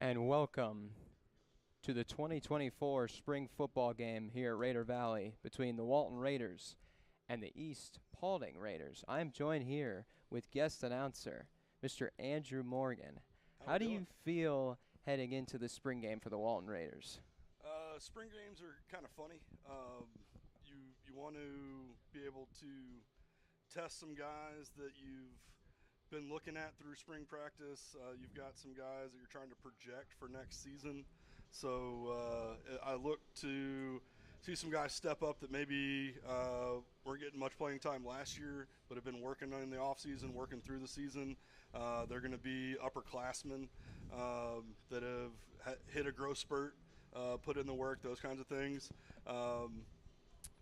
And welcome to the 2024 spring football game here at Raider Valley between the Walton Raiders and the East Paulding Raiders. I'm joined here with guest announcer, Mr. Andrew Morgan. How How we do you doing? feel heading into the spring game for the Walton Raiders? Spring games are kind of funny. You want to be able to test some guys that you've been looking at through spring practice. You've got some guys that you're trying to project for next season. So I look to see some guys step up that maybe weren't getting much playing time last year, but have been working in the offseason, working through the season. They're going to be upperclassmen that have hit a growth spurt, put in the work, those kinds of things.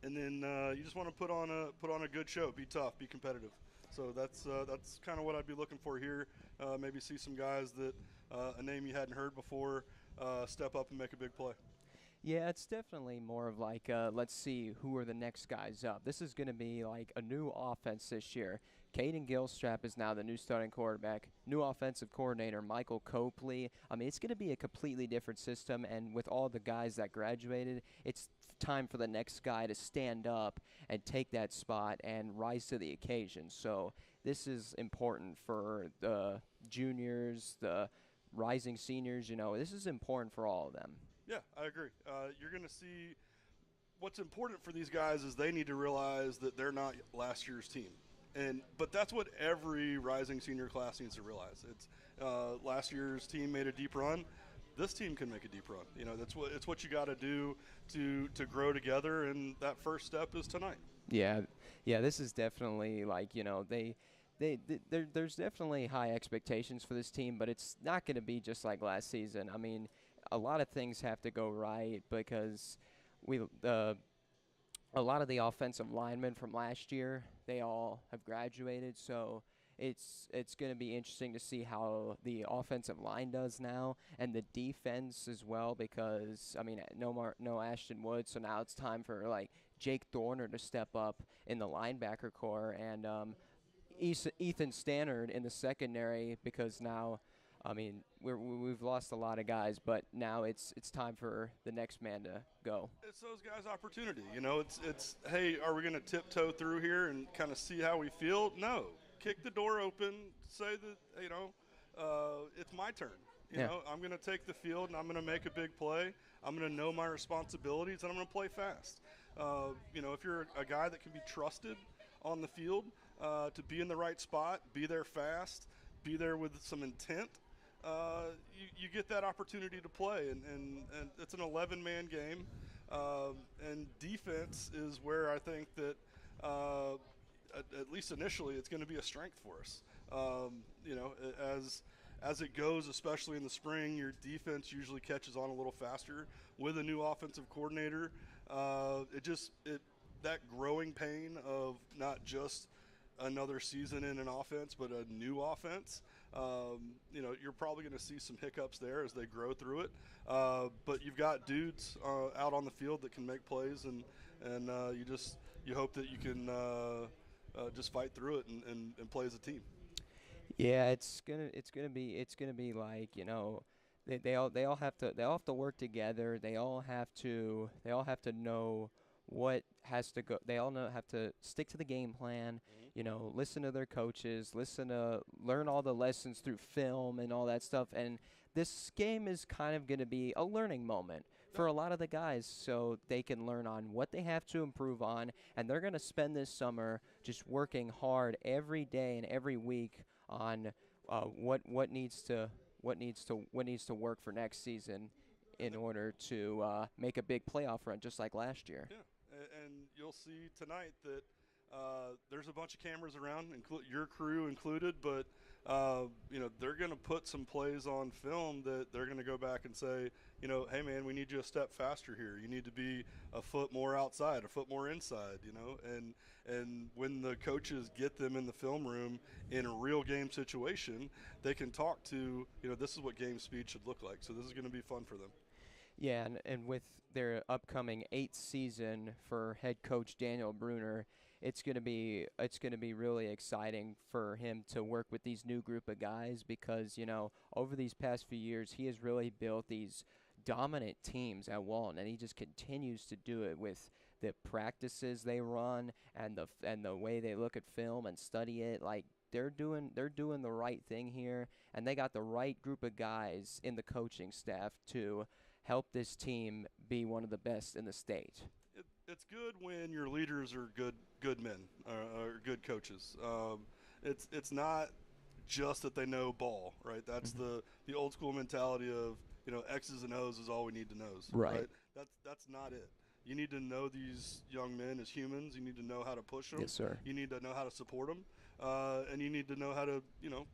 And then you just want to put on a good show, be tough, be competitive. So that's kind of what I'd be looking for here. Maybe see some guys that a name you hadn't heard before step up and make a big play. Yeah, it's definitely more of like, let's see who are the next guys up. This is going to be like a new offense this year. Kaeden Gilstrap is now the new starting quarterback. New offensive coordinator, Michael Copley. I mean, it's going to be a completely different system, and with all the guys that graduated, it's time for the next guy to stand up and take that spot and rise to the occasion. So this is important for the juniors, the rising seniors. This is important for all of them. Yeah, I agree. You're going to see what's important for these guys is they need to realize that they're not last year's team. But that's what every rising senior class needs to realize. It's last year's team made a deep run. This team can make a deep run. It's what you got to do to grow together, and that first step is tonight. Yeah, yeah. This is definitely like there's definitely high expectations for this team, but it's not going to be just like last season. I mean, a lot of things have to go right because a lot of the offensive linemen from last year, they all have graduated, so it's going to be interesting to see how the offensive line does now and the defense as well because I mean no Ashton Wood, so now it's time for like Jake Dorner to step up in the linebacker core and Ethan Stannard in the secondary because now I mean, we've lost a lot of guys, but now it's time for the next man to go. It's those guys' opportunity. It's hey, are we going to tiptoe through here and kind of see how we feel? No, kick the door open. Say that it's my turn. Yeah. I'm going to take the field and I'm going to make a big play. I'm going to know my responsibilities and I'm going to play fast. If you're a guy that can be trusted on the field to be in the right spot, be there fast, be there with some intent. You get that opportunity to play, and it's an 11-man game, and defense is where I think that at least initially it's going to be a strength for us. As it goes, especially in the spring, your defense usually catches on a little faster with a new offensive coordinator. That growing pain of not just another season in an offense, but a new offense. You're probably going to see some hiccups there as they grow through it. But you've got dudes out on the field that can make plays, and you hope that you can just fight through it and play as a team. Yeah, it's gonna be like they all have to work together. They all have to know what has to go. They all have to stick to the game plan. Listen to their coaches, learn all the lessons through film and all that stuff. And this game is kind of going to be a learning moment for a lot of the guys, so they can learn on what they have to improve on, and they're going to spend this summer just working hard every day and every week on what needs to work for next season And in order to make a big playoff run, just like last year. Yeah, and you'll see tonight that there's a bunch of cameras around, your crew included, but they're going to put some plays on film that they're going to go back and say, hey man, we need you a step faster here. You need to be a foot more outside, a foot more inside. And when the coaches get them in the film room in a real game situation, they can talk to, this is what game speed should look like. So this is going to be fun for them. Yeah, and with their upcoming eighth season for head coach Daniel Bruner, it's gonna be really exciting for him to work with these new group of guys because over these past few years he has really built these dominant teams at Walton, and he just continues to do it with the practices they run and the way they look at film and study it. Like they're doing the right thing here, and they got the right group of guys in the coaching staff to help this team be one of the best in the state. It's good when your leaders are good men or good coaches. It's not just that they know ball, right? That's the old school mentality of X's and O's is all we need to know. Right. That's not it. You need to know these young men as humans. You need to know how to push them. Yes, sir. You need to know how to support them, and you need to know how to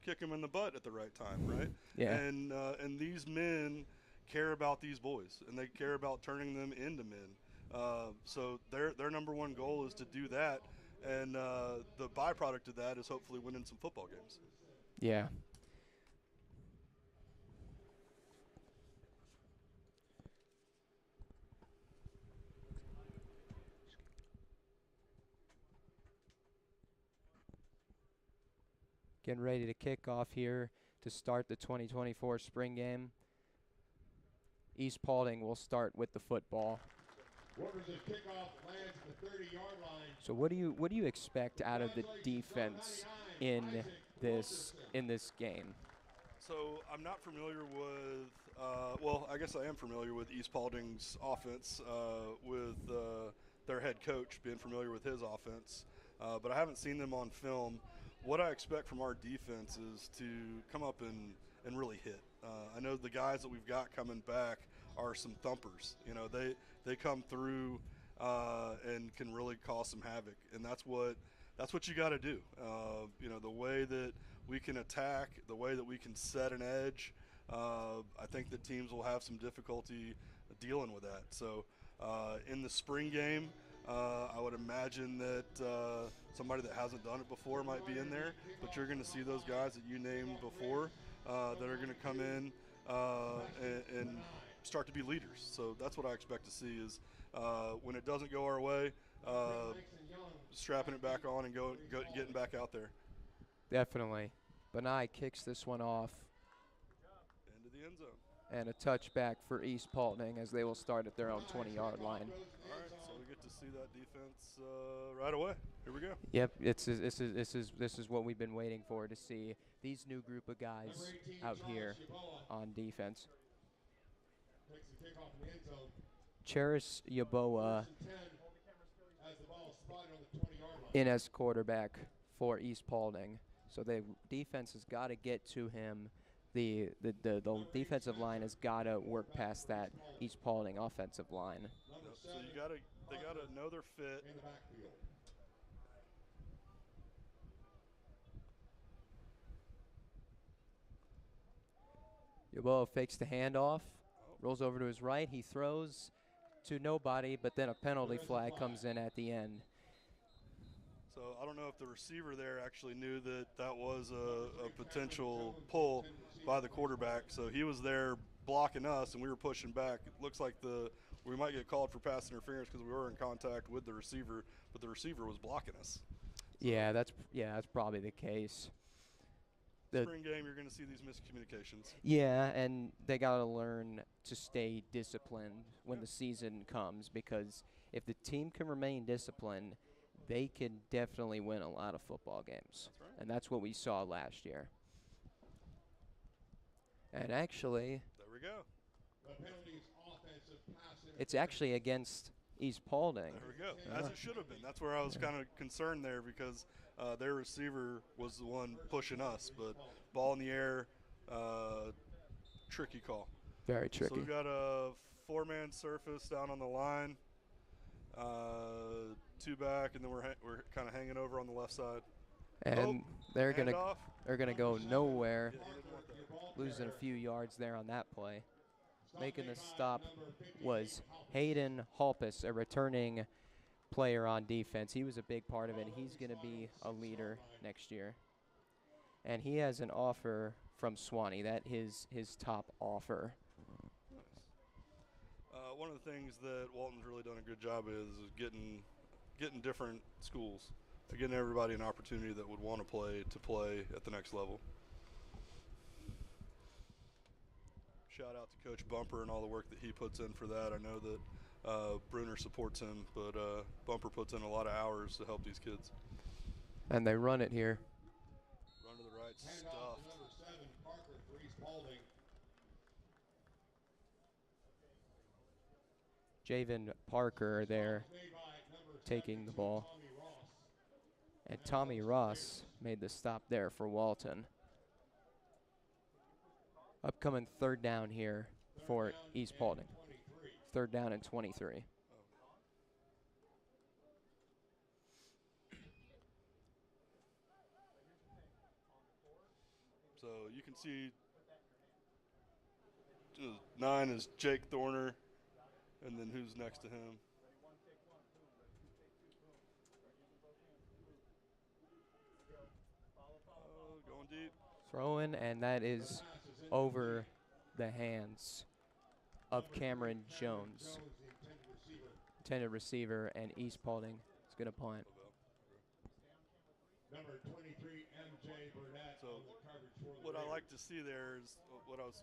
kick them in the butt at the right time, right? Yeah. And these men care about these boys, and they care about turning them into men. So their number one goal is to do that, and the byproduct of that is hopefully winning some football games. Yeah. Getting ready to kick off here to start the 2024 spring game. East Paulding will start with the football. Kickoff lands at the 30-yard line. So what do you expect out of the defense in this game? So I'm not familiar with well, I guess I am familiar with East Paulding's offense with their head coach, being familiar with his offense, but I haven't seen them on film. What I expect from our defense is to come up and really hit. I know the guys that we've got coming back are some thumpers. They come through and can really cause some havoc, and that's what you got to do. The way that we can attack, the way that we can set an edge, I think that teams will have some difficulty dealing with that. So in the spring game, I would imagine that somebody that hasn't done it before might be in there, but you're going to see those guys that you named before that are going to come in and start to be leaders. So that's what I expect to see is when it doesn't go our way, strapping it back on and getting back out there. Definitely. Benai kicks this one off. Into the end zone. And a touchback for East Paulding as they will start at their own 20-yard line. All right, so we get to see that defense right away. Here we go. Yep, this is what we've been waiting for, to see these new group of guys out here on defense. Cheris Yaboa in as quarterback for East Paulding. So the defense has got to get to him. The defensive line has got to work past that East Paulding offensive line. So they gotta know their fit. Yaboa fakes the handoff, rolls over to his right. He throws to nobody, but then a penalty flag comes in at the end. So I don't know if the receiver there actually knew that was a potential pull by the quarterback. So he was there blocking us, and we were pushing back. It looks like we might get called for pass interference because we were in contact with the receiver, but the receiver was blocking us. Yeah, that's probably the case. Spring game, you're going to see these miscommunications. Yeah, and they got to learn to stay disciplined when the season comes, because if the team can remain disciplined, they can definitely win a lot of football games. That's right. And that's what we saw last year. And actually, there we go. It's actually against East Paulding. There we go. As it should have been. That's where I was kind of concerned there, because their receiver was the one pushing us, but ball in the air, tricky call. Very tricky. So we've got a four-man surface down on the line, two back, and then we're kind of hanging over on the left side. And they're gonna go nowhere, losing a few yards there on that play. Making the stop was Hayden Halpus, a returning player on defense. He was a big part of it. He's going to be a leader next year. And he has an offer from Swanee. That is his top offer. Nice. One of the things that Walton's really done a good job is getting getting different schools, getting everybody an opportunity that would want to play at the next level. Shout out to Coach Bumper and all the work that he puts in for that. I know that Bruner supports him, but Bumper puts in a lot of hours to help these kids. And they run it here. Run to the right, Hand stuffed. off to number 7, Parker for East Paulding. Javen Parker there Made by number taking the 72, ball. Tommy Ross. And Tommy Ross made the stop there for Walton. Upcoming third down here for Third down East and Paulding. 23. Third down and 23. So you can see 9 is Jake Thorner, and then who's next to him? Going deep. Throwing, and that is over the hands of Cameron Jones. The Intended receiver, and East Paulding is going to punt. Number 23, MJ Burnett So on the coverage for the what I Raiders. like to see there is what I was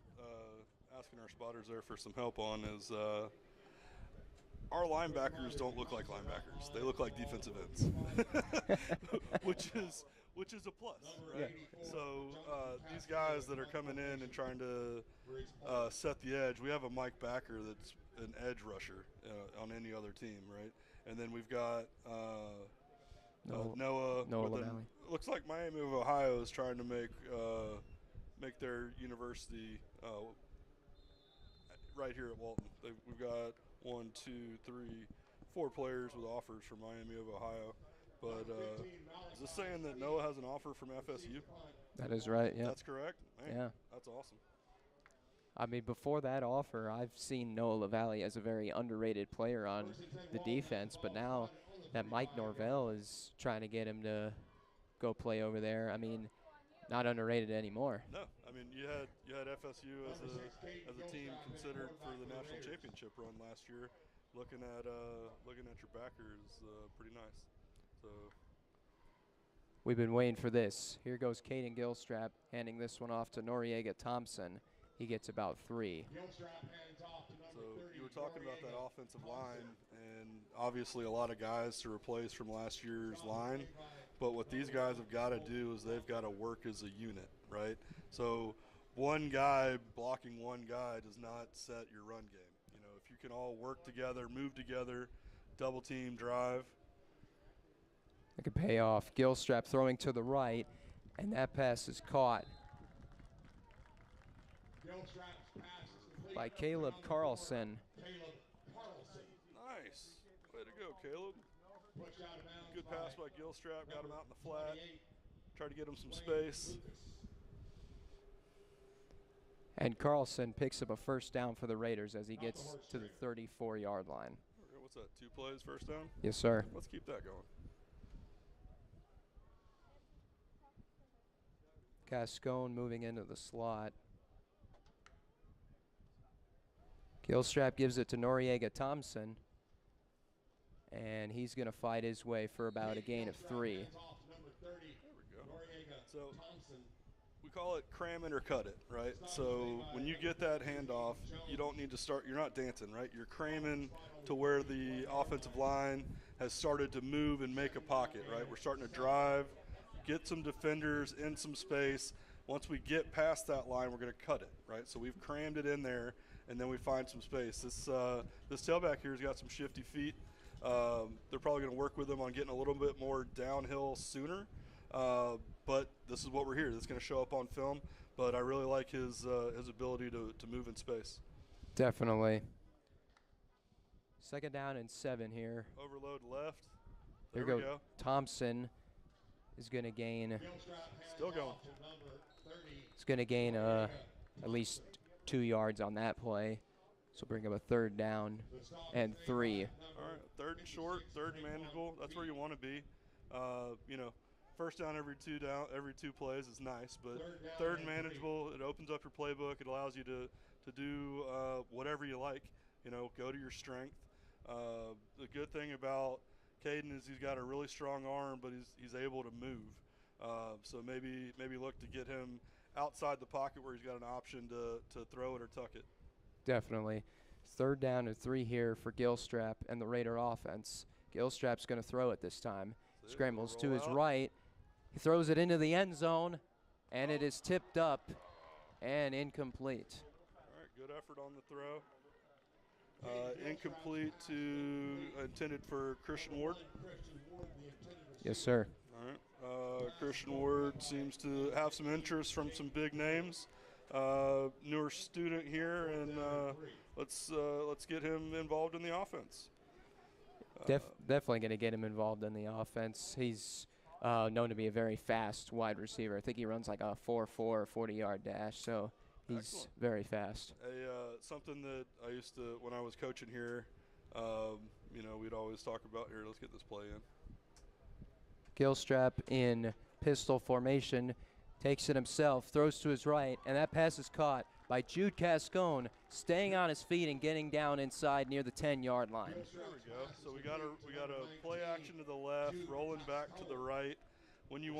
asking our spotters there for some help on is our linebackers don't look like linebackers. They look like defensive ends, which is a plus, right? Yeah. So these guys that are coming in and trying to set the edge, we have a Mike Backer that's an edge rusher on any other team, right? And then we've got Noah. Noah but then LaValle. it looks like Miami of Ohio is trying to make their university right here at Walton. We've got 1, 2, 3, 4 players with offers from Miami of Ohio. But is this saying that Noah has an offer from FSU? That is right, yeah. That's correct? Man, Yeah. that's awesome. I mean, before that offer, I've seen Noah LaValle as a very underrated player on the defense, but now that Mike Norvell is trying to get him to go play over there, I mean, not underrated anymore. No, I mean you had FSU as a team considered for the national championship run last year. Looking at your backer is pretty nice. So We've been waiting for this. Here goes Kaeden Gilstrap handing this one off to Noriega Thompson. He gets about 3. Gilstrap hands off to number So 30, you were talking about that Noriega offensive line, and obviously a lot of guys to replace from last year's line. But what these guys have got to do is they've got to work as a unit, right? So one guy blocking one guy does not set your run game. You know, if you can all work together, move together, double team, drive. It could pay off. Gilstrap throwing to the right, and that pass is caught Gilstrap's pass is complete. by Caleb Carlson. Caleb Carlson. Nice. Way to go, Caleb. Pushed out of bounds Good by pass by Gilstrap. Got him out in the flat. 28, Tried to get him some Wayne space. Lucas. And Carlson picks up a first down for the Raiders as he gets to the 34-yard line. What's that, 2 plays, first down? Yes, sir. Let's keep that going. Cascone moving into the slot. Gilstrap gives it to Noriega Thompson, and he's going to fight his way for about a gain of 3. Hands off to number 30, There we go. Noriega So Thompson. we call it cram it or cut it, right? So when you get that handoff, you don't need to start. You're not dancing, right? You're cramming to where the offensive line has started to move and make a pocket, right? We're starting to drive, get some defenders in some space. Once we get past that line, we're going to cut it, right? So we've crammed it in there, and then we find some space. This tailback here has got some shifty feet. They're probably going to work with him on getting a little bit more downhill sooner. But this is what we're here. This is going to show up on film. But I really like his ability to move in space. Definitely. 2nd down and 7 here. Overload left. There There we we go. go. Thompson is going to gain. Gilstrap hands Still going. off to number 30, It's going to gain at least 2 yards on that play. So bring up a 3rd down the stop and is made 3. by All number right, 3rd and short, 3rd and manageable. That's where you want to be. You know, first down every 2 plays is nice, but 3rd and manageable. It opens up your playbook. It allows you to do whatever you like. You know, go to your strength. The good thing about Kaeden is he's got a really strong arm, but he's able to move. So maybe look to get him outside the pocket where he's got an option to throw it or tuck it. Definitely. 3rd down and 3 here for Gilstrap and the Raider offense. Gilstrap's going to throw it this time. Scrambles to his right. He throws it into the end zone, and it is tipped up and incomplete. All right, good effort on the throw. Incomplete to intended for Christian Ward. Yes, sir. All right. Christian Ward seems to have some interest from some big names. Newer student here, and let's get him involved in the offense. Definitely going to get him involved in the offense. He's known to be a very fast wide receiver. I think he runs like a 4.4 40-yard dash, so he's Excellent. very fast. Something that I used to, when I was coaching here, we'd always talk about, here, let's get this play in. Gilstrap in pistol formation, takes it himself, throws to his right, and that pass is caught by Jude Cascone, staying on his feet and getting down inside near the 10-yard line. There we go. So we got a play action to the left, rolling back to the right. When you've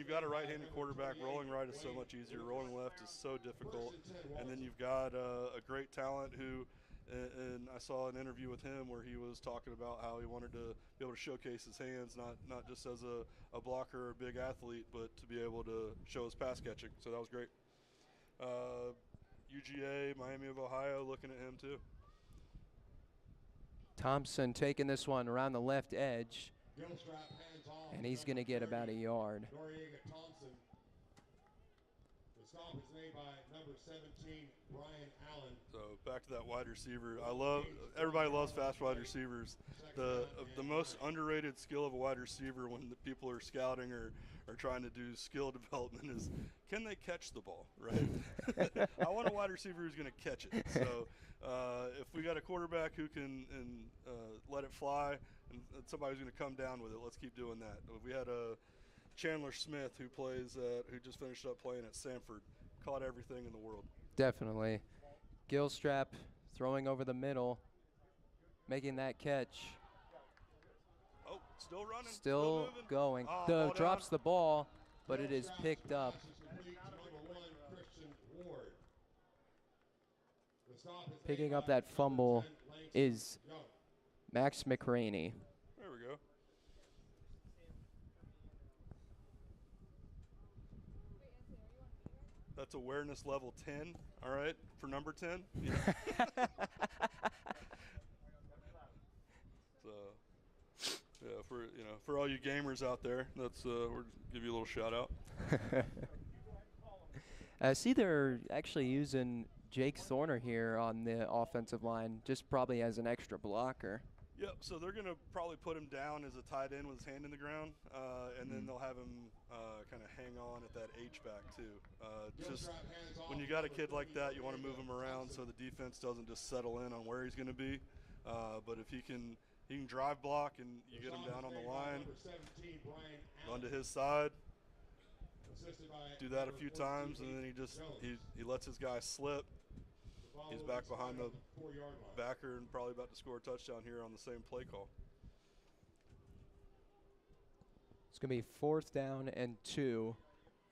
got a right-handed quarterback, rolling right is so much easier. Rolling left is so difficult. And then you've got a great talent who, and I saw an interview with him where he was talking about how he wanted to be able to showcase his hands, not just as a blocker or a big athlete, but to be able to show his pass catching. So that was great. UGA, Miami of Ohio, looking at him too. Thompson taking this one around the left edge, and he's going to get about a yard. The stop is made by number 17, Brian Allen. So back to that wide receiver. Everybody loves fast wide receivers. The most underrated skill of a wide receiver when the people are scouting or trying to do skill development is, can they catch the ball, right? I want a wide receiver who's going to catch it. So if we got a quarterback who can let it fly and somebody's going to come down with it, let's keep doing that. We had a Chandler Smith who just finished up playing at Samford, caught everything in the world. Definitely. Gilstrap throwing over the middle, making that catch. Oh, still running. Still moving. going. Ball Drops down. the ball, but it is picked up. Picking up that fumble is Max McRaney. There we go. That's awareness level 10, all right, for number 10. Yeah. So, yeah, for all you gamers out there, that's we'll give you a little shout out. I see they're actually using Jake Thorner here on the offensive line, just probably as an extra blocker. Yep, so they're going to probably put him down as a tight end with his hand in the ground, and then they'll have him kind of hang on at that H-back too. Just when you got a kid like that, you want to move him around so the defense doesn't just settle in on where he's going to be. But if he can drive block and you get him down on the line, run to his side, do that a few times, and then he lets his guy slip. He's back behind the backer and probably about to score a touchdown here on the same play call. It's going to be 4th down and 2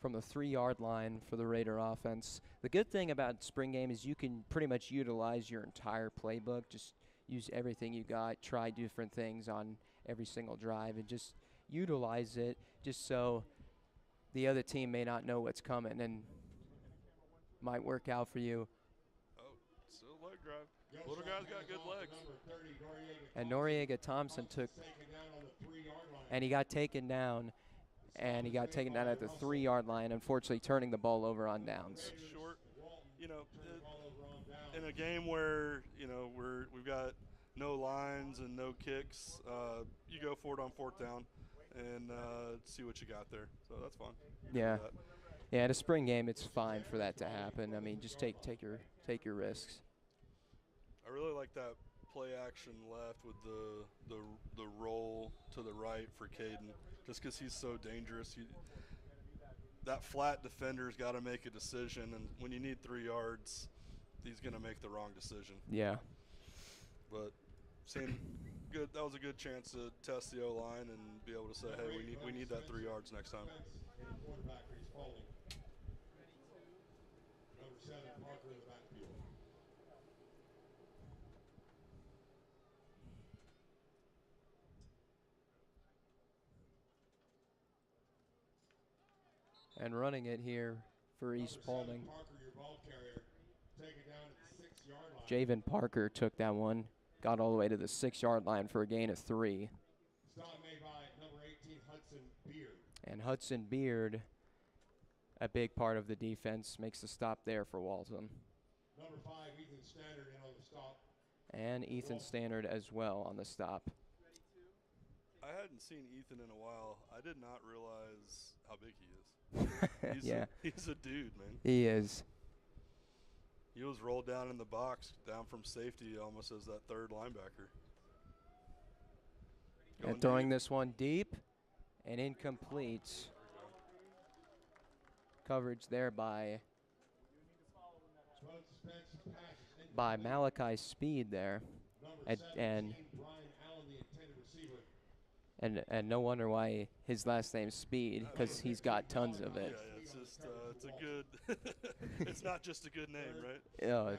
from the 3-yard line for the Raider offense. The good thing about spring game is you can pretty much utilize your entire playbook. Just use everything you got, try different things on every single drive, and just utilize it just so the other team may not know what's coming and might work out for you. Still leg drive. Little guy's got good legs. And Noriega Thompson he got taken down, and he got taken down at the 3-yard line, unfortunately turning the ball over on downs. Short, in a game where, we've got no lines and no kicks, you go for it on 4th down and see what you got there. So that's fine. Yeah. Yeah, in a spring game, it's fine for that to happen. I mean, just take your risks. I really like that play action left with the roll to the right for Kaeden, just because he's so dangerous. That flat defender's got to make a decision, and when you need 3 yards, he's going to make the wrong decision. Yeah. But seeing good. That was a good chance to test the O-line and be able to say, hey, we need that 3 yards next time. And quarterback for East Paulding. Number 7, Parker in the backfield. And running it here for East Paulding. Parker, your ball carrier, taken down at the 6-yard line. Javen Parker took that one, got all the way to the 6-yard line for a gain of 3. Stop made by number 18, Hudson Beard. And Hudson Beard, a big part of the defense, makes the stop there for Walton. Number 5, Ethan Standard in on the stop. And Ethan Standard as well on the stop. I hadn't seen Ethan in a while. I did not realize how big he is. He's a dude, man. He is. He was rolled down in the box, down from safety, almost as that third linebacker. And throwing this one deep and incomplete. Coverage there by Malachi Speed there. And no wonder why his last name's Speed, because he's got tons of it. Yeah, it's just it's a good. It's not just a good name, right? Yeah,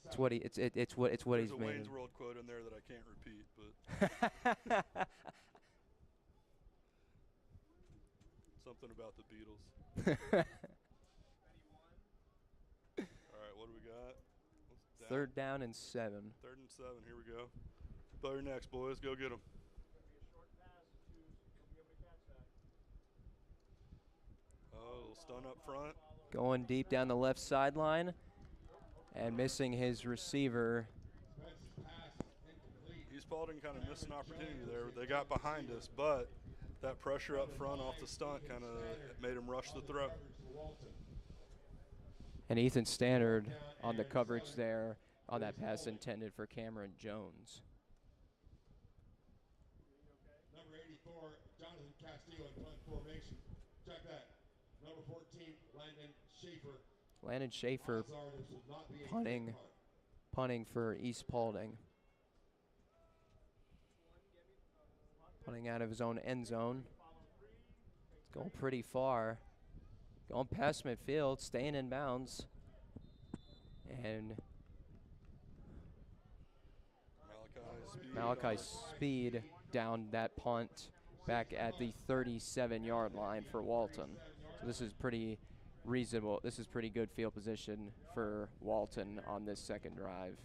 it's what he's made. There's a Wayne's World quote in there that I can't repeat, but something about the Beatles. All right, what do we got? Third down and 7. 3rd and 7. Here we go. Throw your next, boys. Go get them. Stun up front. Going deep down the left sideline and missing his receiver. East Paulding kind of missed an opportunity there. They got behind us, but that pressure up front off the stunt kind of made him rush the throw. And Ethan Standard on the coverage there on that pass intended for Cameron Jones. Number 84, Jonathan Castillo in punt formation. Check that. Number 14, Landon Schaefer. Landon Schaefer punting for East Paulding. Punting out of his own end zone. It's going pretty far. Going past midfield, staying in bounds. And Malachi Speed down that punt back at the 37-yard line for Walton. So this is pretty reasonable. This is pretty good field position for Walton on this second drive.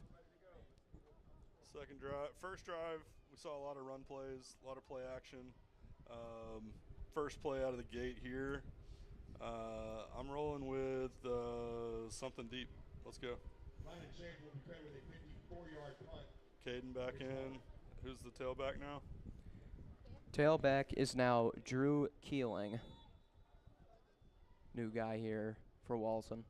Second drive. First drive, we saw a lot of run plays, a lot of play action. First play out of the gate here. I'm rolling with something deep. Let's go. Landon Schaefer will be credited with a 54-yard punt. Kaeden back in. Who's the tailback now? Tailback is now Drew Keeling. New guy here for Walton.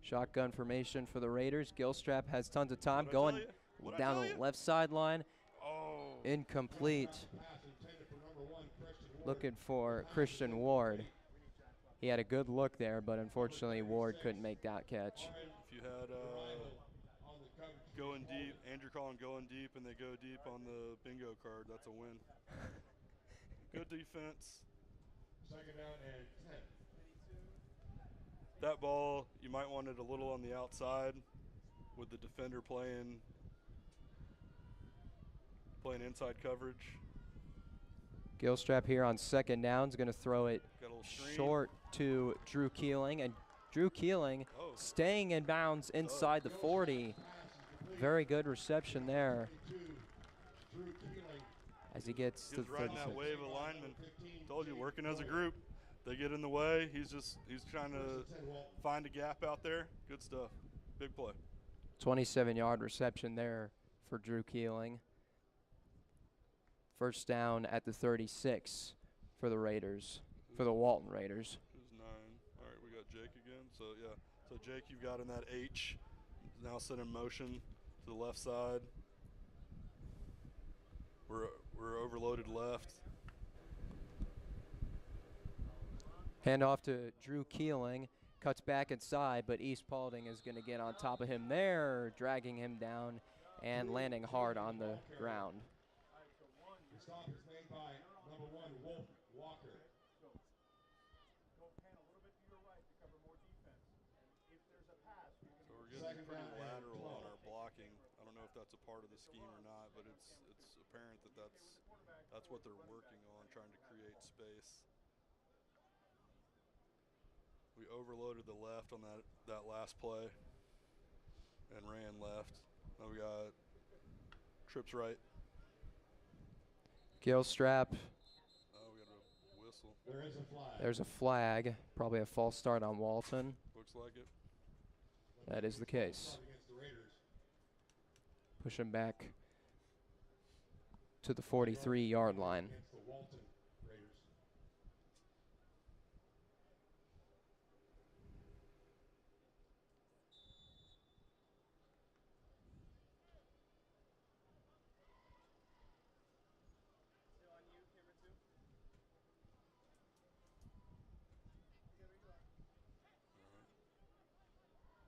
Shotgun formation for the Raiders. Gilstrap has tons of time going down the left sideline. Oh. Incomplete. Looking for Christian Ward. He had a good look there, but unfortunately Ward couldn't make that catch. If you had going deep, Andrew calling going deep, and they go deep on the bingo card, that's a win. Good defense. Second down and 10. That ball, you might want it a little on the outside with the defender playing inside coverage. Gilstrap here on second down is going to throw it short to Drew Keeling, and Drew Keeling staying in bounds inside the 40. Very good reception there as he gets to the 36. Riding that wave of linemen. Told you, working as a group. They get in the way. He's trying to find a gap out there. Good stuff. Big play. 27-yard reception there for Drew Keeling. First down at the 36 for the Raiders, for the Walton Raiders. Who's 9? All right, we got Jake again. So, yeah. So, Jake, you've got in that H. Now set in motion to the left side. We're overloaded left. Hand off to Drew Keeling, Cuts back inside, but East Paulding is going to get on top of him there, dragging him down and landing hard on the ground. The stop is made by number 1, Wolf Walker. So we're getting pretty lateral on our blocking. I don't know if that's a part of the scheme or not, but it's apparent that that's what they're working on, trying to create space. We overloaded the left on that last play and ran left. Now we got trips right. Gilstrap. Oh, we got a whistle. There is a flag. There's a flag. Probably a false start on Walton. Looks like it. That is the case. Against the Raiders. Push him back to the 43-yard line. Against the Walton Raiders.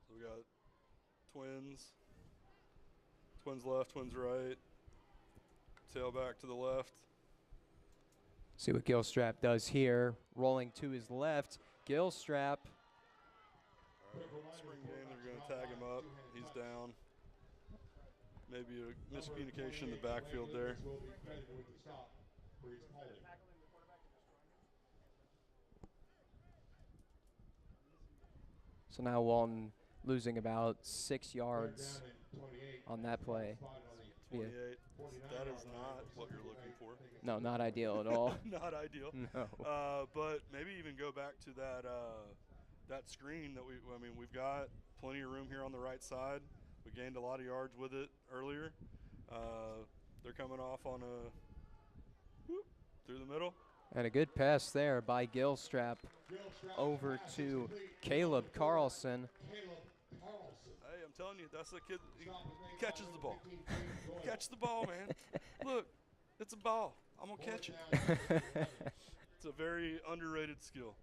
So we got twins. Twins left, twins right. Tailback to the left. See what Gilstrap does here. Rolling to his left. Gilstrap. All right. Spring game, they're going to tag him up. He's down. Maybe a miscommunication in the backfield there. Will be credited with the stop for East Paulding. So now Walton losing about 6 yards on that play. 28. That is not what you're looking for. No, not ideal at all. Not ideal. No. But maybe even go back to that screen that we've got plenty of room here on the right side. We gained a lot of yards with it earlier. They're coming off on a whoop, through the middle. And a good pass there by Gilstrap over to Caleb Carlson. Hey, I'm telling you, that's the kid. He catches the ball. Catch the ball, man. Look, it's a ball. I'm going to catch it. It's a very underrated skill.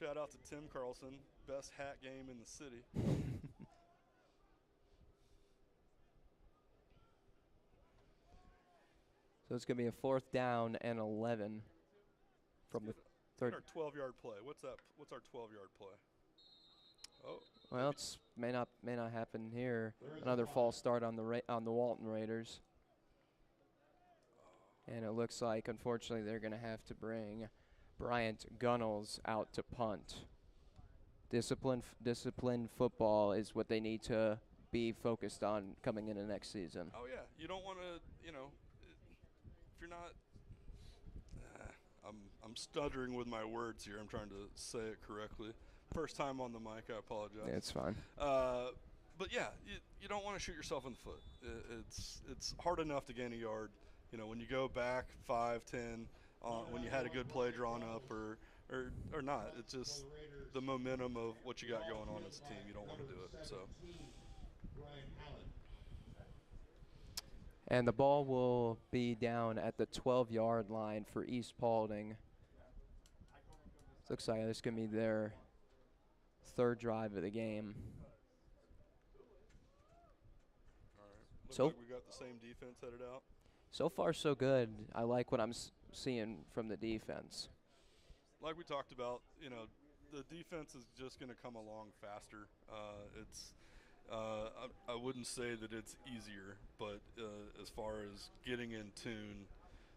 Shout out to Tim Carlson, best hat game in the city. So it's going to be a 4th down and 11 from the third. Our 12-yard play. What's that? What's our 12-yard play? Oh. Well, it's may not happen here. Another false start on the Walton Raiders. And it looks like, unfortunately, they're going to have to bring Bryant Gunnels out to punt. Disciplined football is what they need to be focused on coming into next season. Oh, yeah. You don't want to, if you're not I'm stuttering with my words here. I'm trying to say it correctly. First time on the mic, I apologize. Yeah, it's fine. But yeah, you don't want to shoot yourself in the foot. It's hard enough to gain a yard. When you go back 5, 10, when you had a good play drawn up or not. It's just the momentum of what you got going on as a team. You don't want to do it. So. And the ball will be down at the 12-yard line for East Paulding. Looks like this is going to be their 3rd drive of the game. All right. Looks So like we got the same defense headed out. So far, so good. I like what I'm seeing from the defense. Like we talked about, the defense is just going to come along faster. I wouldn't say that it's easier, but as far as getting in tune,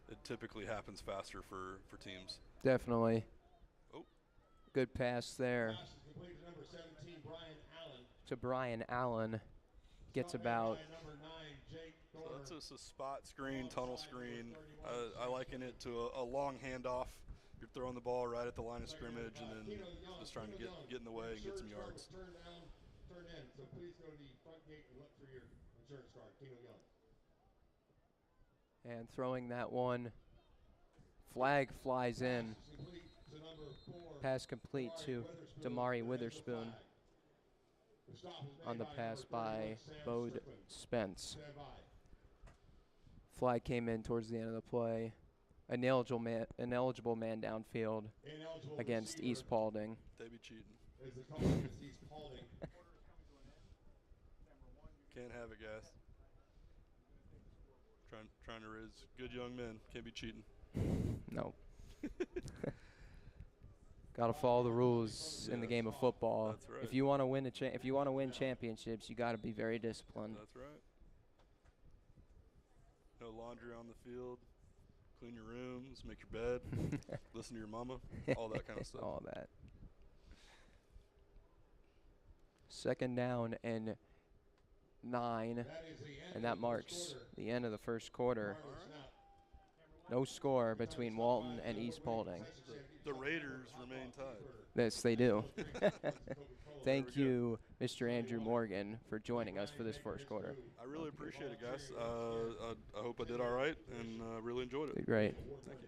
it typically happens faster for teams. Definitely. Oh. Good pass there. Pass is complete to number 17, Brian Allen. To Brian Allen. Gets about. Number 9, Jake So that's just a spot screen, tunnel screen. I liken it to a long handoff. You're throwing the ball right at the line of scrimmage and then just trying to get in the way and get some yards. Turn in. So please go to the front gate and look for your insurance card. Keno Young. And throwing that one. Flag flies in. Pass complete to Damari Witherspoon on the pass by Bode Spence. Flag came in towards the end of the play. ineligible man downfield Ineligible against receiver East Paulding. They be cheating. is the call against East Paulding. Can't have it, guys. Trying to raise good young men. Can't be cheating. No. Got to follow the rules in the game of football. That's right. If you want to win if you want to win championships, you got to be very disciplined. That's right. No laundry on the field. Clean your rooms. Make your bed. Listen to your mama. All that kind of stuff. All that. Second down and 9, and that marks the end of the first quarter. No score between Walton and East Paulding. The Raiders remain tied. Yes, they do. Thank you, Mr. Andrew Morgan, for joining us for this first quarter. I really appreciate it, guys. I hope I did all right and really enjoyed it. Did great. Thank you.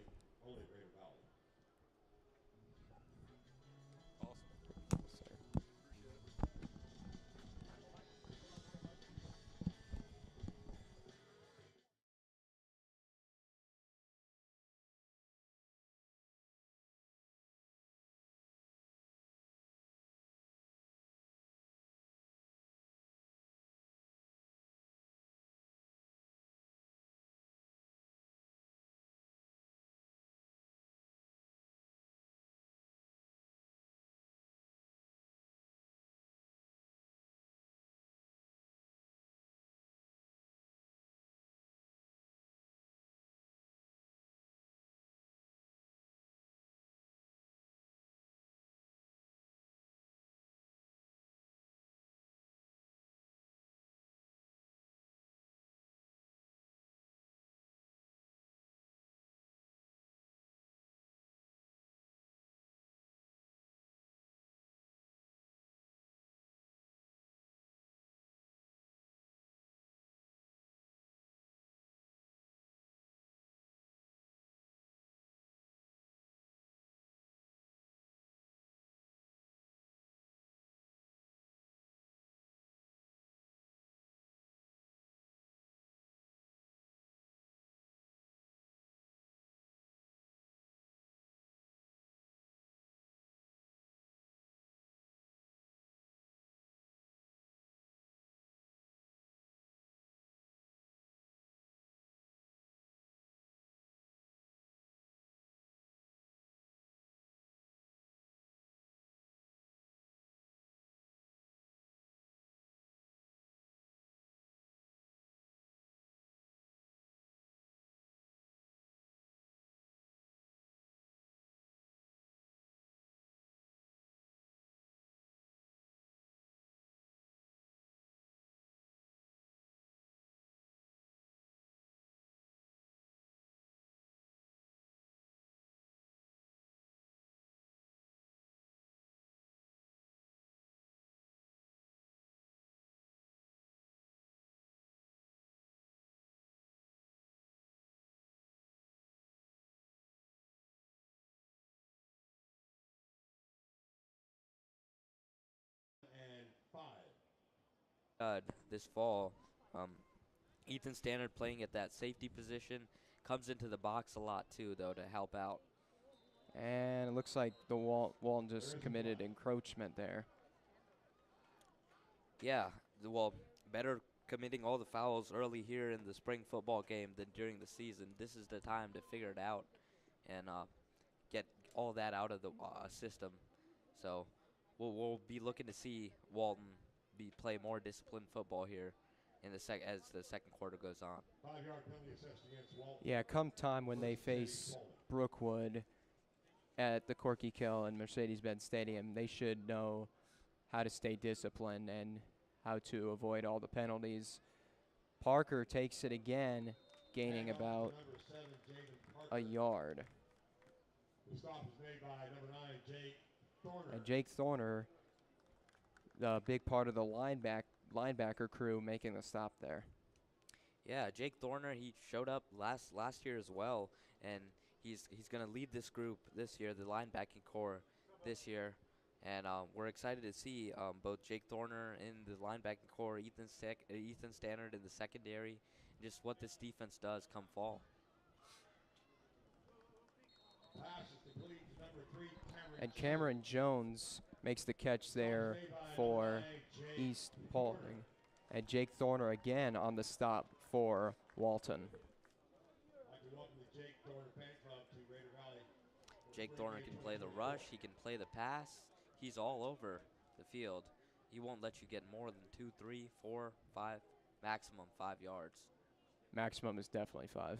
This fall. Um, Ethan Stannard playing at that safety position comes into the box a lot too, though, to help out. And it looks like the Walton just committed encroachment there. Yeah, well, better committing all the fouls early here in the spring football game than during the season. This is the time to figure it out and get all that out of the system. So we'll be looking to see Walton play more disciplined football here in the as the second quarter goes on. 5-yard penalty assessed against Walton. Yeah, come time when they face Brookwood at the Corky Kell and Mercedes-Benz Stadium, they should know how to stay disciplined and how to avoid all the penalties. Parker takes it again, gaining about a yard. The stop is made by number 9, Jake Thorner. And Jake Thorner, the big part of the linebacker crew, making the stop there. Yeah, Jake Thorner, he showed up last year as well, and he's going to lead this group this year, the linebacking core this year. And we're excited to see both Jake Thorner in the linebacking core, Ethan Stannard in the secondary, just what this defense does come fall. And Cameron Jones makes the catch there for East Paulding. And Jake Thorner again on the stop for Walton. I'd like to welcome the Jake Thorner Fan Club to Raider Valley. Jake Thorner can play the rush. He can play the pass. He's all over the field. He won't let you get more than 2, 3, 4, 5, maximum 5 yards. Maximum is definitely 5.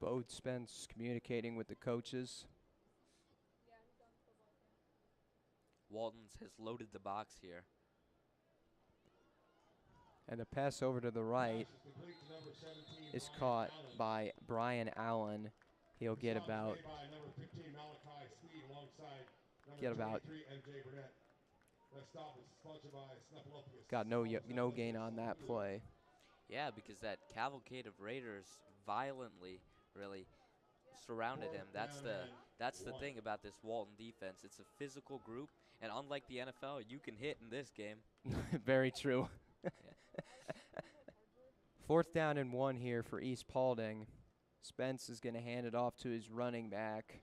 Bode Spence communicating with the coaches. Walton's has loaded the box here. And the pass over to the right is caught by Brian Allen. He'll get about got no gain on that play. Yeah, because that cavalcade of Raiders violently really surrounded him. That's the thing about this Walton defense. It's a physical group, and unlike the NFL, you can hit in this game. Very true. 4th down and 1 here for East Paulding. Spence is going to hand it off to his running back.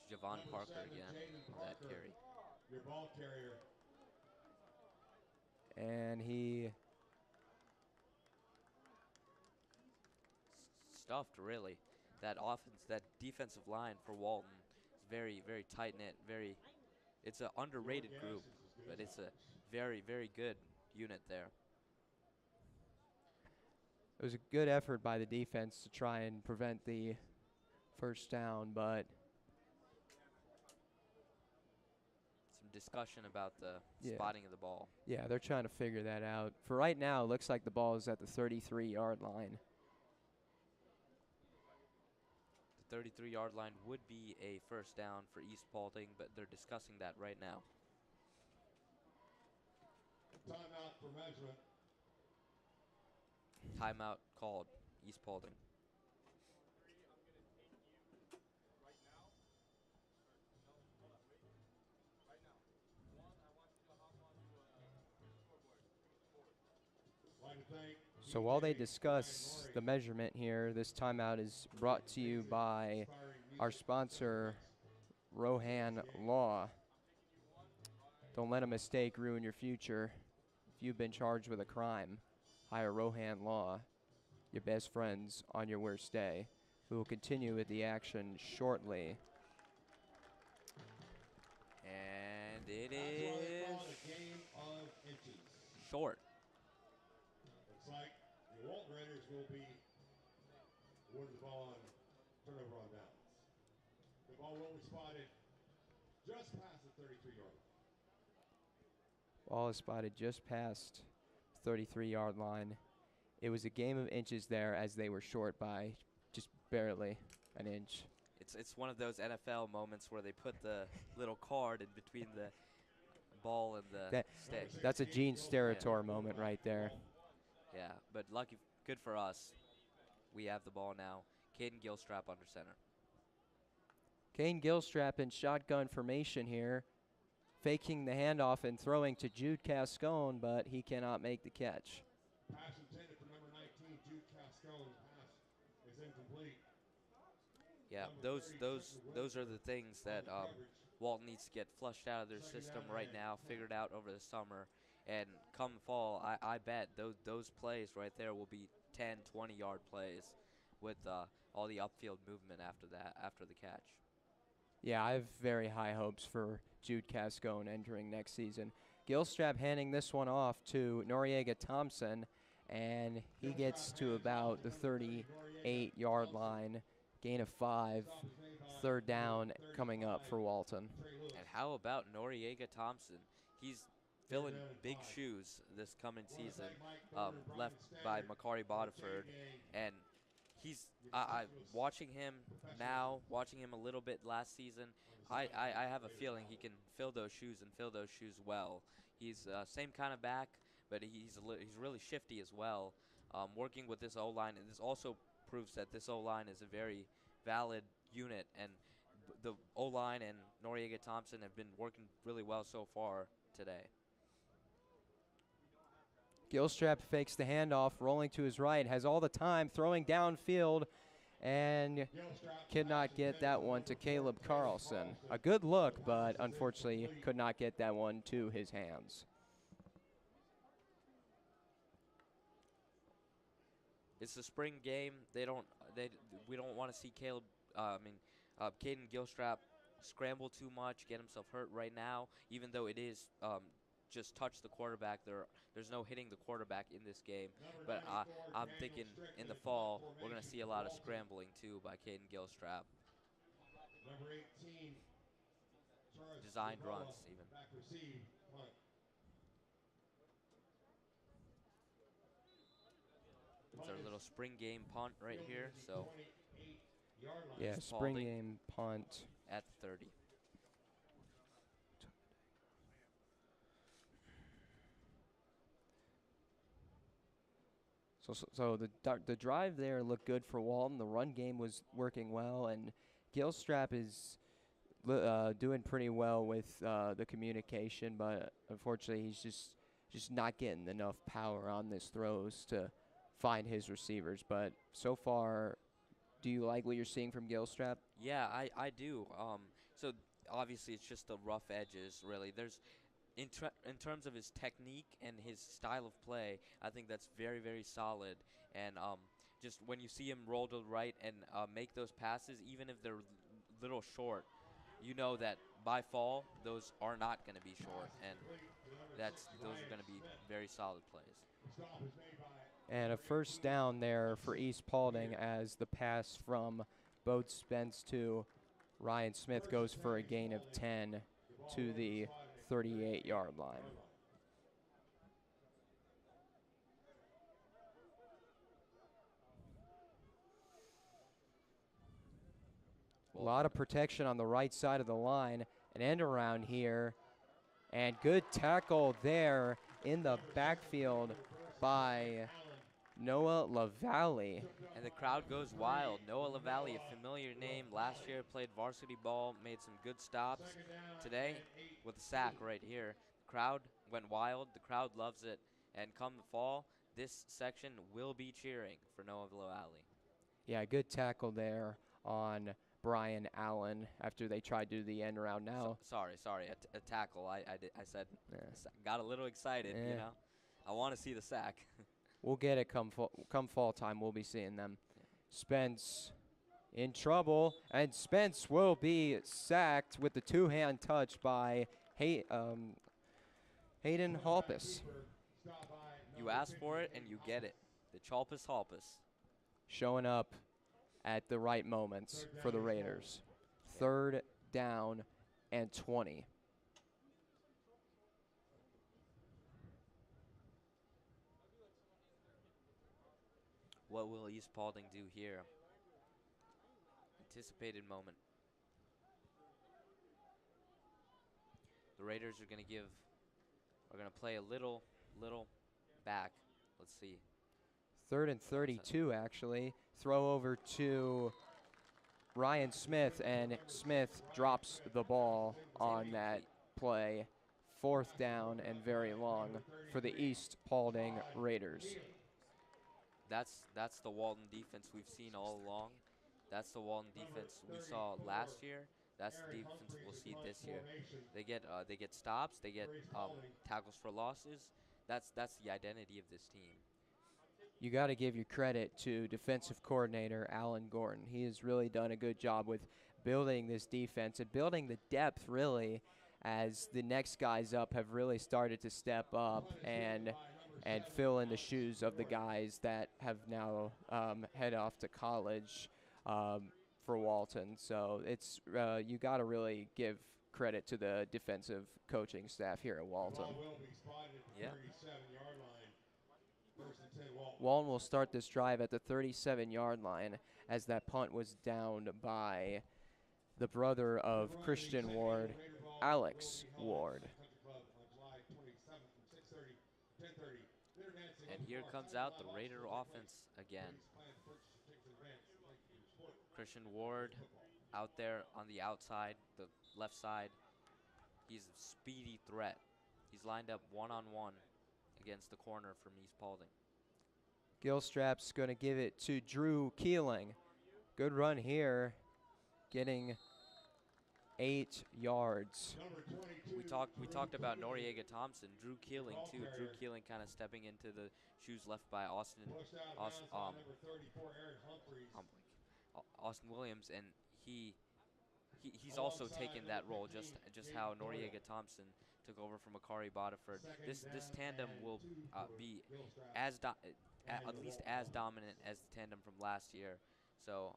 It's Javon Parker again on that carry. Your ball carrier. And he stuffed, really. That defensive line for Walton is very, very tight-knit. It's an underrated group, but it's a very, very good unit there. It was a good effort by the defense to try and prevent the first down, but some discussion about the spotting of the ball. Yeah, they're trying to figure that out. For right now, it looks like the ball is at the 33-yard line. The 33-yard line would be a first down for East Paulding, but they're discussing that right now. Timeout for measurement. Timeout called, East Paulding. So while they discuss the measurement here, this timeout is brought to you by our sponsor, Rohan Law. Don't let a mistake ruin your future. If you've been charged with a crime, hire Rohan Law, your best friends on your worst day. We will continue with the action shortly. And it is short. Looks like the Walton Raiders will be awarded the ball on turnover on downs. The ball will be spotted just past the 33-yard line. Ball is spotted just past 33-yard line. It was a game of inches there as they were short by just barely an inch. It's one of those NFL moments where they put the little card in between the ball and the stick. That's a Gene Steratore moment right there. Yeah, but good for us. We have the ball now. Kaeden Gilstrap under center. Kaeden Gilstrap in shotgun formation here, faking the handoff and throwing to Jude Cascone, but he cannot make the catch. Pass intended for number 19, Jude Cascone. Pass is incomplete. Yeah, those are the things that Walton needs to get flushed out of their system right now, figured out over the summer. And come fall, I bet those plays right there will be 10, 20-yard plays with all the upfield movement after the catch. Yeah, I have very high hopes for Jude Cascone entering next season. Gilstrap handing this one off to Noriega Thompson, and he gets to about the 38-yard line, gain of 5, 3rd down coming up for Walton. And how about Noriega Thompson? He's filling big shoes this coming season, left by Makari Bodiford, and I watching him now, watching him a little bit last season, I have a feeling he can fill those shoes and fill those shoes well. He's same kind of back, but he's really shifty as well. Working with this O-line, and this also proves that this O-line is a very valid unit, and the O-line and Noriega Thompson have been working really well so far today. Gilstrap fakes the handoff, rolling to his right, has all the time, throwing downfield, and could not get that one to Caleb Carlson. A good look, but unfortunately could not get that one to his hands. It's a spring game. We don't want to see Kaeden Gilstrap scramble too much, get himself hurt right now. Even though it is just touch the quarterback, there's no hitting the quarterback in this game. But I'm thinking in the fall we're gonna see a lot of scrambling too by Kaeden Gilstrap. Number 18, Designed runs even. back receive, punt. It's our little spring game punt right here. So 28-yard line. Yeah, East spring Paulding game punt. at 30. So the drive there looked good for Walton. The run game was working well, and Gilstrap is doing pretty well with the communication, but unfortunately he's just not getting enough power on this throws to find his receivers. But so far, do you like what you're seeing from Gilstrap? Yeah, I do. So obviously it's just the rough edges, really. There's in terms of his technique and his style of play, I think that's very, very solid. And just when you see him roll to the right and make those passes, even if they're little short, you know that by fall those are not going to be short, and those are going to be very solid plays. And a first down there for East Paulding as the pass from Bode Spence to Ryan Smith goes for a gain of 10 to the 38-yard line. A lot of protection on the right side of the line. An end around here. And good tackle there in the backfield by Noah LaValle. And the crowd goes wild. Noah LaValle, a familiar name. Last year played varsity ball, made some good stops. Today, with a sack right here, the crowd went wild. The crowd loves it. And come the fall, this section will be cheering for Noah LaValle. Yeah, good tackle there on Brian Allen after they tried to do the end around now. Sorry, a tackle. I said, got a little excited, you know. I want to see the sack. We'll get it come fall time. We'll be seeing them. Spence in trouble, and Spence will be sacked with the two-hand touch by Hayden Halpus. You ask for it, and you get it. The Chalpus Halpus. Showing up at the right moments for the Raiders. Third down and 20. What will East Paulding do here? Anticipated moment. The Raiders are going to play a little back. Let's see. Third and 32, actually. Throw over to Ryan Smith, and Smith drops the ball on that play. Fourth down and very long for the East Paulding Raiders. That's the Walton defense we've seen all along. That's the Walton defense we saw last year. That's the defense we'll see this year. They get stops. They get tackles for losses. That's the identity of this team. You got to give your credit to defensive coordinator Alan Gordon. He has really done a good job with building this defense and building the depth, really, as the next guys up have really started to step up and fill in the shoes of the guys that have now head off to college for Walton. So it's you got to really give credit to the defensive coaching staff here at Walton. Yeah. Walton will start this drive at the 37-yard line as that punt was downed by the brother of Christian Ward, Alex Ward. And here comes out the Raider offense again. Christian Ward, out there on the outside, the left side. He's a speedy threat. He's lined up one-on-one against the corner from East Paulding. Gilstrap's going to give it to Drew Keeling. Good run here, getting 8 yards. We talked about Noriega Thompson, Drew Keeling too. Drew Keeling kind of stepping into the shoes left by Austin Williams, and he's also taken that role, just how Noriega Thompson took over from Akari Bodiford. This tandem will be at least as dominant as the tandem from last year. So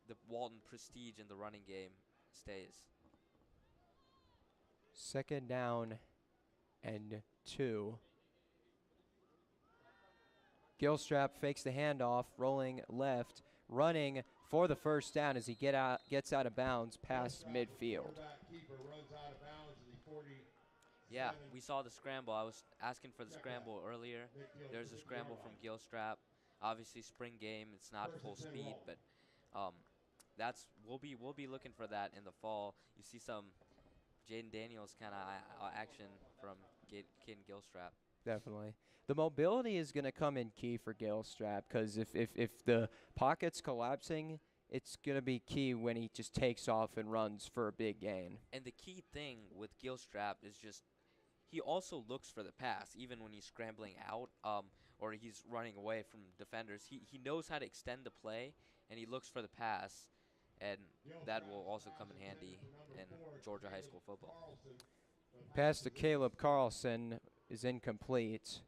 the Walton prestige in the running game stays. 2nd down and 2. Gilstrap fakes the handoff, rolling left, running for the first down as he gets out of bounds past midfield. Yeah, we saw the scramble. I was asking for the scramble earlier. There's a scramble from Gilstrap. Obviously, spring game. It's not full speed, but we'll be looking for that in the fall. You see some Jaden Daniels kind of action from Kaeden Gilstrap. Definitely. The mobility is going to come in key for Gilstrap because if the pocket's collapsing, it's going to be key when he just takes off and runs for a big gain. And the key thing with Gilstrap is just he also looks for the pass, even when he's scrambling out or he's running away from defenders. He knows how to extend the play, and he looks for the pass, and that will also come in handy in Georgia high school football. Pass to Caleb Carlson is incomplete,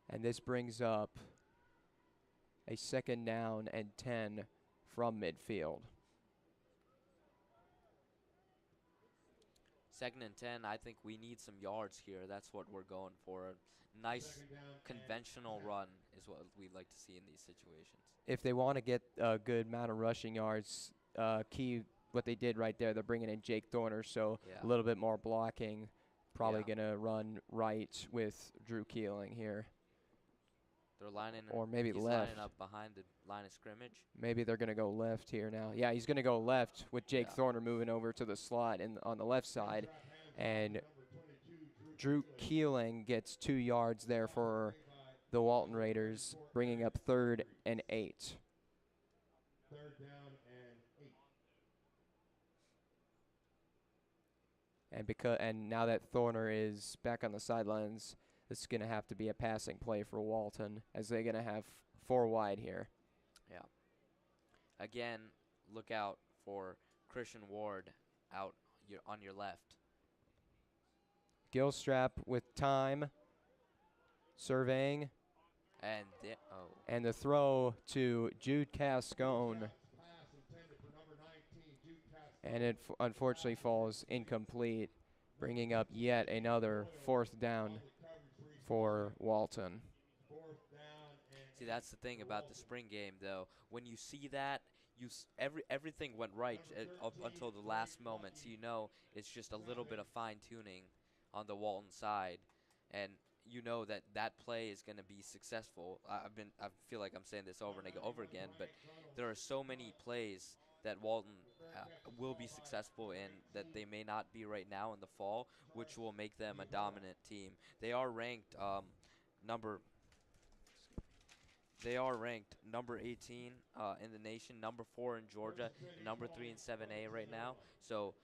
and this brings up a 2nd down and 10 from midfield. 2nd and 10, I think we need some yards here. That's what we're going for. A nice conventional run is what we'd like to see in these situations. If they want to get a good amount of rushing yards, key what they did right there, they're bringing in Jake Thorner, so a little bit more blocking. Probably going to run right with Drew Keeling here. They're lining, or maybe he's left. lining up behind the line of scrimmage. Maybe they're going to go left here now. Yeah, he's going to go left with Jake Thorner moving over to the slot on the left side. And Drew Keeling gets 2 yards there for the Walton Raiders, bringing up 3rd and 8. 3rd down and 8. And now that Thorner is back on the sidelines, this is going to have to be a passing play for Walton, as they're going to have 4 wide here. Yeah. Again, look out for Christian Ward out on your left. Gilstrap with time, surveying, and the throw to Jude Cascone. And it unfortunately falls incomplete, bringing up yet another 4th down for Walton. See, that's the thing about the spring game, though. When you see that, everything went right up until the last moment. So you know it's just a little bit of fine-tuning on the Walton side, and you know that play is going to be successful. I feel like I'm saying this over and over again, but there are so many plays that Walton will be successful in that they may not be right now in the fall, which will make them a dominant team. They are ranked number 18 in the nation, number 4 in Georgia, and number 3 in 7A right now. So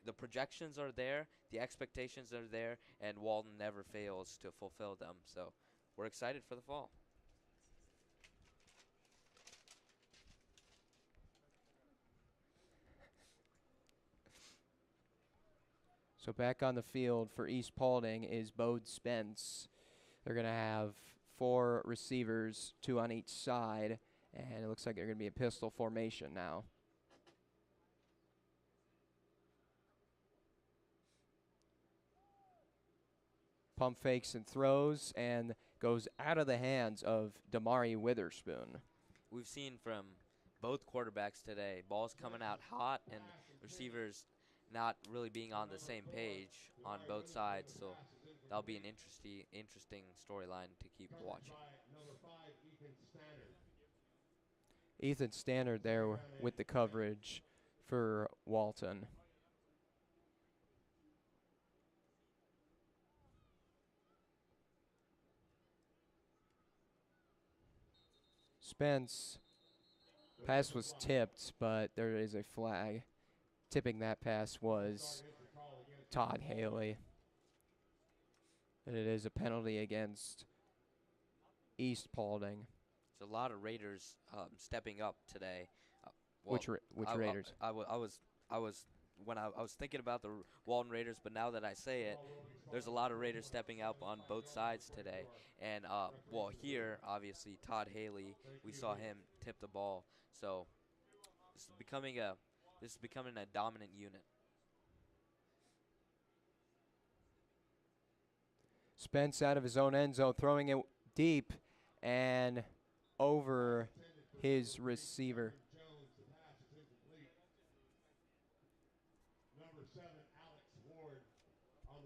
the projections are there, the expectations are there, and Walton never fails to fulfill them. So we're excited for the fall. So back on the field for East Paulding is Bode Spence. They're going to have 4 receivers, 2 on each side, and it looks like they're going to be a pistol formation now. Pump fakes and throws, and goes out of the hands of Damari Witherspoon. We've seen from both quarterbacks today, balls coming out hot and receivers not really being on the same page on both sides, so that'll be an interesting storyline to keep watching. Ethan Stannard there with the coverage. for Walton. Spence, pass was tipped, but there is a flag. Tipping that pass was Todd Haley. And it is a penalty against East Paulding. There's a lot of Raiders stepping up today. Which Raiders? I was thinking about the Walton Raiders, but now that I say it, there's a lot of Raiders stepping up on both sides today. And here obviously Todd Haley, we saw him tip the ball. So this is becoming a dominant unit. Spence out of his own end zone, throwing it deep and over his receiver.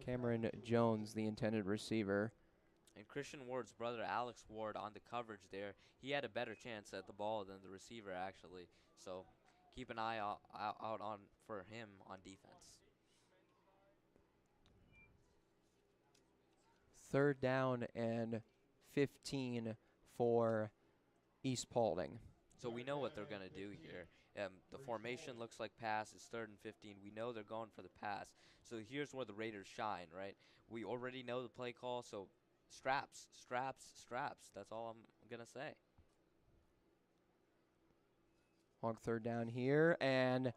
Cameron Jones, the intended receiver. And Christian Ward's brother, Alex Ward, on the coverage there, he had a better chance at the ball than the receiver, actually. So keep an eye out on for him on defense. 3rd down and 15 for East Paulding. So we know what they're going to do here. The formation looks like pass. It's 3rd and 15. We know they're going for the pass. So here's where the Raiders shine, right? We already know the play call, so straps. That's all I'm going to say. Long 3rd down here, and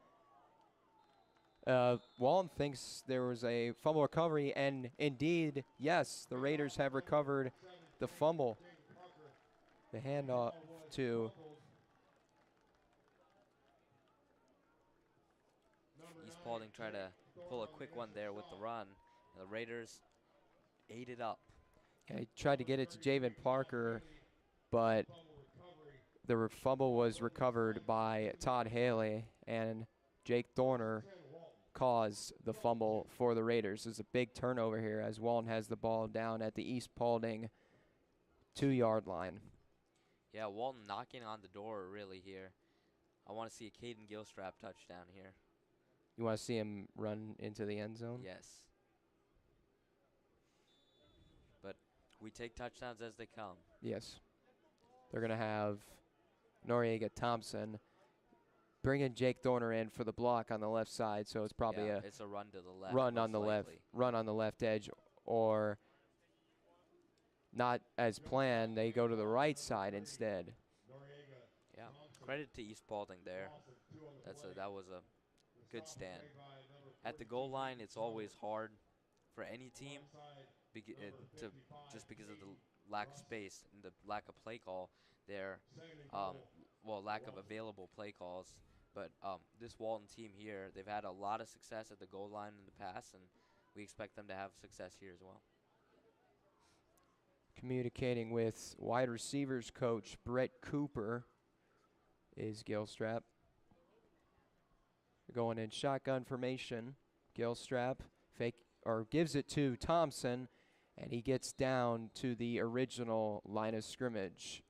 Walton thinks there was a fumble recovery, and indeed, yes, the Raiders have recovered the fumble. The handoff to East Paulding tried to pull a quick one there with the run, and the Raiders ate it up. Yeah, he tried to get it to Javen Parker, but the fumble was recovered by Todd Haley, and Jake Dorner caused the fumble for the Raiders. There's a big turnover here as Walton has the ball down at the East Paulding 2-yard line. Yeah, Walton knocking on the door really here. I want to see a Kaeden Gilstrap touchdown here. You want to see him run into the end zone? Yes. But we take touchdowns as they come. Yes. They're going to have Noriega Thompson bringing Jake Dorner in for the block on the left side, so it's probably it's a run to the left. Run on the left edge, or not as planned, they go to the right side instead. Yeah. Credit to East Paulding there. That was a good stand. At the goal line, it's always hard for any team just because of the lack of space and the lack of play call there. Lack of available play calls. But this Walton team here, they've had a lot of success at the goal line in the past, and we expect them to have success here as well. Communicating with wide receivers coach Brett Cooper is Gilstrap. Going in shotgun formation. Gilstrap gives it to Thompson, and he gets down to the original line of scrimmage.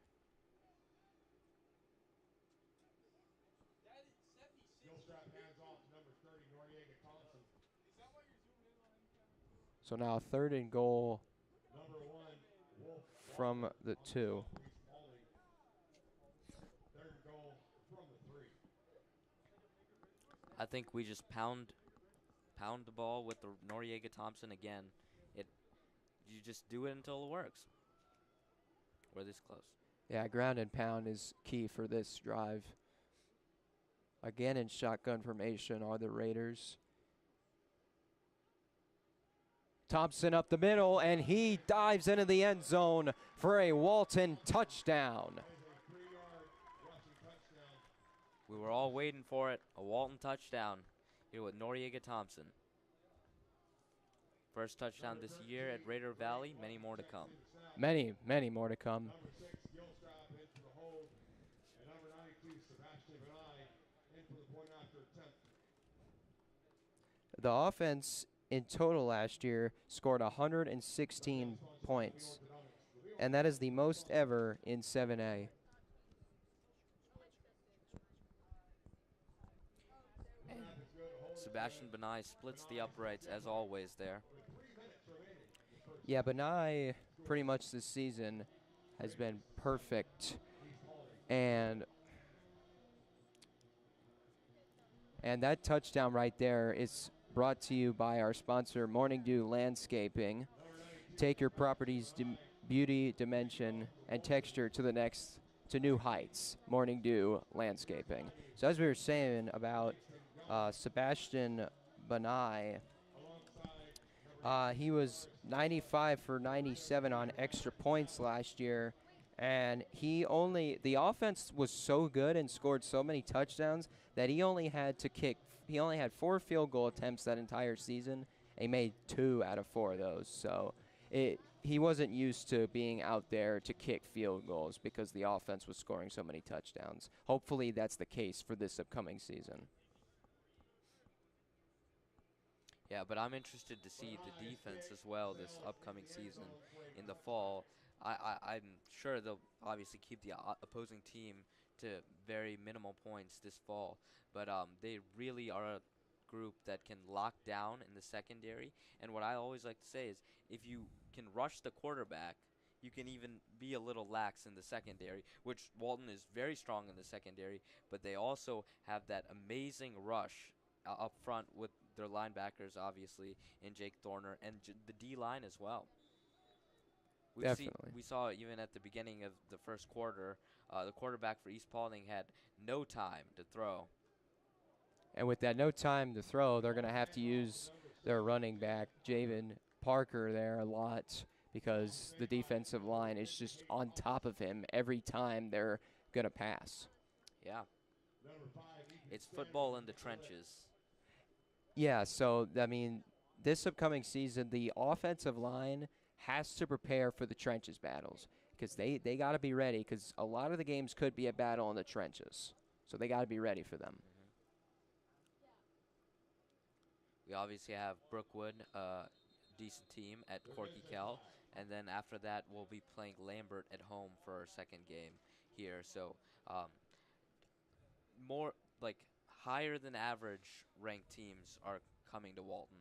So now 3rd and goal from the 2. I think we just pound the ball with the Noriega Thompson again. You just do it until it works. We're this close. Yeah, ground and pound is key for this drive. Again in shotgun formation are the Raiders. Thompson up the middle, and he dives into the end zone for a Walton touchdown. We were all waiting for it. A Walton touchdown here with Noriega Thompson. First touchdown this year at Raider Valley. Many more to come. Many, many more to come. The offense in total last year scored 116 points, and that is the most ever in 7A. Sebastian Benai splits the uprights as always there. Yeah, Benai pretty much this season has been perfect, and that touchdown right there is brought to you by our sponsor, Morning Dew Landscaping. Take your property's beauty, dimension, and texture to new heights. Morning Dew Landscaping. So as we were saying about Sebastian Benai, he was 95 for 97 on extra points last year, and the offense was so good and scored so many touchdowns that he only had 4 field goal attempts that entire season. He made 2 out of 4 of those. So he wasn't used to being out there to kick field goals because the offense was scoring so many touchdowns. Hopefully that's the case for this upcoming season. Yeah, but I'm interested to see the defense as well this upcoming season in the fall. I'm sure they'll obviously keep the opposing team to very minimal points this fall, but they really are a group that can lock down in the secondary. And what I always like to say is if you can rush the quarterback, you can even be a little lax in the secondary, which Walton is very strong in the secondary, but they also have that amazing rush up front with their linebackers, obviously, in Jake Thorner, and the D-line as well. Definitely. We saw even at the beginning of the first quarter, the quarterback for East Paulding had no time to throw. And with that no time to throw, they're going to have to use their running back, Javen Parker, there a lot because the defensive line is just on top of him every time they're going to pass. Yeah. It's football in the trenches. Yeah, so, I mean, this upcoming season, the offensive line has to prepare for the trenches battles because they got to be ready because a lot of the games could be a battle in the trenches. So they got to be ready for them. We obviously have Brookwood, decent team at Corky Kell, and then after that we'll be playing Lambert at home for our second game here. So more like higher than average ranked teams are coming to Walton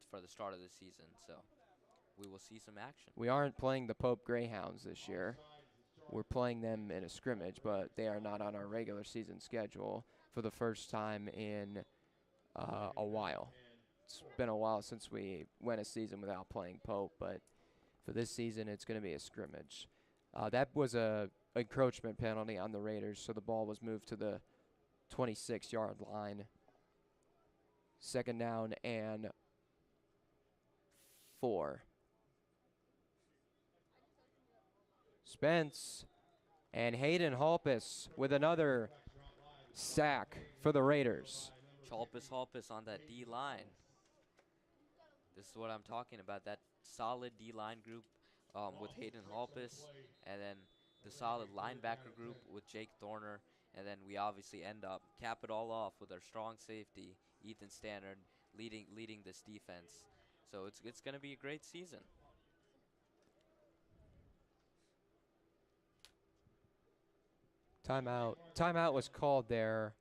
for the start of the season. So we will see some action. We aren't playing the Pope Greyhounds this year. We're playing them in a scrimmage, but they are not on our regular season schedule for the first time in a while. It's been a while since we went a season without playing Pope, but for this season it's going to be a scrimmage. That was a encroachment penalty on the Raiders, so the ball was moved to the 26-yard line. Second down and 4. Spence and Hayden Halpus with another sack for the Raiders. Halpus on that D-line. This is what I'm talking about, that solid D-line group with Hayden Halpus, and then the solid linebacker group with Jake Thorner, and then we obviously cap it all off with our strong safety, Ethan Stannard, leading this defense. So it's going to be a great season. Timeout. Timeout was called there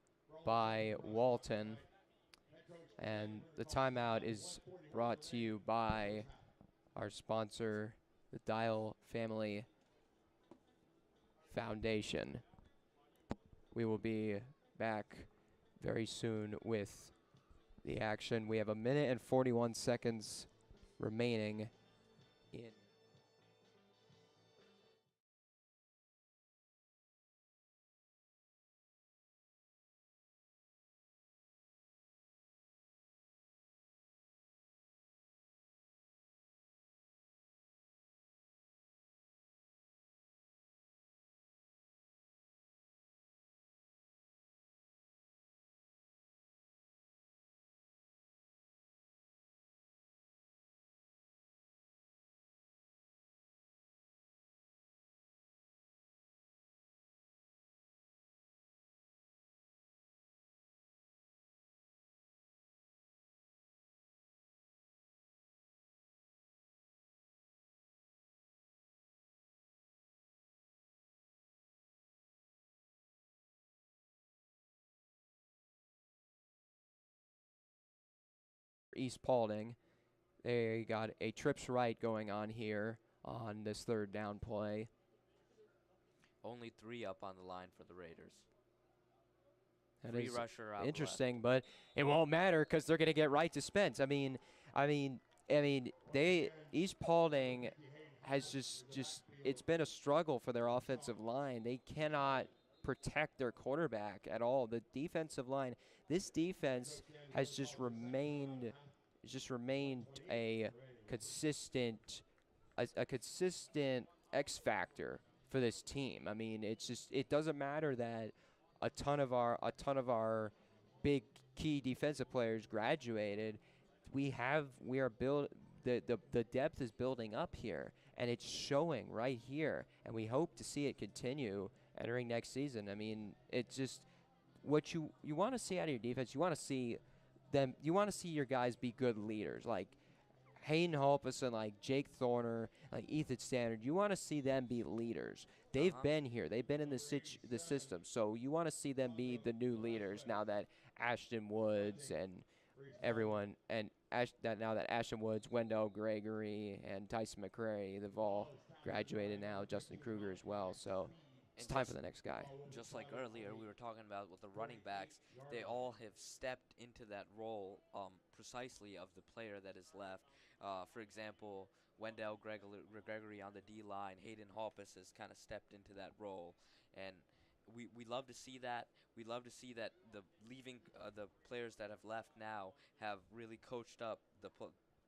by Walton. And the timeout is brought to you by our sponsor, the Dial Family Foundation. We will be back very soon with the action. We have 1 minute and 41 seconds remaining in East Paulding. They got a trips right going on here on this third down play. Only 3 up on the line for the Raiders. That Free is rusher out interesting, but it won't matter because they're going to get right to Spence. They East Paulding has just it's been a struggle for their offensive line. They cannot protect their quarterback at all. The defensive line, this defense has just remained a consistent a consistent X factor for this team. I mean, it doesn't matter that a ton of our big key defensive players graduated. We are build the depth is building up here, and it's showing right here, and we hope to see it continue entering next season. I mean, it's just what you want to see out of your defense. You want to see your guys be good leaders, like Hayden Hulpison, like Jake Thorner, like Ethan Standard. You want to see them be leaders. They've been here. They've been in the system. So you want to see them be the new leaders now that Ashton Woods and everyone and now that Ashton Woods, Wendell Gregory, and Tyson McCray, they've all graduated now. Justin Kruger as well. So it's time for the next guy. Just like earlier, we were talking about with the running backs, they all have stepped into that role precisely of the player that is left. For example, Wendell Gregory on the D line, Hayden Hoppus has kind of stepped into that role, and we love to see that. We love to see that the players that have left now have really coached up the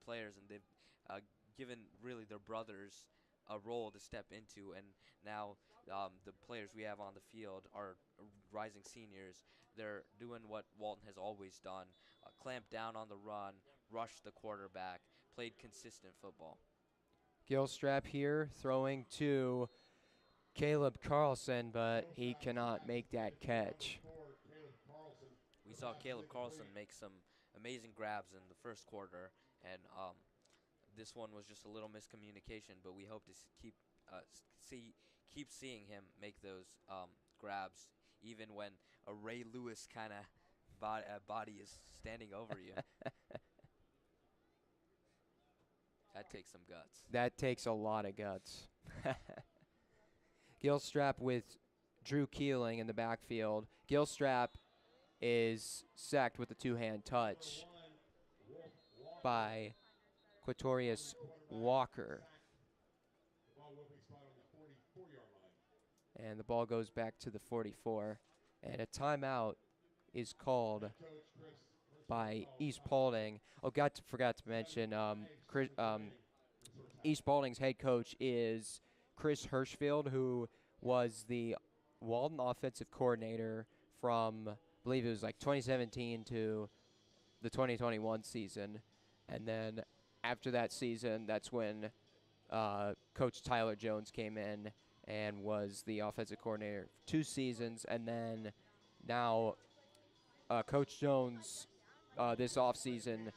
players, and they've given really their brothers a role to step into, and now the players we have on the field are rising seniors. They're doing what Walton has always done, clamp down on the run, rush the quarterback, played consistent football. Gilstrap here throwing to Caleb Carlson, but he cannot make that catch. We saw Caleb Carlson make some amazing grabs in the first quarter, and this one was just a little miscommunication, but we hope to keep seeing him make those grabs, even when a Ray Lewis kind of body is standing over you. That takes some guts. That takes a lot of guts. Gilstrap with Drew Keeling in the backfield. Gilstrap is sacked with a two-hand touch by Quatorius Walker. And the ball goes back to the 44. And a timeout is called by East Paulding. Oh, forgot to mention, East Paulding's head coach is Chris Hirschfield, who was the Walton offensive coordinator from, I believe it was like 2017 to the 2021 season. And then after that season, that's when Coach Tyler Jones came in and was the offensive coordinator for 2 seasons. And then now Coach Jones this offseason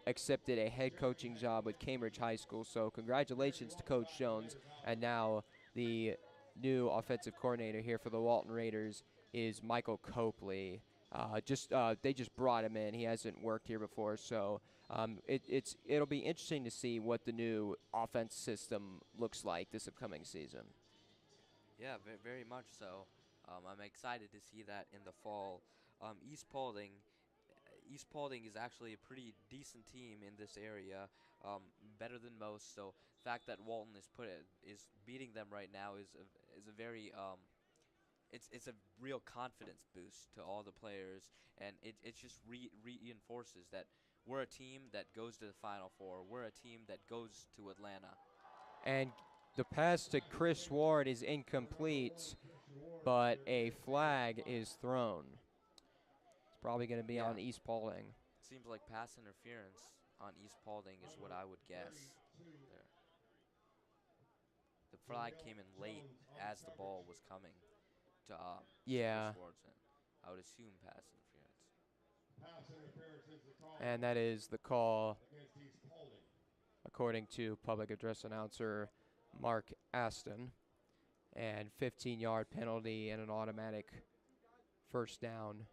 accepted a head coaching job with Cambridge High School. So congratulations to Coach Jones. And now the new offensive coordinator here for the Walton Raiders is Michael Copley. They just brought him in. He hasn't worked here before, so it'll be interesting to see what the new offense system looks like this upcoming season. Yeah, very much so. I'm excited to see that in the fall. East Paulding is actually a pretty decent team in this area, better than most. So the fact that Walton is beating them right now is a very it's a real confidence boost to all the players, and it just reinforces that we're a team that goes to the Final Four. We're a team that goes to Atlanta. And the pass to Chris Ward is incomplete, but a flag is thrown. It's probably going to be on East Paulding. Seems like pass interference on East Paulding is what I would guess there. The flag came in late as the ball was coming to Chris Ward's end. I would assume pass interference. And that is the call, according to public address announcer Mark Aston. And 15-yard penalty and an automatic first down.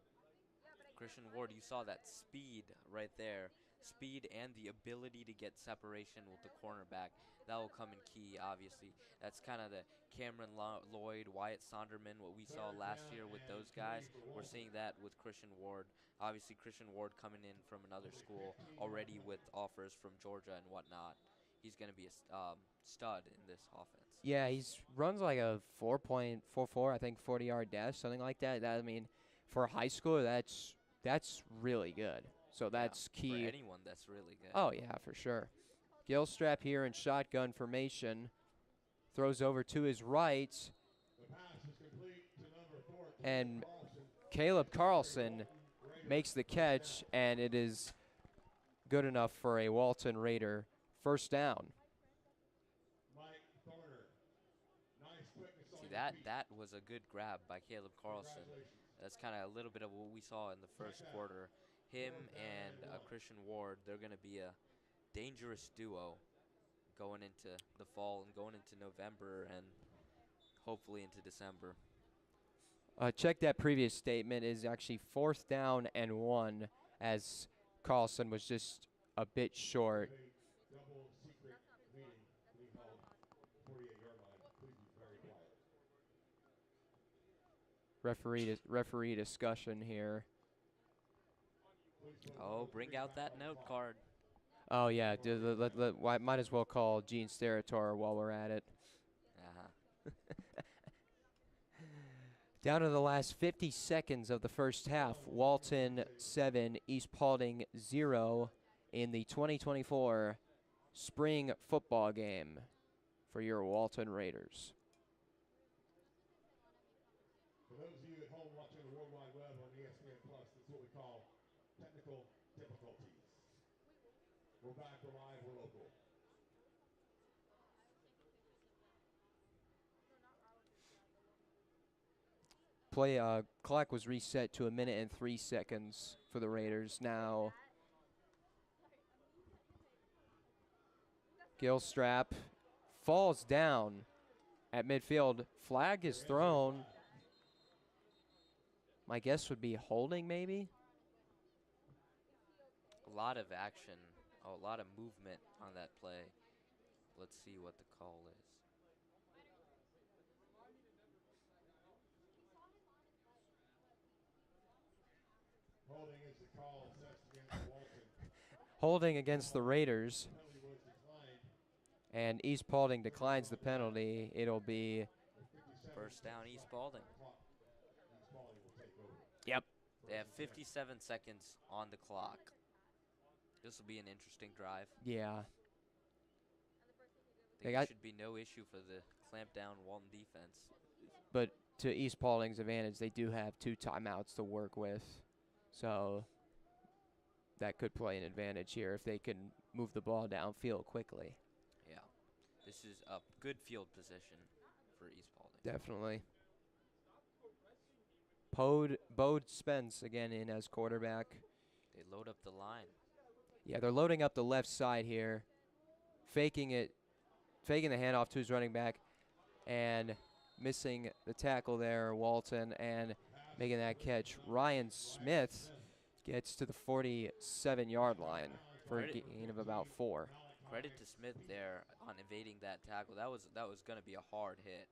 Christian Ward, you saw that speed right there. speed and the ability to get separation with the cornerback. That will come in key, obviously. That's kind of the Cameron Lloyd, Wyatt Sonderman, what we saw last year with those guys. We're seeing that with Christian Ward. Obviously, Christian Ward coming in from another school already with offers from Georgia and whatnot. He's going to be a stud in this offense. Yeah, he's runs like a 4.44, I think 40-yard dash, something like that. I mean, for a high schooler, that's really good. So that's key. For anyone, that's really good. Oh, yeah, for sure. Gilstrap here in shotgun formation. Throws over to his right. And Caleb Carlson makes the catch, and it is good enough for a Walton Raider first down. See, that was a good grab by Caleb Carlson. That's kind of a little bit of what we saw in the first quarter. Him and Christian Ward, they're going to be a dangerous duo going into the fall and going into November and hopefully into December. Check that previous statement is actually 4th down and 1, as Carlson was just a bit short. Referee discussion here. Oh, bring out that note card. Oh, yeah. Might as well call Gene Steratore while we're at it. Down to the last 50 seconds of the first half. Walton 7, East Paulding 0 in the 2024 spring football game for your Walton Raiders. For those of you at home watching the World Wide Web on ESPN+, this is what we call technical difficulties. We're back, we're live, we're local. Clock was reset to 1 minute and 3 seconds for the Raiders. Now Gilstrap falls down at midfield. Flag is thrown. My guess would be holding, maybe. A lot of action, a lot of movement on that play. Let's see what the call is. Holding is the call assessed against Walton. Holding against the Raiders. And East Paulding declines the penalty. It'll be first down, East Paulding. Yep. They have 57 seconds on the clock. This will be an interesting drive. Yeah. There should be no issue for the clamp down Walton defense. But to East Paulding's advantage, they do have 2 timeouts to work with. So that could play an advantage here if they can move the ball downfield quickly. Yeah. This is a good field position for East Paulding. Definitely. Bode Spence again in as quarterback. They load up the line. Yeah, they're loading up the left side here. Faking the handoff to his running back and missing the tackle there, Walton, and making that catch. Ryan Smith gets to the 47-yard line for a gain of about 4. Credit to Smith there on evading that tackle. That was going to be a hard hit.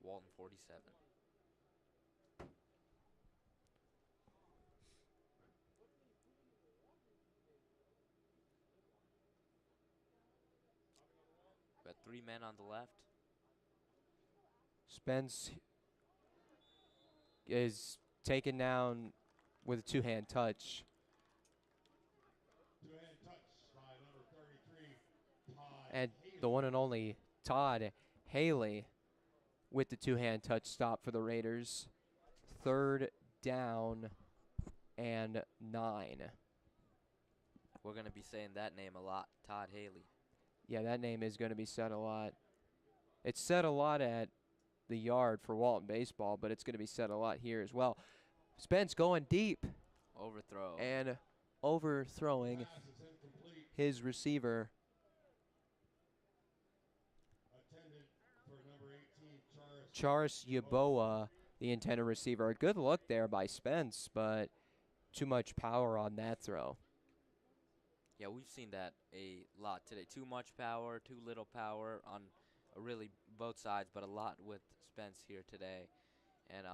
Walton 47. Got 3 men on the left. Spence is taken down with a 2-hand touch. 2-hand touch by number 33, Todd And Haley. the one and only Todd Haley with the 2-hand touch stop for the Raiders. 3rd down and 9. We're going to be saying that name a lot, Todd Haley. Yeah, that name is going to be said a lot. It's said a lot at the yard for Walton baseball, but it's going to be said a lot here as well. Spence going deep. Overthrow. And overthrowing his receiver. Attended for number 18, Charis Yaboa, the intended receiver. A good look there by Spence, but too much power on that throw. Yeah, we've seen that a lot today. Too much power, too little power on really both sides, but a lot with Spence here today. And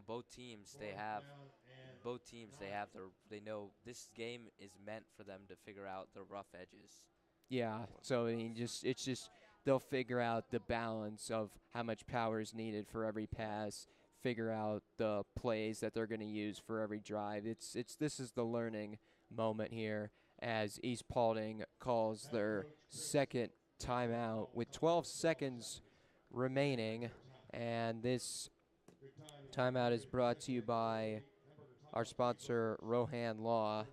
both teams they have their they know this game is meant for them to figure out the rough edges. Yeah, so I mean, it's just they'll figure out the balance of how much power is needed for every pass, figure out the plays that they're going to use for every drive. This is the learning moment here as East Paulding calls their second timeout with 12 seconds remaining, and this timeout is brought to you by our sponsor, Rohan Law.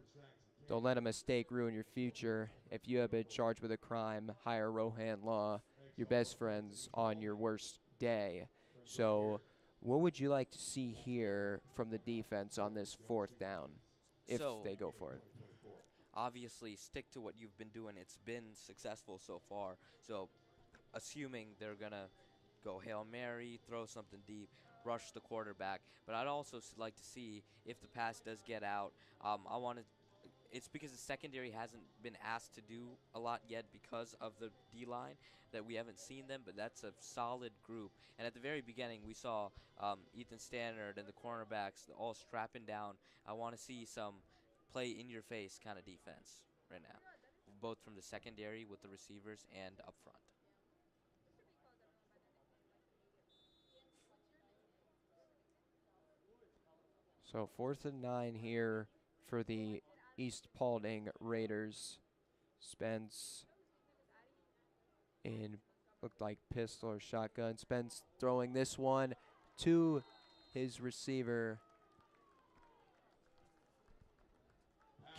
Don't let a mistake ruin your future. If you have been charged with a crime, hire Rohan Law, your best friends on your worst day. So, what would you like to see here from the defense on this fourth down, if they go for it? Obviously, stick to what you've been doing. It's been successful so far. So, assuming they're going to go Hail Mary, throw something deep, rush the quarterback. But I'd also like to see if the pass does get out. It's because the secondary hasn't been asked to do a lot yet because of the D-line that we haven't seen them, but that's a solid group. And at the very beginning, we saw Ethan Stannard and the cornerbacks all strapping down. I want to see some play-in-your-face kind of defense right now, both from the secondary with the receivers and up front. So 4th and 9 here for the East Paulding Raiders. Spence in, looked like pistol or shotgun. Spence throwing this one to his receiver,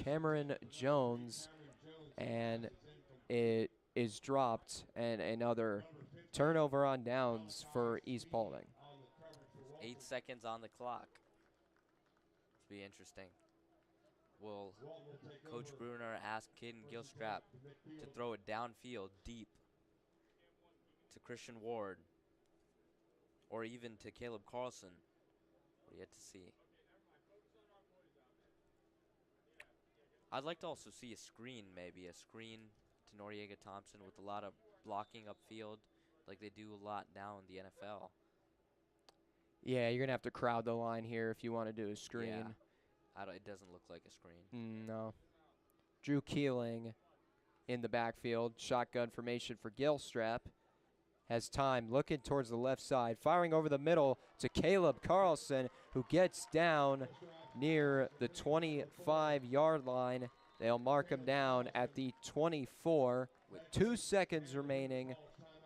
Cameron Jones, and it is dropped, and another turnover on downs for East Paulding. 8 seconds on the clock. It'll be interesting. Will Coach Bruner ask Kaeden Gilstrap to throw it downfield deep to Christian Ward or even to Caleb Carlson? We yet to see. I'd like to also see a screen, maybe a screen to Noriega Thompson with a lot of blocking upfield like they do a lot now in the NFL. Yeah, you're going to have to crowd the line here if you want to do a screen. Yeah, it doesn't look like a screen. No. Drew Keeling in the backfield. Shotgun formation for Gilstrap. Has time, looking towards the left side, firing over the middle to Caleb Carlson, who gets down near the 25-yard line. They'll mark him down at the 24 with 2 seconds remaining.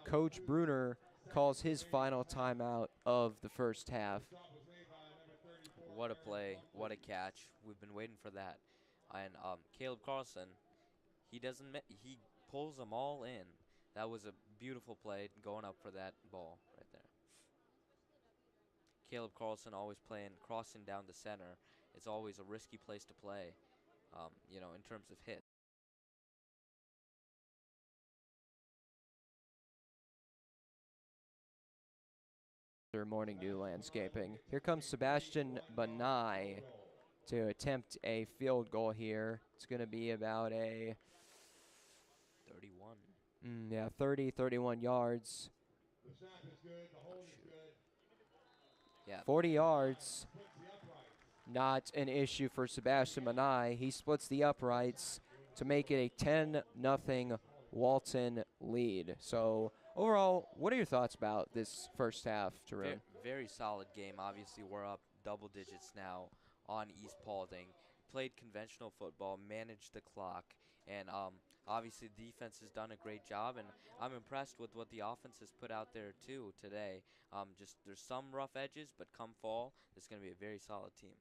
Coach Bruner calls his final timeout of the first half. What a play, what a catch. We've been waiting for that. And Caleb Carlson, he pulls them all in. That was a beautiful play going up for that ball right there. Caleb Carlson always crossing down the center. It's always a risky place to play, in terms of hits. Morning Dew Landscaping. Here comes Sebastian Banai to attempt a field goal here. It's going to be about a 31. 31 yards. Yeah. 40 yards. Not an issue for Sebastian Banai. He splits the uprights to make it a 10-0 Walton lead. So overall, what are your thoughts about this first half, Tarun? Very solid game. Obviously, we're up double digits now on East Paulding. Played conventional football, managed the clock, and obviously the defense has done a great job, and I'm impressed with what the offense has put out there too today. Just there's some rough edges, but come fall, it's going to be a very solid team.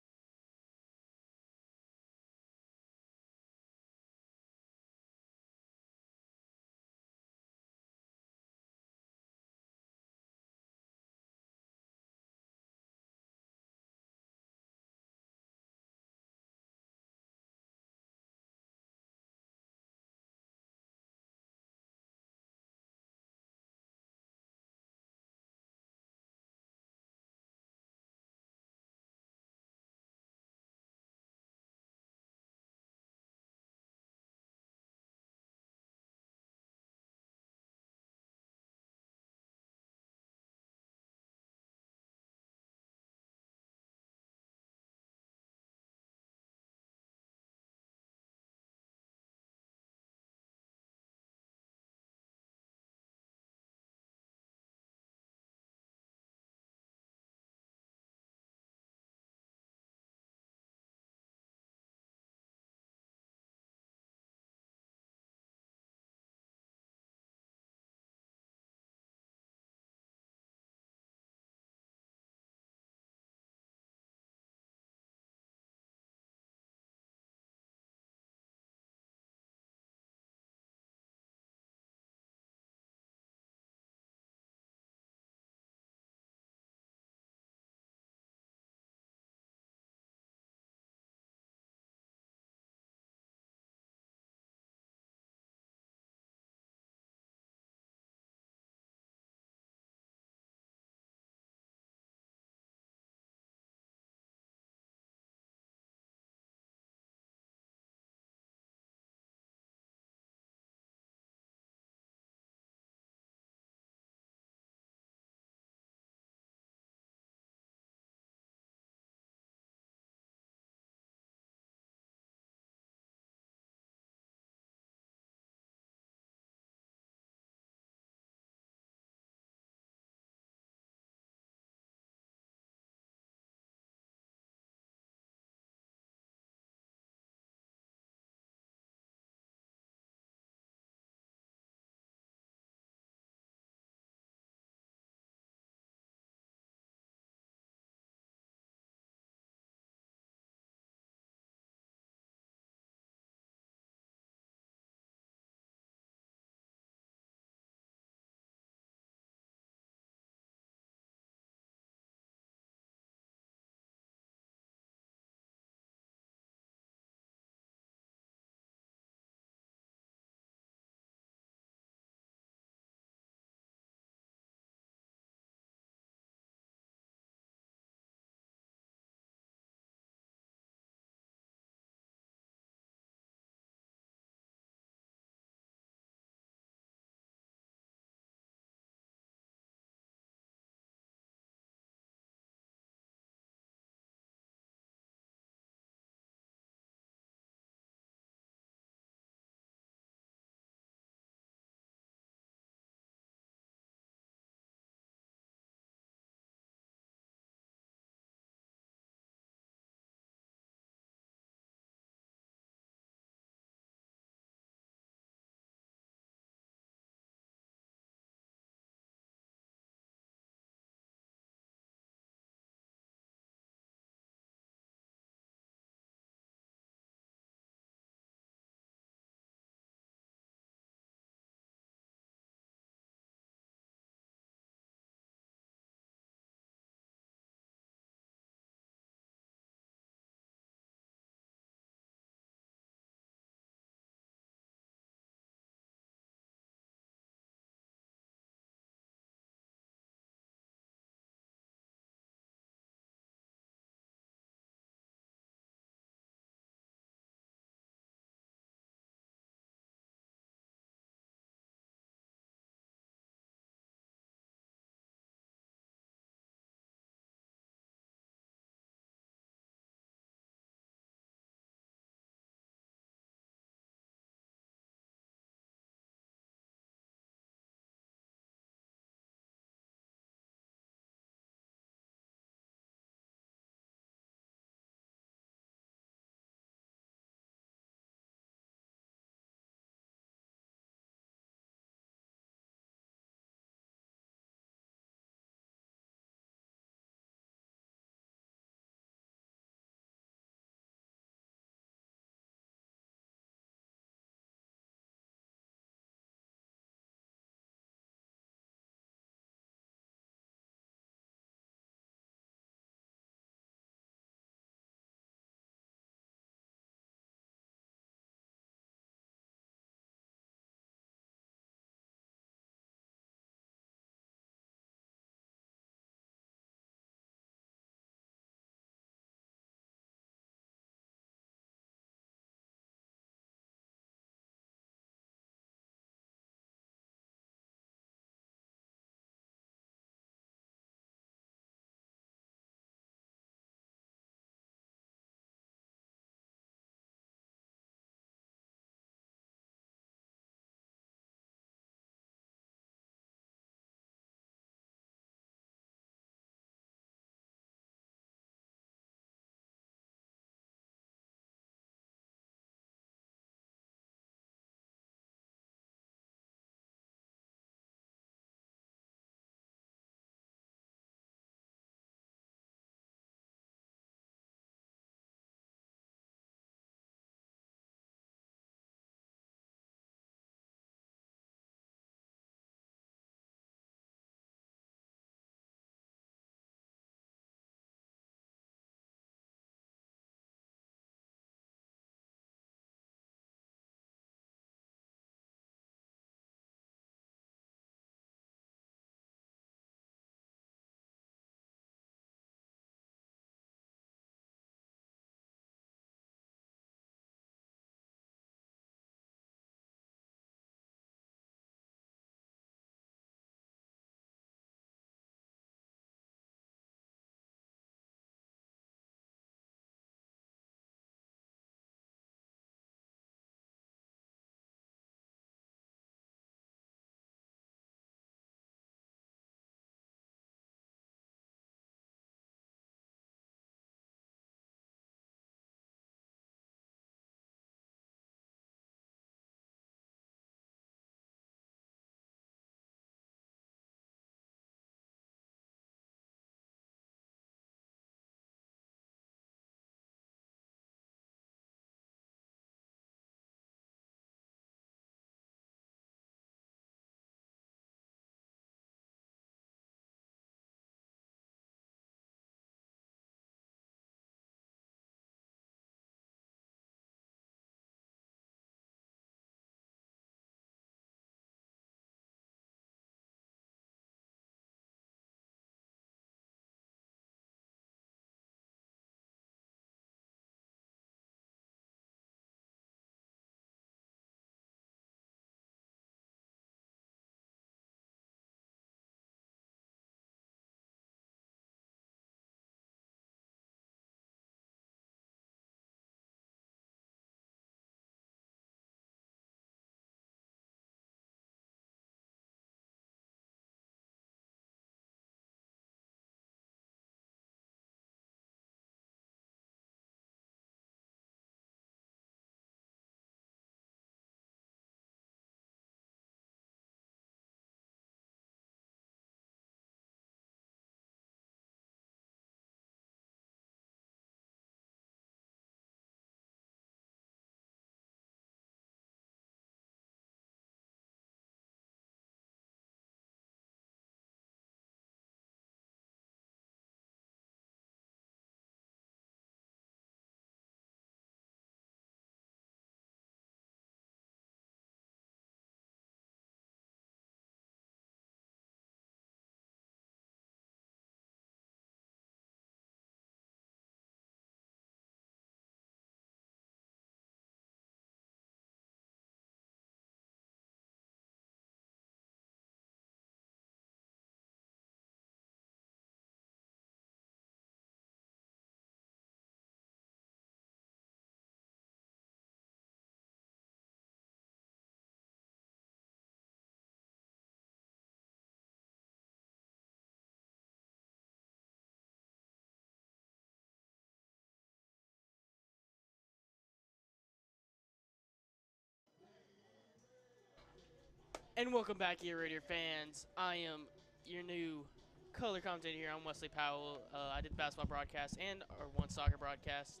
And welcome back here, Raider fans. I am your new color commentator here. I'm Wesley Powell. I did basketball broadcast and our one soccer broadcast.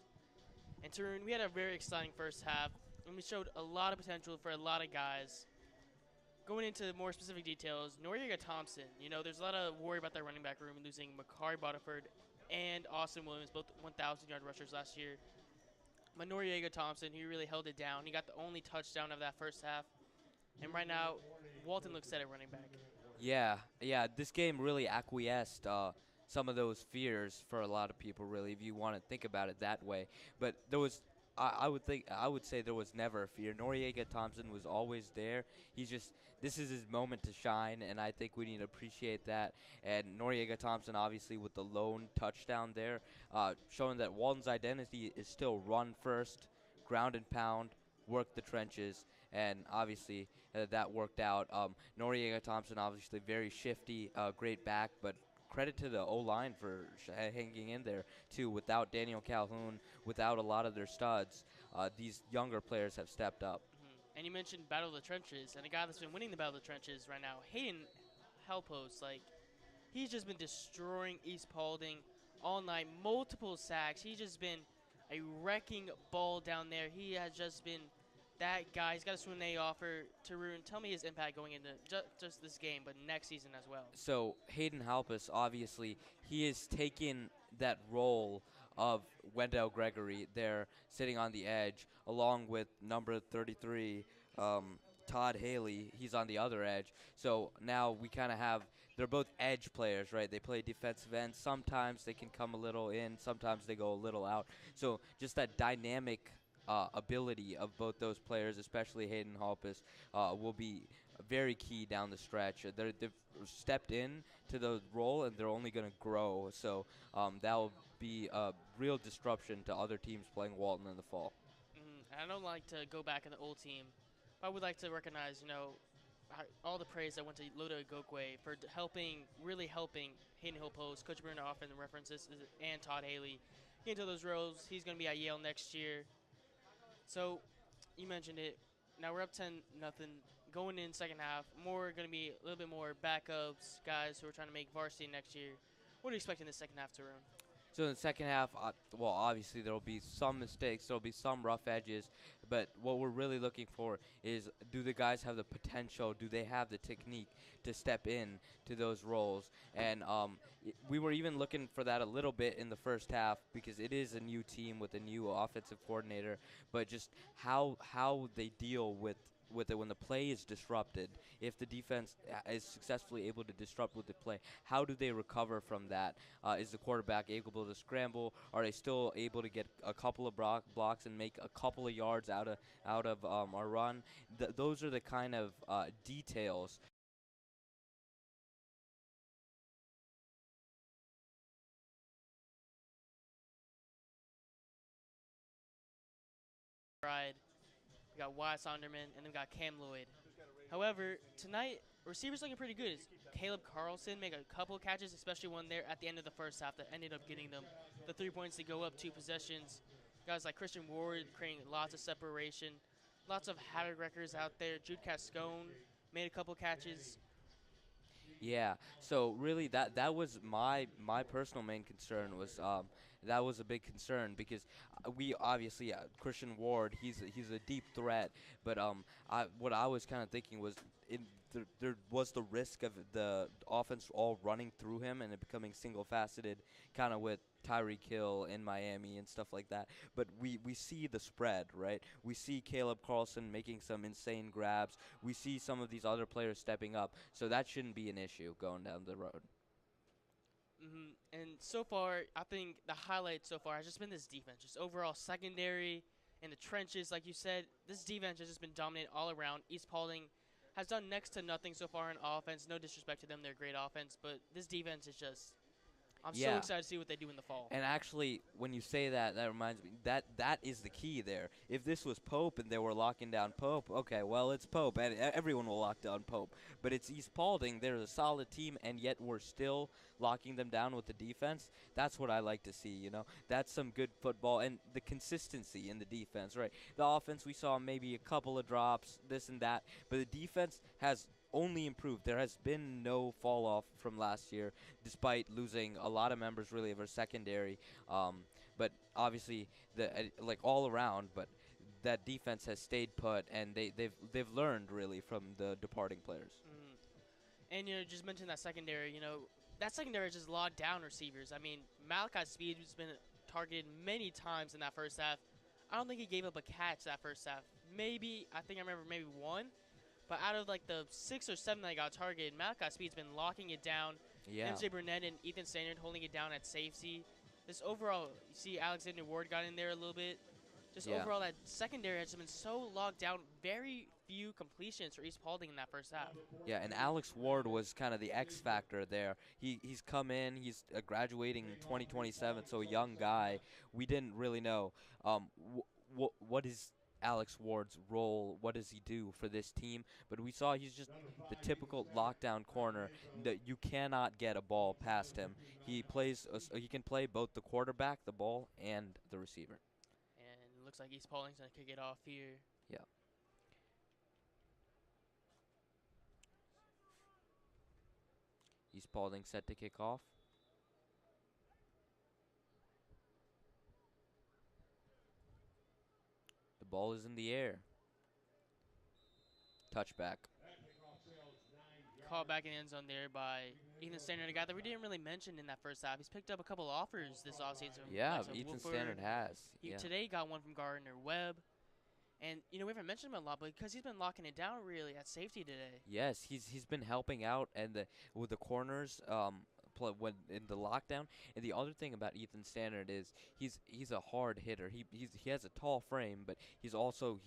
And Tarun, we had a very exciting first half, and we showed a lot of potential for a lot of guys. Going into more specific details, Noriega Thompson, there's a lot of worry about their running back room losing Makari Butterford and Austin Williams, both 1,000-yard rushers last year. But Noriega Thompson, he really held it down. He got the only touchdown of that first half. And right now, Walton looks set at running back. Yeah. This game really acquiesced some of those fears for a lot of people. Really, if you want to think about it that way. But there was, I would say there was never a fear. Noriega Thompson was always there. This is his moment to shine, and I think we need to appreciate that. And Noriega Thompson, obviously, with the lone touchdown there, showing that Walton's identity is still run first, ground and pound, work the trenches, and obviously that worked out. Noriega Thompson, obviously very shifty, great back, but credit to the O-line for hanging in there, too. Without Daniel Calhoun, without a lot of their studs, these younger players have stepped up. And you mentioned Battle of the Trenches, and a guy that's been winning the Battle of the Trenches right now, Kaeden Gilstrap, he's just been destroying East Paulding all night, multiple sacks. He's just been a wrecking ball down there. He has just been that guy. He's got a swing they offer. Tarun, tell me his impact going into just this game, but next season as well. So Hayden Halpus, obviously, he has taken that role of Wendell Gregory there sitting on the edge, along with number 33, Todd Haley. He's on the other edge. So now we kind of have, they're both edge players, right? They play defensive end. Sometimes they can come a little in. Sometimes they go a little out. So just that dynamic ability of both those players, especially Hayden Halpus, will be very key down the stretch. They've stepped in to the role, and they're only going to grow. So that will be a real disruption to other teams playing Walton in the fall. And I don't like to go back in the old team, but I would like to recognize, all the praise that went to Loda Igokwe for really helping Hayden Halpus, Coach Bruno often references, and Todd Haley get into those roles. He's going to be at Yale next year. So you mentioned it. Now we're up 10-0. Going in second half, going to be a little bit more backups, guys who are trying to make varsity next year. What are you expecting in the second half, Tarun? So in the second half, obviously there will be some mistakes, there will be some rough edges, but what we're really looking for is, do the guys have the potential, do they have the technique to step in to those roles? And we were even looking for that a little bit in the first half, because it is a new team with a new offensive coordinator, but just how they deal with it when the play is disrupted. If the defense is successfully able to disrupt with the play, how do they recover from that? Is the quarterback able to scramble? Are they still able to get a couple of blocks and make a couple of yards out of our run? Those are the kind of details. We got Wyatt Sonderman, and then we got Cam Lloyd. However, tonight, receivers looking pretty good. Caleb Carlson made a couple of catches, especially one there at the end of the first half that ended up getting them the 3 points to go up 2 possessions. Guys like Christian Ward creating lots of separation. Lots of Hatter records out there. Jude Cascone made a couple catches. Yeah, so really that was my personal main concern was that was a big concern, because we obviously Christian Ward, he's a deep threat, but what I was kind of thinking was there was the risk of the offense all running through him and it becoming single faceted, kind of with Tyreek Hill in Miami and stuff like that. But we see the spread, right? We see Caleb Carlson making some insane grabs. We see some of these other players stepping up. So that shouldn't be an issue going down the road. And so far, I think the highlight so far has just been this defense. Just overall secondary in the trenches, like you said. This defense has just been dominant all around. East Paulding has done next to nothing so far in offense. No disrespect to them, they're great offense. But this defense is just... I'm so excited to see what they do in the fall. And actually, when you say that, that reminds me, that is the key there. If this was Pope and they were locking down Pope, okay, well, it's Pope, and everyone will lock down Pope. But it's East Paulding. They're a solid team, and yet we're still locking them down with the defense. That's what I like to see, you know. That's some good football, and the consistency in the defense, right? The offense, we saw maybe a couple of drops, this and that, but the defense has only improved. There has been no fall off from last year, despite losing a lot of members really of our secondary. But obviously, like all around, but that defense has stayed put, and they've learned really from the departing players. And just mention that secondary. That secondary just locked down receivers. I mean, Malachi Speed has been targeted many times in that first half. I don't think he gave up a catch that first half. I think I remember maybe one. But out of like the 6 or 7 that got targeted, Malachi Speed's been locking it down. Yeah. MJ Burnett and Ethan Standard holding it down at safety. This overall, you see Alexander Ward got in there a little bit. Just overall, that secondary has been so locked down. Very few completions for East Paulding in that first half. Yeah, and Alex Ward was kind of the X factor there. He's come in. He's graduating in 2027, so a young guy. We didn't really know what is Alex Ward's role. What does he do for this team? But we saw he's just the typical lockdown corner that you cannot get a ball past him. He can play both the quarterback, the ball, and the receiver. And it looks like East Paulding's going to kick it off here. Yeah. East Paulding set to kick off. The ball is in the air. Touchback. Call back in the end zone there by Ethan Standard, a guy that we didn't really mention in that first half. He's picked up a couple offers this offseason. Yeah, Ethan Standard has. He today got one from Gardner Webb. And, we haven't mentioned him a lot, but because he's been locking it down really at safety today. Yes, he's been helping out and with the corners when in the lockdown. And the other thing about Ethan Standard is he's a hard hitter. He has a tall frame, but he also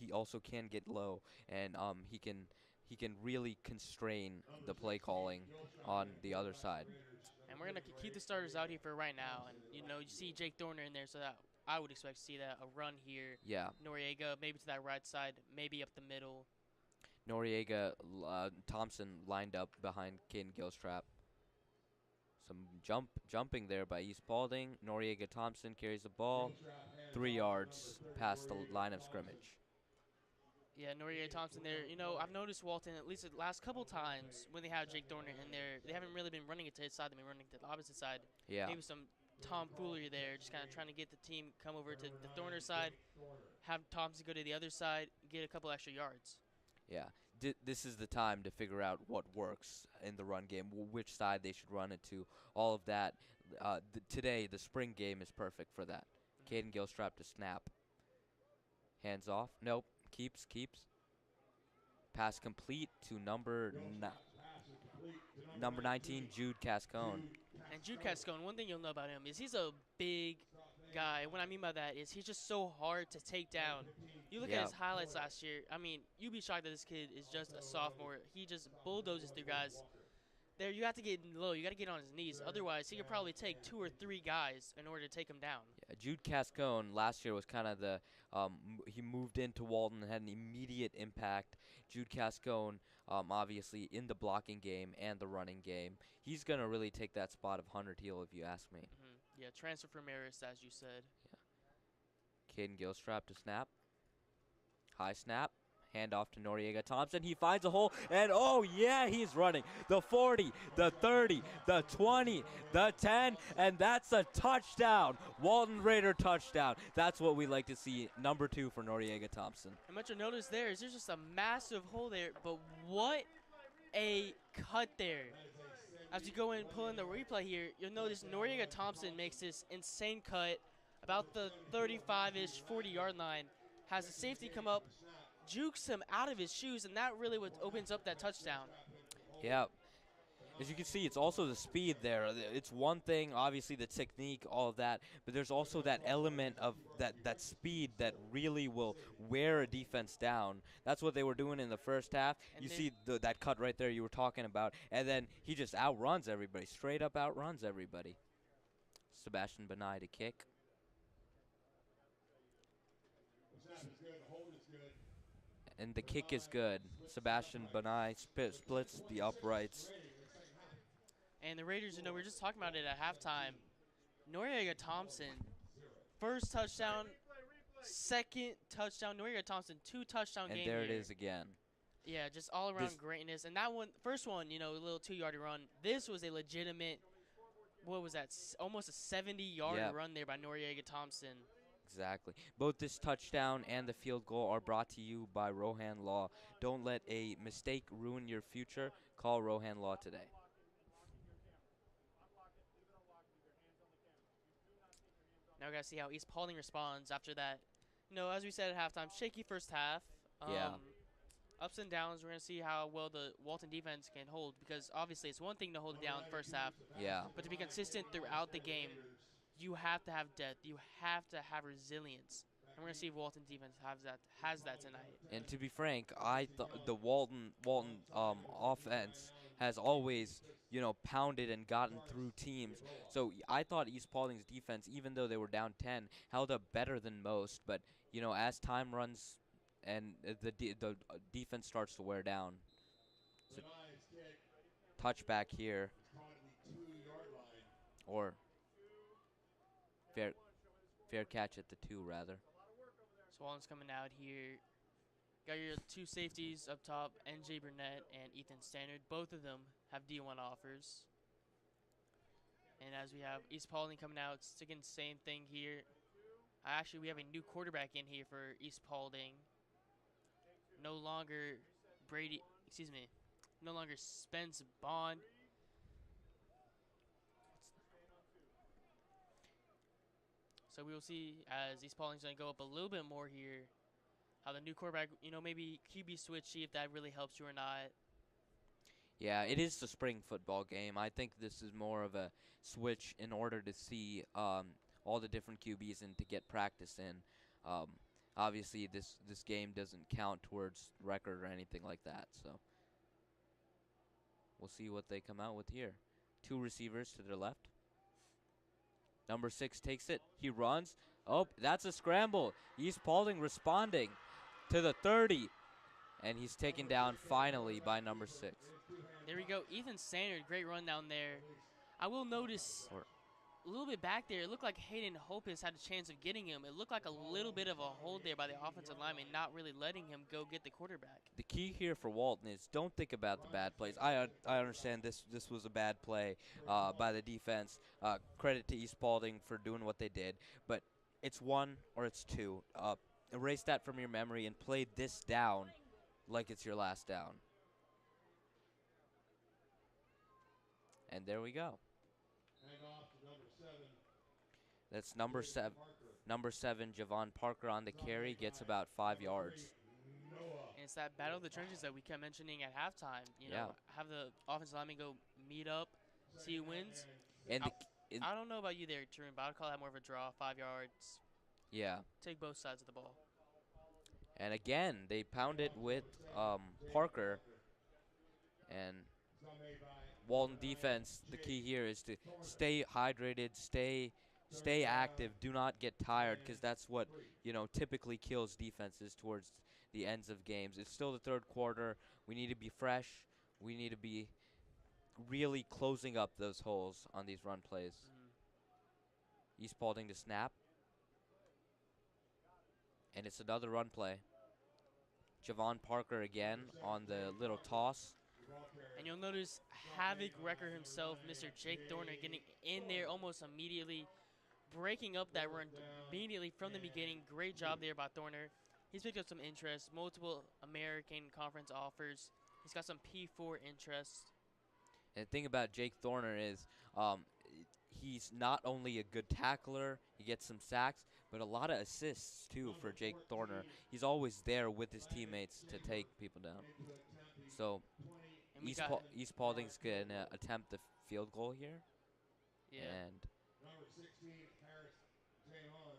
can get low, and he can really constrain the play calling on the other side. And we're gonna keep the starters out here for right now. And you see Jake Dorner in there, so that I would expect to see a run here. Yeah. Noriega maybe to that right side, maybe up the middle. Noriega, Thompson lined up behind Kaeden Gilstrap. Some jumping there by East Paulding. Noriega Thompson carries the ball 3 yards past the line of scrimmage. Yeah, Noriega Thompson there. I've noticed Walton, at least the last couple times when they have Jake Dorner in there, they haven't really been running it to his side. They've been running to the opposite side. Yeah. Maybe some tomfoolery there, just kind of trying to get the team come over to the Dorner side, have Thompson go to the other side, get a couple extra yards. Yeah, this is the time to figure out what works in the run game, which side they should run it to, all of that. Today, the spring game is perfect for that. Kaeden Gilstrap to snap. Hands off. Nope. Keeps. Pass complete to number 19, Jude Cascone. And Jude Cascone, one thing you'll know about him is he's a big guy. What I mean by that is he's just so hard to take down. You look at his highlights last year, I mean, you'd be shocked that this kid is just a sophomore. He just bulldozes through guys. There, you have to get low. You got to get on his knees. Otherwise, he could probably take 2 or 3 guys in order to take him down. Yeah, Jude Cascone last year was kind of he moved into Walton and had an immediate impact. Jude Cascone, obviously in the blocking game and the running game, he's going to really take that spot of Hunter Teal, if you ask me. Mm-hmm. Yeah, transfer from Marist, as you said. Yeah. Kaeden Gilstrap to snap. High snap. Hand off to Noriega Thompson. He finds a hole, and oh yeah, he's running. The 40, the 30, the 20, the 10, and that's a touchdown. Walton Raider touchdown. That's what we like to see. Number 2 for Noriega Thompson. And what you'll notice there is there's just a massive hole there, but what a cut there. As you go in and pull in the replay here, you'll notice Noriega Thompson makes this insane cut about the 35-ish, 40-yard line, has the safety come up, jukes him out of his shoes, and that really what opens up that touchdown. Yeah. As you can see, it's also the speed there. It's one thing, obviously, the technique, all of that, but there's also that element of that speed that really will wear a defense down. That's what they were doing in the first half. And you see that cut right there you were talking about, and then he just outruns everybody, straight up outruns everybody. Sebastian Benai to kick. And the kick is good. Sebastian Benai splits the uprights. And the Raiders, we were just talking about it at halftime. Noriega Thompson, first touchdown, second touchdown. Noriega Thompson, 2 touchdown game. And there it is again. Yeah, just all around This- greatness. And that one, first one, a little 2-yard run. This was a legitimate, what was that? Almost a 70-yard Yeah. run there by Noriega Thompson. Exactly. Both this touchdown and the field goal are brought to you by Rohan Law. Don't let a mistake ruin your future. Call Rohan Law today. Now we got to see how East Paulding responds after that. As we said at halftime, shaky first half. Yeah. Ups and downs. We're going to see how well the Walton defense can hold, because obviously it's one thing to hold it down first half, Yeah. but to be consistent throughout the game, you have to have depth. You have to have resilience. And we're going to see if Walton defense has that tonight. And to be frank, I thought the Walton offense has always, pounded and gotten through teams. So I thought East Paulding's defense, even though they were down 10, held up better than most. But as time runs and the defense starts to wear down, so touchback here, or fair catch at the 2 rather. So Walton's coming out here. Got your 2 safeties up top, NJ Burnett and Ethan Standard. Both of them have D1 offers. And as we have East Paulding coming out, it's again same thing here. Actually, we have a new quarterback in here for East Paulding. No longer no longer Spence Bond. So we will see as East Paulding's going to go up a little bit more here. How the new quarterback, maybe QB switch, see if that really helps you or not. Yeah, it is the spring football game. I think this is more of a switch in order to see all the different QBs and to get practice in. Obviously, this game doesn't count towards record or anything like that. So we'll see what they come out with here. 2 receivers to their left. Number 6 takes it. He runs. Oh, that's a scramble. East Paulding responding to the 30. And he's taken down finally by number 6. There we go. Ethan Standard, great run down there. I will notice a little bit back there, it looked like Hayden Hopis had a chance of getting him. It looked like a little bit of a hold there by the offensive lineman, not really letting him go get the quarterback. The key here for Walton is don't think about the bad plays. I understand this was a bad play by the defense. Credit to East Paulding for doing what they did. But it's 1 or it's 2. Erase that from your memory and play this down like it's your last down. And there we go. That's number 7. Number 7, Javon Parker on the carry, gets about 5 yards. And it's that battle of the trenches that we kept mentioning at halftime. Have the offensive lineman go meet up, see who wins. And I don't know about you there, Tarun, but I'd call that more of a draw, 5 yards. Yeah. Take both sides of the ball. And again, they pounded with Parker. And Walton defense, the key here is to stay hydrated, stay active, do not get tired, because that's what typically kills defenses towards the ends of games. It's still the 3rd quarter. We need to be fresh. We need to be really closing up those holes on these run plays. East Paulding to snap. And it's another run play. Javon Parker again on the little toss. And you'll notice Havoc Wrecker himself, Mr. Jake Thorner, getting in there almost immediately, breaking up that run immediately from the beginning. Great job there by Thorner. He's picked up some interest, multiple American Conference offers. He's got some P4 interest. And the thing about Jake Thorner is he's not only a good tackler, he gets some sacks, but a lot of assists too for Jake Thorner. He's always there with his teammates to take people down. So East Paulding's going to attempt the field goal here. Yeah. And Number 16, Harris Jahan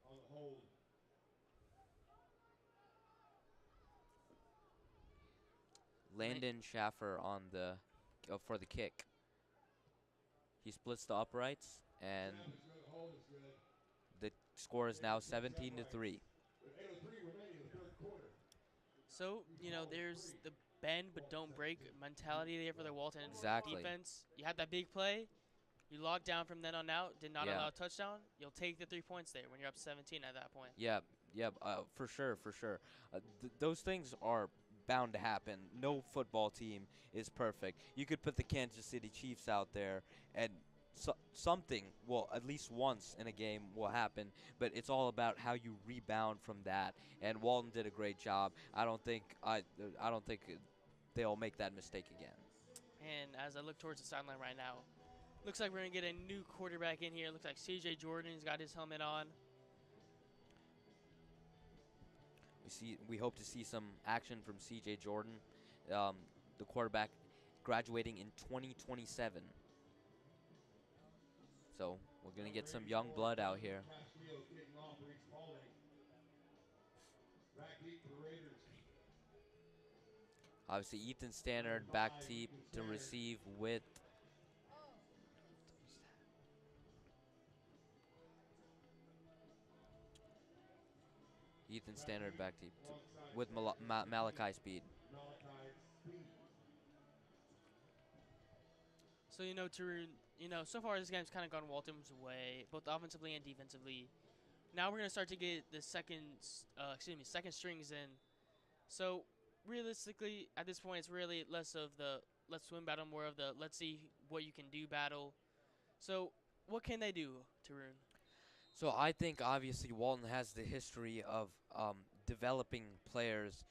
on the hold. Landon Schaffer on the for the kick. He splits the uprights, and the score is now 17-3. So, there's the bend but don't break mentality there for the Walton defense. You had that big play. You locked down from then on out, did not allow a touchdown. You'll take the 3 points there when you're up 17 at that point. Yeah, for sure. Those things are bound to happen. No football team is perfect. You could put the Kansas City Chiefs out there, and something will, at least once in a game, will happen. But it's all about how you rebound from that. And Walton did a great job. I don't think they'll make that mistake again. And as I look towards the sideline right now, looks like we're going to get a new quarterback in here. Looks like C.J. Jordan's got his helmet on. We hope to see some action from C.J. Jordan, the quarterback graduating in 2027. So we're going to get some young blood out here. Castillo kicking off for East Paulding. Back deep for the Raiders. Obviously, Ethan Stannard back deep to receive with Ethan Stannard back deep with Malachi Speed. So, Tarun, so far this game's kind of gone Walton's way, both offensively and defensively. Now we're going to start to get the second strings in. So, realistically, at this point, it's really less of the let's win battle, more of the let's see what you can do battle. So, what can they do, Tarun? So I think obviously Walton has the history of developing players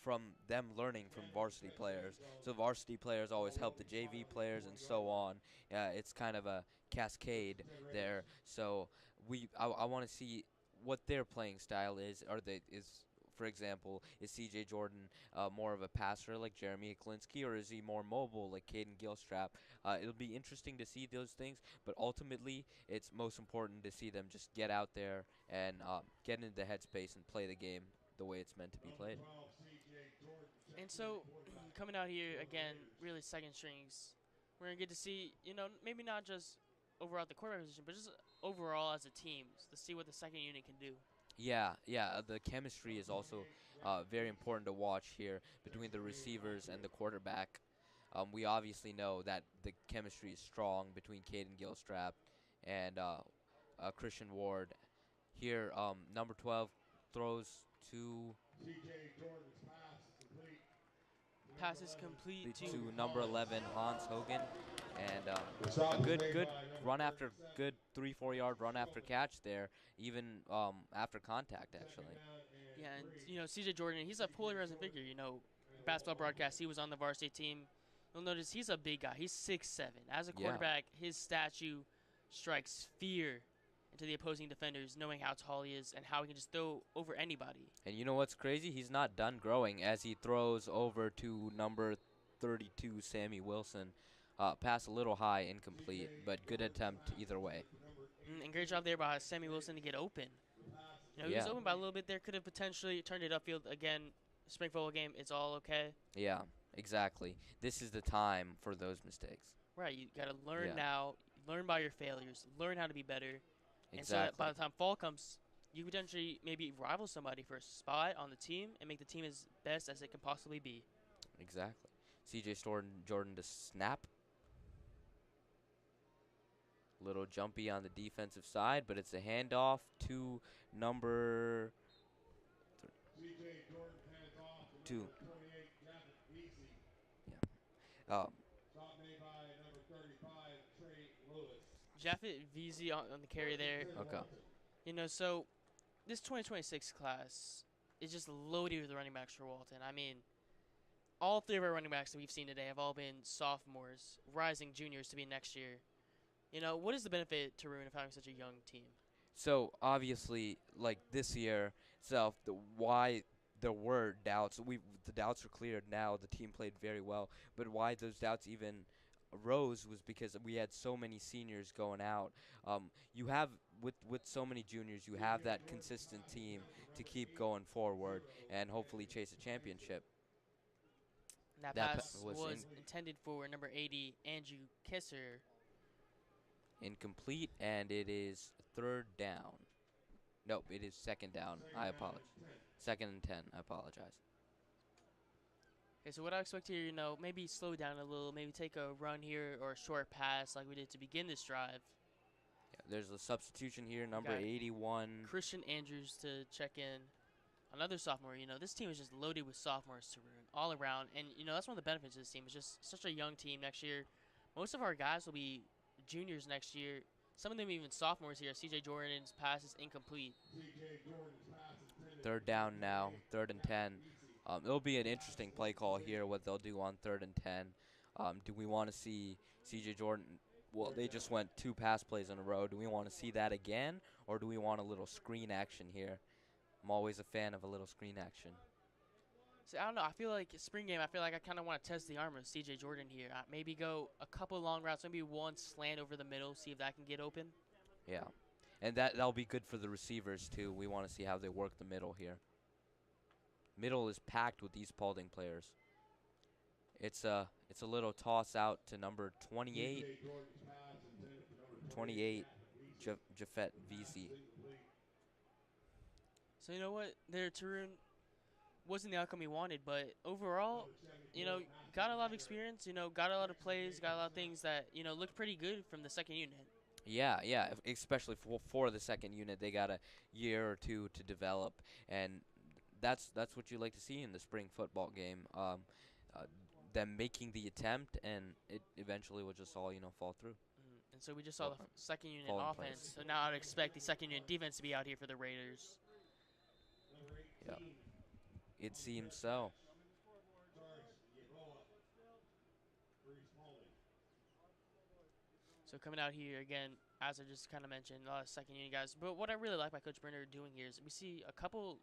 from them learning from varsity players. So varsity players always help the JV players and so on. It's kind of a cascade there. So I want to see what their playing style is. For example, is C.J. Jordan more of a passer like Jeremy Aklinski, or is he more mobile like Kaeden Gilstrap? It'll be interesting to see those things, but ultimately, it's most important to see them just get out there and get into the headspace and play the game the way it's meant to be played. And so, coming out here again, really second strings, we're going to get to see, maybe not just overall at the quarterback position, but just overall as a team, to see what the second unit can do. Yeah, the chemistry is also very important to watch here between the receivers and the quarterback. We obviously know that the chemistry is strong between Kaeden Gilstrap and Christian Ward. Here, number 12 throws to pass is complete to number 11, Hans Hogan, and a good run after, good 3-4 yard run after catch there, even after contact actually. Yeah, and C.J. Jordan, he's a polarizing figure. Basketball broadcast, he was on the varsity team. You'll notice he's a big guy. He's 6'7". As a quarterback, his statue strikes fear into the opposing defenders, knowing how tall he is and how he can just throw over anybody. And you know what's crazy? He's not done growing as he throws over to number 32, Sammy Wilson. Pass a little high, incomplete, but good attempt either way. And great job there by Sammy Wilson to get open. He was open by a little bit there. Could have potentially turned it upfield. Again, spring football game, it's all okay. Yeah, exactly. This is the time for those mistakes. Right, you got to learn now. Learn by your failures. Learn how to be better. Exactly. And so that by the time fall comes, you potentially maybe rival somebody for a spot on the team and make the team as best as it can possibly be. Exactly. C.J. Jordan to snap. Little jumpy on the defensive side, but it's a handoff to number 2. Yeah. Jaffet Veazey on the carry there. Okay. So this 2026 class is just loaded with running backs for Walton. I mean, all three of our running backs that we've seen today have all been sophomores, rising juniors to be next year. What is the benefit, Tarun, of having such a young team? So obviously, like this year itself, why there were doubts. The doubts are cleared now. The team played very well, but why those doubts even arose was because we had so many seniors going out. You have with so many juniors, you have that consistent team to keep going forward and hopefully chase a championship. That pass was intended for number 80, Andrew Kisser. Incomplete, and it is third down. Nope, it is second down. I apologize. 2nd and 10. I apologize. Okay, so what I expect here, maybe slow down a little, maybe take a run here or a short pass like we did to begin this drive. Yeah, there's a substitution here, number 81. Christian Andrews to check in another sophomore. This team is just loaded with sophomores to ruin all around, and that's one of the benefits of this team. It's just such a young team next year. Most of our guys will be juniors next year. Some of them even sophomores here. C.J. Jordan's pass is incomplete. Third down now, 3rd and 10. It'll be an interesting play call here, what they'll do on 3rd and 10. Do we want to see C.J. Jordan? Well, they just went 2 pass plays in a row. Do we want to see that again, or do we want a little screen action here? I'm always a fan of a little screen action. See, I don't know. I feel like spring game. I feel like I kind of want to test the armor of C.J. Jordan here. Maybe go a couple long routes, maybe one slant over the middle, see if that can get open. Yeah, and that'll be good for the receivers too. We want to see how they work the middle here. Middle is packed with East Paulding players. It's a little toss out to number 28. 28, Jafet VC. So you know what? Their Tarun wasn't the outcome he wanted, but overall, got a lot of experience. Got a lot of plays, got a lot of things that looked pretty good from the second unit. Yeah, especially for the second unit, they got a year or two to develop, and that's what you like to see in the spring football game. Them making the attempt, and it eventually will just all fall through. And so we just saw the second unit fall in offense. place. So now I'd expect the second unit defense to be out here for the Raiders. Yeah, it seems so. So coming out here again, as I just kind of mentioned, a lot of second unit guys. But what I really like by Coach Brenner doing here is we see a couple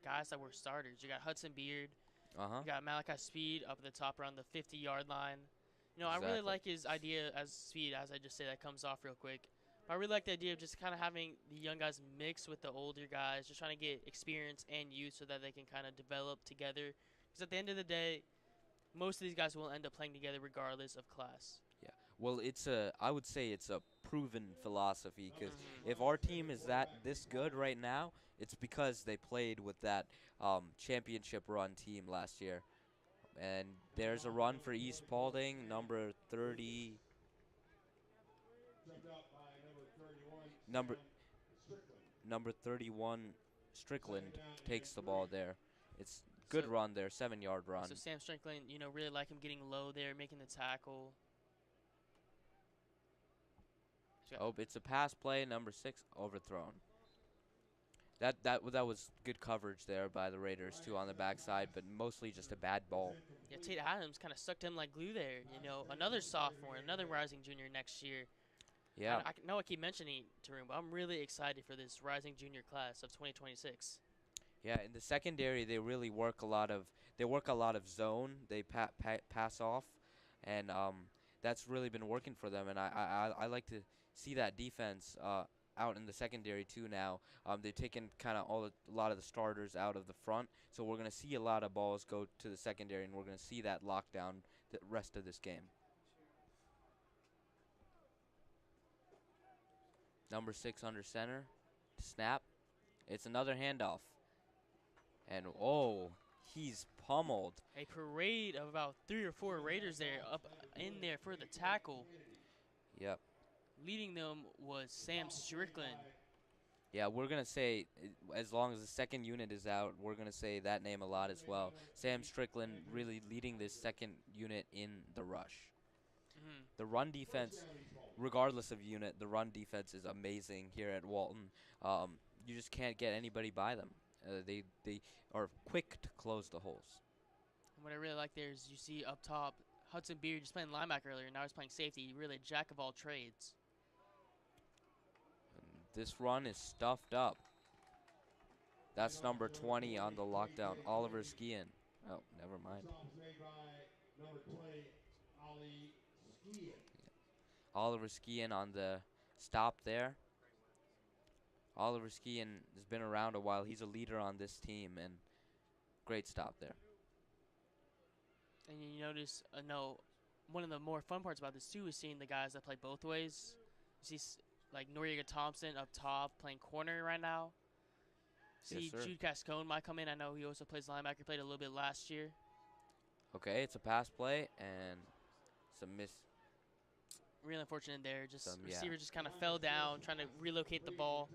guys that were starters. You got Hudson Beard, you got Malachi Speed up at the top around the 50-yard line. I really Exactly. like his idea as Speed, as I just say that comes off real quick. But I really like the idea of just kind of having the young guys mix with the older guys, just trying to get experience and youth so that they can kind of develop together. Because at the end of the day, most of these guys will end up playing together regardless of class. Yeah. Well, I would say it's a proven philosophy, because if our team is this good right now, it's because they played with that championship run team last year. And there's a run for East Paulding, number 30. Number 31, Strickland takes the ball there. It's good run there, 7-yard run. So Sam Strickland, really like him getting low there, making the tackle. Oh, it's a pass play, number 6, overthrown. That was good coverage there by the Raiders too on the backside, but mostly just a bad ball. Yeah, Tate Adams kind of stuck to him like glue there. Another sophomore, another rising junior next year. Yeah. I know I keep mentioning Tarun, but I'm really excited for this rising junior class of 2026. Yeah, in the secondary they really work a lot of zone. They pass off, and that's really been working for them. And I like to see that defense out in the secondary too now. They've taken kind of a lot of the starters out of the front, so we're going to see a lot of balls go to the secondary, and we're going to see that lockdown the rest of this game. Number 6 under center, snap. It's another handoff, and he's pummeled. A parade of about 3 or 4 Raiders there up in there for the tackle. Yep. Leading them was Sam Strickland. Yeah, we're going to say, as long as the second unit is out, we're going to say that name a lot as well. Sam Strickland really leading this second unit in the rush. The run defense, regardless of unit, the run defense is amazing here at Walton. You just can't get anybody by them. They are quick to close the holes. And what I really like there is you see up top, Hudson Beard just playing linebacker earlier, now he's playing safety. Really a jack of all trades. This run is stuffed up. That's number 20 on the lockdown, Oliver Skian. Oh, never mind. Oliver Skian on the stop there. Oliver Skian has been around a while. He's a leader on this team, and great stop there. And you notice, one of the more fun parts about this too is seeing the guys that play both ways. You see Noriega Thompson up top playing corner right now. See Yes, sir. Jude Cascone might come in. I know he also plays linebacker, played a little bit last year. Okay, it's a pass play, and it's a miss. Really unfortunate there. Receiver just kind of fell down, trying to relocate the ball.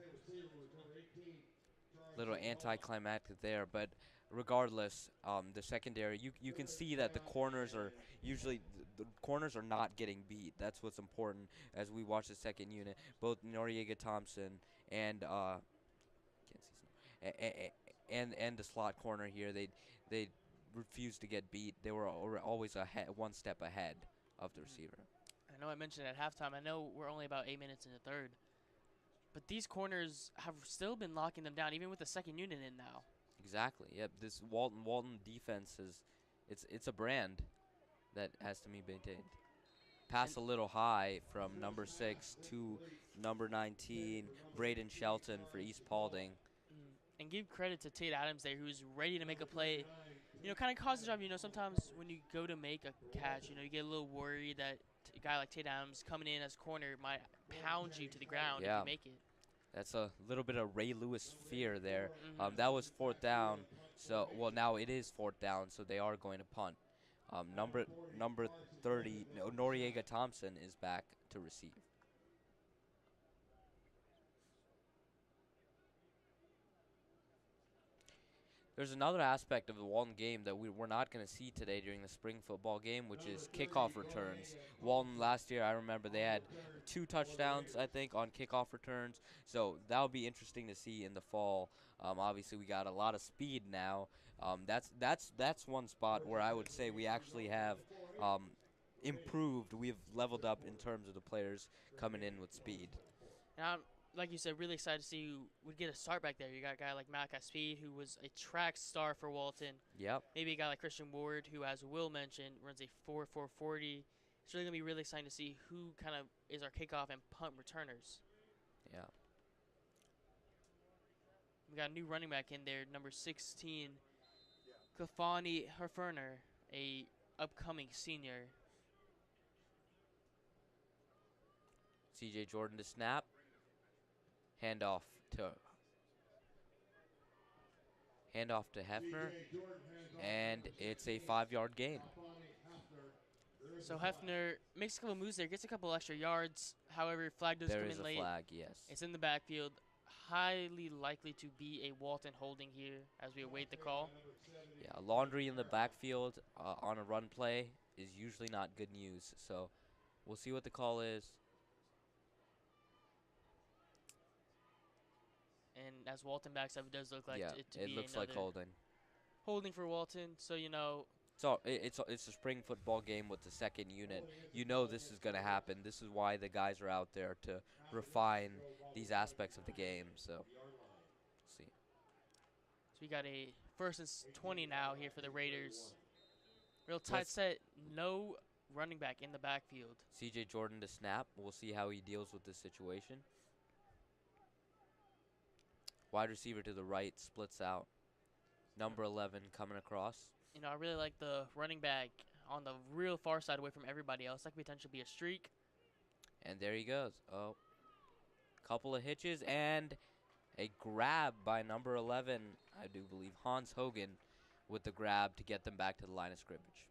little anticlimactic there, but regardless, the secondary, you can see that the corners are usually the corners are not getting beat. That's what's important as we watch the second unit. Both Noriega Thompson and can't see and the slot corner here, they refused to get beat. They were always one step ahead of the receiver. I know I mentioned at halftime. I know we're only about 8 minutes in the third, but these corners have still been locking them down, even with the second unit in now. Exactly. Yep. This Walton defense is it's a brand that has to be maintained. Pass a little high from number 6 to number 19, Braden Shelton for East Paulding. And give credit to Tate Adams there, who's ready to make a play. You know, kind of cause the job. You know, sometimes when you go to make a catch, you know, you get a little worried that a guy like Tate Adams coming in as corner might pound you to the ground if you make it. That's a little bit of Ray Lewis fear there. That was 4th down. So, well, now it is 4th down, so they are going to punt. Number 30, Noriega Thompson is back to receive. There's another aspect of the Walton game that we're not going to see today during the spring football game, which is kickoff returns. Walton last year, I remember they had 2 touchdowns, I think, on kickoff returns. So that'll be interesting to see in the fall. Obviously, we got a lot of speed now. That's one spot where I would say we actually have improved. We've leveled up in terms of the players coming in with speed. And like you said, really excited to see who would get a start back there. You got a guy like Malachi Speed, who was a track star for Walton. Yep. Maybe a guy like Christian Ward, who, as Will mentioned, runs a 4.40. It's really going to be really exciting to see who kind of is our kickoff and punt returners. Yeah. We got a new running back in there, number 16, Kafani Herferner, a upcoming senior. CJ Jordan to snap. Handoff to Hefner, and it's a 5-yard gain. So Hefner makes a couple moves there, gets a couple extra yards. However, flag does come in late. There is a flag, yes. It's in the backfield. Highly likely to be a Walton holding here as we await the call. Yeah, laundry in the backfield on a run play is usually not good news. So we'll see what the call is. And as Walton backs up, it does look like it to be looks like holding. Holding for Walton, so you know. So it's a spring football game with the second unit. You know this is going to happen. This is why the guys are out there to refine these aspects of the game. So, let's see. So we got a 1st and 20 now here for the Raiders. Real tight set, no running back in the backfield. CJ Jordan to snap. We'll see how he deals with this situation. Wide receiver to the right, splits out. Number 11 coming across. You know, I really like the running back on the real far side away from everybody else. That could potentially be a streak. And there he goes. Oh, couple of hitches and a grab by number 11, I do believe, Hans Hogan, with the grab to get them back to the line of scrimmage.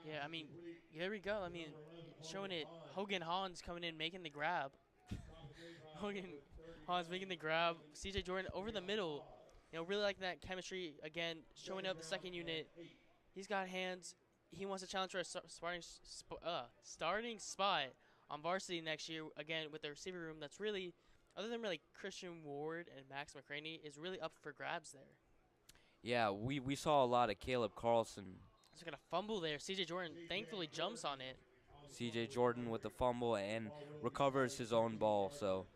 Yeah, I mean, here we go. I mean, showing it. Hogan Hans coming in, making the grab. Hogan Hans making the grab. CJ Jordan over the middle. You know, really like that chemistry. Again, showing up the second unit. He's got hands. He wants to challenge for a starting spot on varsity next year. Again, with the receiver room that's really, other than really Christian Ward and Max McCraney, is really up for grabs there. Yeah, we saw a lot of Caleb Carlson. He's got a fumble there. CJ Jordan thankfully jumps on it. CJ Jordan with the fumble and recovers his own ball. So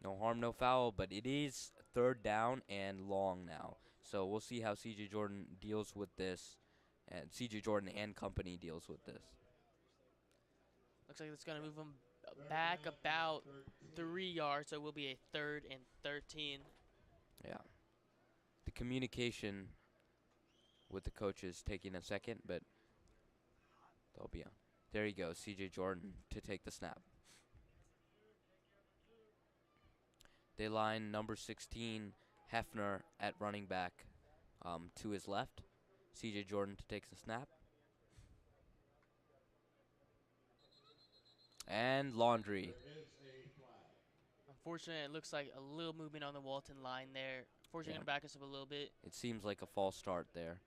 no harm, no foul, but it is 3rd down and long now. So we'll see how CJ Jordan deals with this, and CJ Jordan and company deals with this. Looks like it's going to move him back about 3 yards, so it will be a 3rd and 13. Yeah. The communication with the coaches taking a second, but they'll be on. There you go, CJ Jordan to take the snap. They line number 16, Hefner, at running back to his left. CJ Jordan to take the snap. And laundry. Unfortunately, it looks like a little movement on the Walton line there. Fortunately, Yeah. going to back us up a little bit. It seems like a false start there.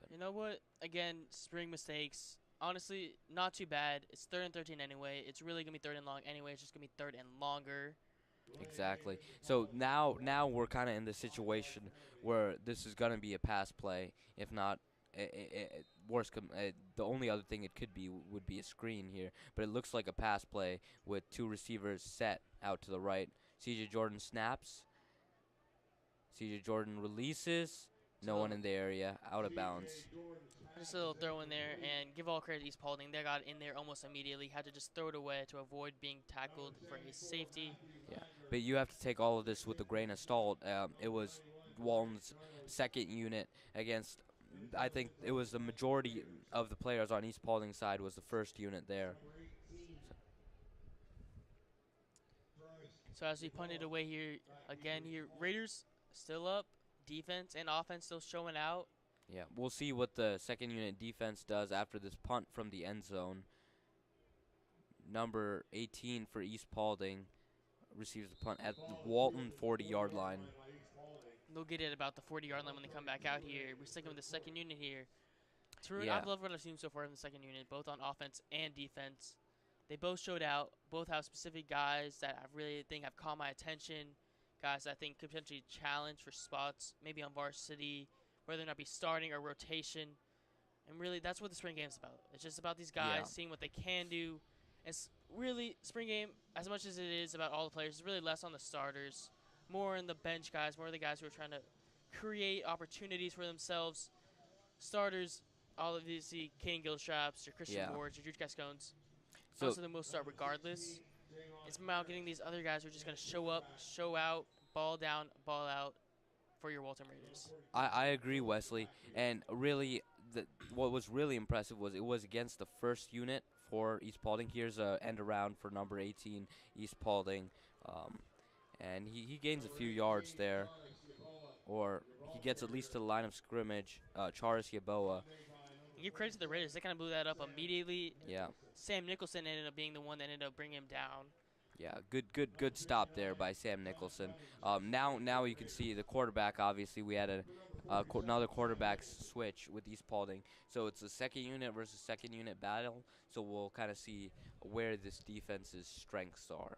You know what? Again, spring mistakes. Honestly, not too bad. It's 3rd and 13 anyway. It's really going to be 3rd and long anyway. It's just going to be 3rd and longer. Exactly. So now we're kind of in the situation where this is gonna be a pass play. If not, the only other thing it could be would be a screen here. But it looks like a pass play with 2 receivers set out to the right. C.J. Jordan snaps. C.J. Jordan releases. No one in the area. Out of bounds. Just a little throw in there, and give all credit to East Paulding. They got in there almost immediately. Had to just throw it away to avoid being tackled for a safety. Yeah, but you have to take all of this with a grain of salt. It was Walton's second unit against. I think it was the majority of the players on East Paulding's side was the first unit there. So as we punted away here, again here, Raiders still up. Defense and offense still showing out. Yeah, we'll see what the second unit defense does after this punt from the end zone. Number 18 for East Paulding receives the punt at the Walton 40-yard line. They'll get it about the 40-yard line when they come back out here. We're sticking with the second unit here. Tarun, Yeah. I've loved what I've seen so far in the second unit, both on offense and defense. They both showed out. Both have specific guys that I really think have caught my attention. Guys that I think could potentially challenge for spots, maybe on varsity, whether or not be starting or rotation. And really, that's what the spring game's about. It's just about these guys Yeah. seeing what they can do. It's really, spring game, as much as it is about all the players, is really less on the starters, more in the bench guys, more the guys who are trying to create opportunities for themselves. Starters, all of these, Kaeden Gilstraps, your Christian Yeah. Wards, your Jude Cascones. So Most of them will start regardless. It's about getting these other guys who are just going to show up, show out, ball down, ball out for your Walton Raiders. I agree, Wesley. And really, what was really impressive was it was against the first unit for East Paulding. Here's a end around for number 18, East Paulding. And he gains a few yards there. Or he gets at least to the line of scrimmage. Charis Yaboa. Give credit to the Raiders. They kind of blew that up immediately. Yeah. Sam Nicholson ended up being the one that ended up bringing him down. Yeah, good stop there by Sam Nicholson. Now you can see the quarterback. Obviously, we had another quarterback switch with East Paulding, so it's a second unit versus second unit battle. So we'll kind of see where this defense's strengths are.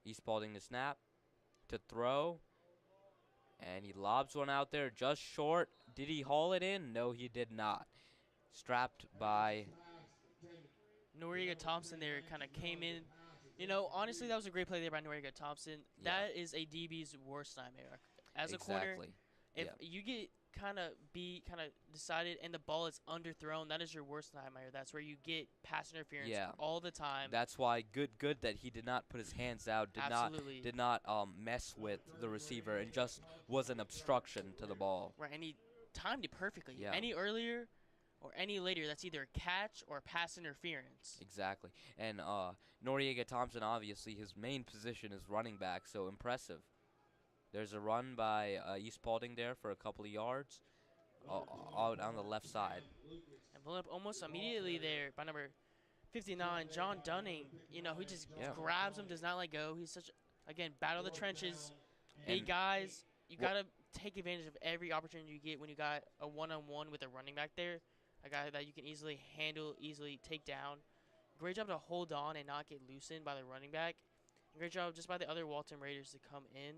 East Paulding to snap, to throw, and he lobs one out there just short. Did he haul it in? No, he did not. Strapped by. Noriega Thompson there kind of came in. You know, honestly, that was a great play there by Noriega Thompson. Yeah. That is a DB's worst nightmare. As a corner, Exactly. if you get kind of decided and the ball is underthrown, that is your worst nightmare. That's where you get pass interference all the time. That's why good that he did not put his hands out, Absolutely. did not mess with the receiver, and just was an obstruction to the ball. Right, and he timed it perfectly. Yeah. Any earlier or any later, that's either a catch or pass interference. Exactly. And Noriega Thompson, obviously, his main position is running back, so impressive. There's a run by East Paulding there for a couple of yards out on the left side. And blown up almost immediately there by number 59, John Dunning. You know, he just grabs him, does not let go. He's such, again, battle the trenches. Big And guys, you got to take advantage of every opportunity you get when you got a one-on-one with a running back there, a guy that you can easily handle, easily take down. Great job to hold on and not get loosened by the running back. Great job just by the other Walton Raiders to come in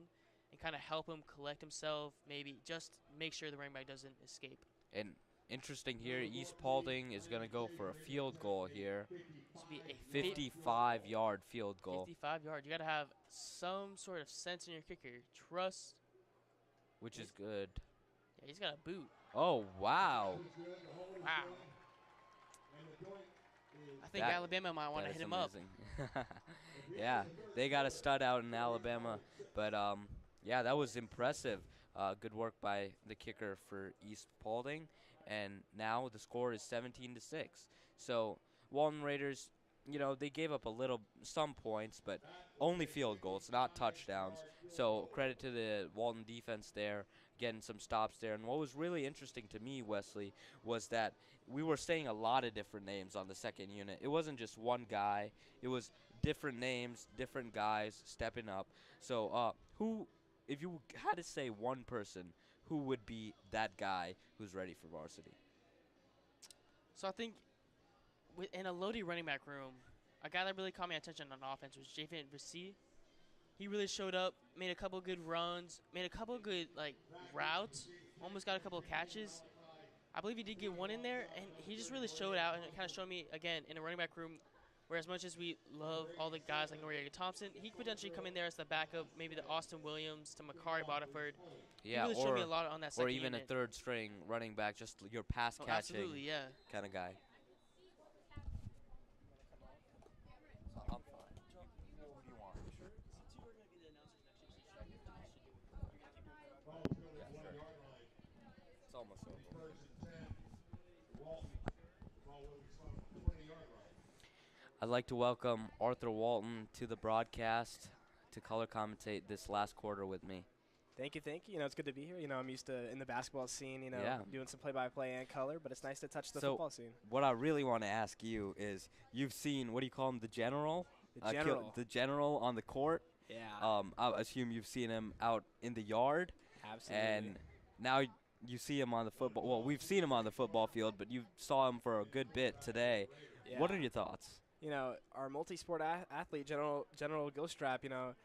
and kind of help him collect himself, maybe just make sure the running back doesn't escape. And interesting here, East Paulding is going to go for a field goal here. This would be a 55-yard field goal. 55 yard. You got to have some sort of sense in your kicker. Trust. Which is good. Yeah, he's got a boot. Oh, wow. Wow. I think Alabama might want to hit him up. Yeah, they got a stud out in Alabama. But, yeah, that was impressive. Good work by the kicker for East Paulding. And now the score is 17-6. So Walton Raiders, you know, they gave up some points, but only field goals, not touchdowns. So credit to the Walton defense there, getting some stops there. And what was really interesting to me, Wesley, was that we were saying a lot of different names on the second unit. It wasn't just one guy. It was different names, different guys stepping up. So, if you had to say one person, who would be that guy who's ready for varsity? So I think in a loaded running back room, a guy that really caught my attention on offense was Varsity. He really showed up, made a couple good runs, made a couple good routes, almost got a couple of catches. I believe he did get one in there, and he just really showed out, and it kind of showed me again in a running back room where as much as we love all the guys like Noriega Thompson, he could potentially come in there as the backup, maybe the Austin Williams to Makari Bodiford. Yeah, he really showed me a lot on that second or even unit. a third string running back, just your pass catching Absolutely, yeah. kind of guy. It's almost over. First and 10. Walton. The ball will be spun on the 20-yard line. I'd like to welcome Arthur Walton to the broadcast to color commentate this last quarter with me. Thank you. You know, it's good to be here. You know, I'm used to in the basketball scene, you know, Yeah. doing some play-by-play and color, but it's nice to touch the So, football scene. What I really want to ask you is, you've seen, what do you call him, the general? The general. The general on the court. Yeah. I assume you've seen him out in the yard. Absolutely. And now you see him on the football. Well, we've seen him on the football field, but you saw him for a good bit today. Yeah. What are your thoughts? You know, our multi-sport athlete, General Gilstrap, you know,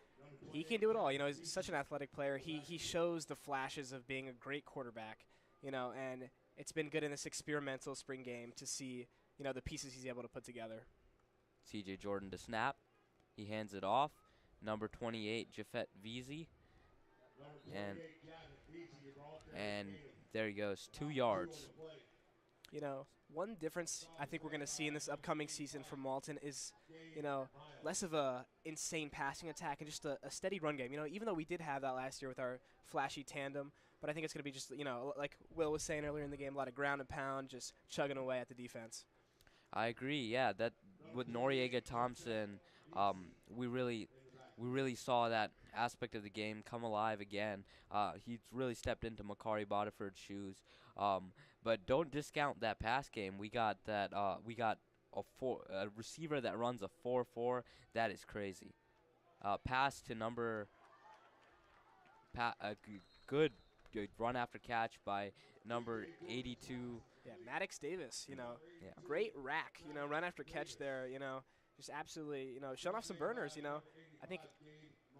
he can do it all. You know, he's such an athletic player. He shows the flashes of being a great quarterback, you know, and it's been good in this experimental spring game to see, you know, the pieces he's able to put together. CJ Jordan to snap. He hands it off. Number 28, Jafet Veazey. And there he goes, 2 yards. You know, one difference I think we're going to see in this upcoming season from Walton is, you know, less of a insane passing attack and just a steady run game. You know, even though we did have that last year with our flashy tandem, but I think it's going to be just, you know, like Will was saying earlier in the game, a lot of ground and pound, just chugging away at the defense. I agree. Yeah, that with Noriega Thompson, we really saw that aspect of the game come alive again. He's really stepped into Makari Bodiford's shoes. But don't discount that pass game. We got that. We got a receiver that runs a 4.4. That is crazy. Pass to good run after catch by number 82. Yeah, Maddox Davis, you know, Yeah. great rack, you know, run after catch there, you know, just absolutely, you know, showing off some burners, you know. I think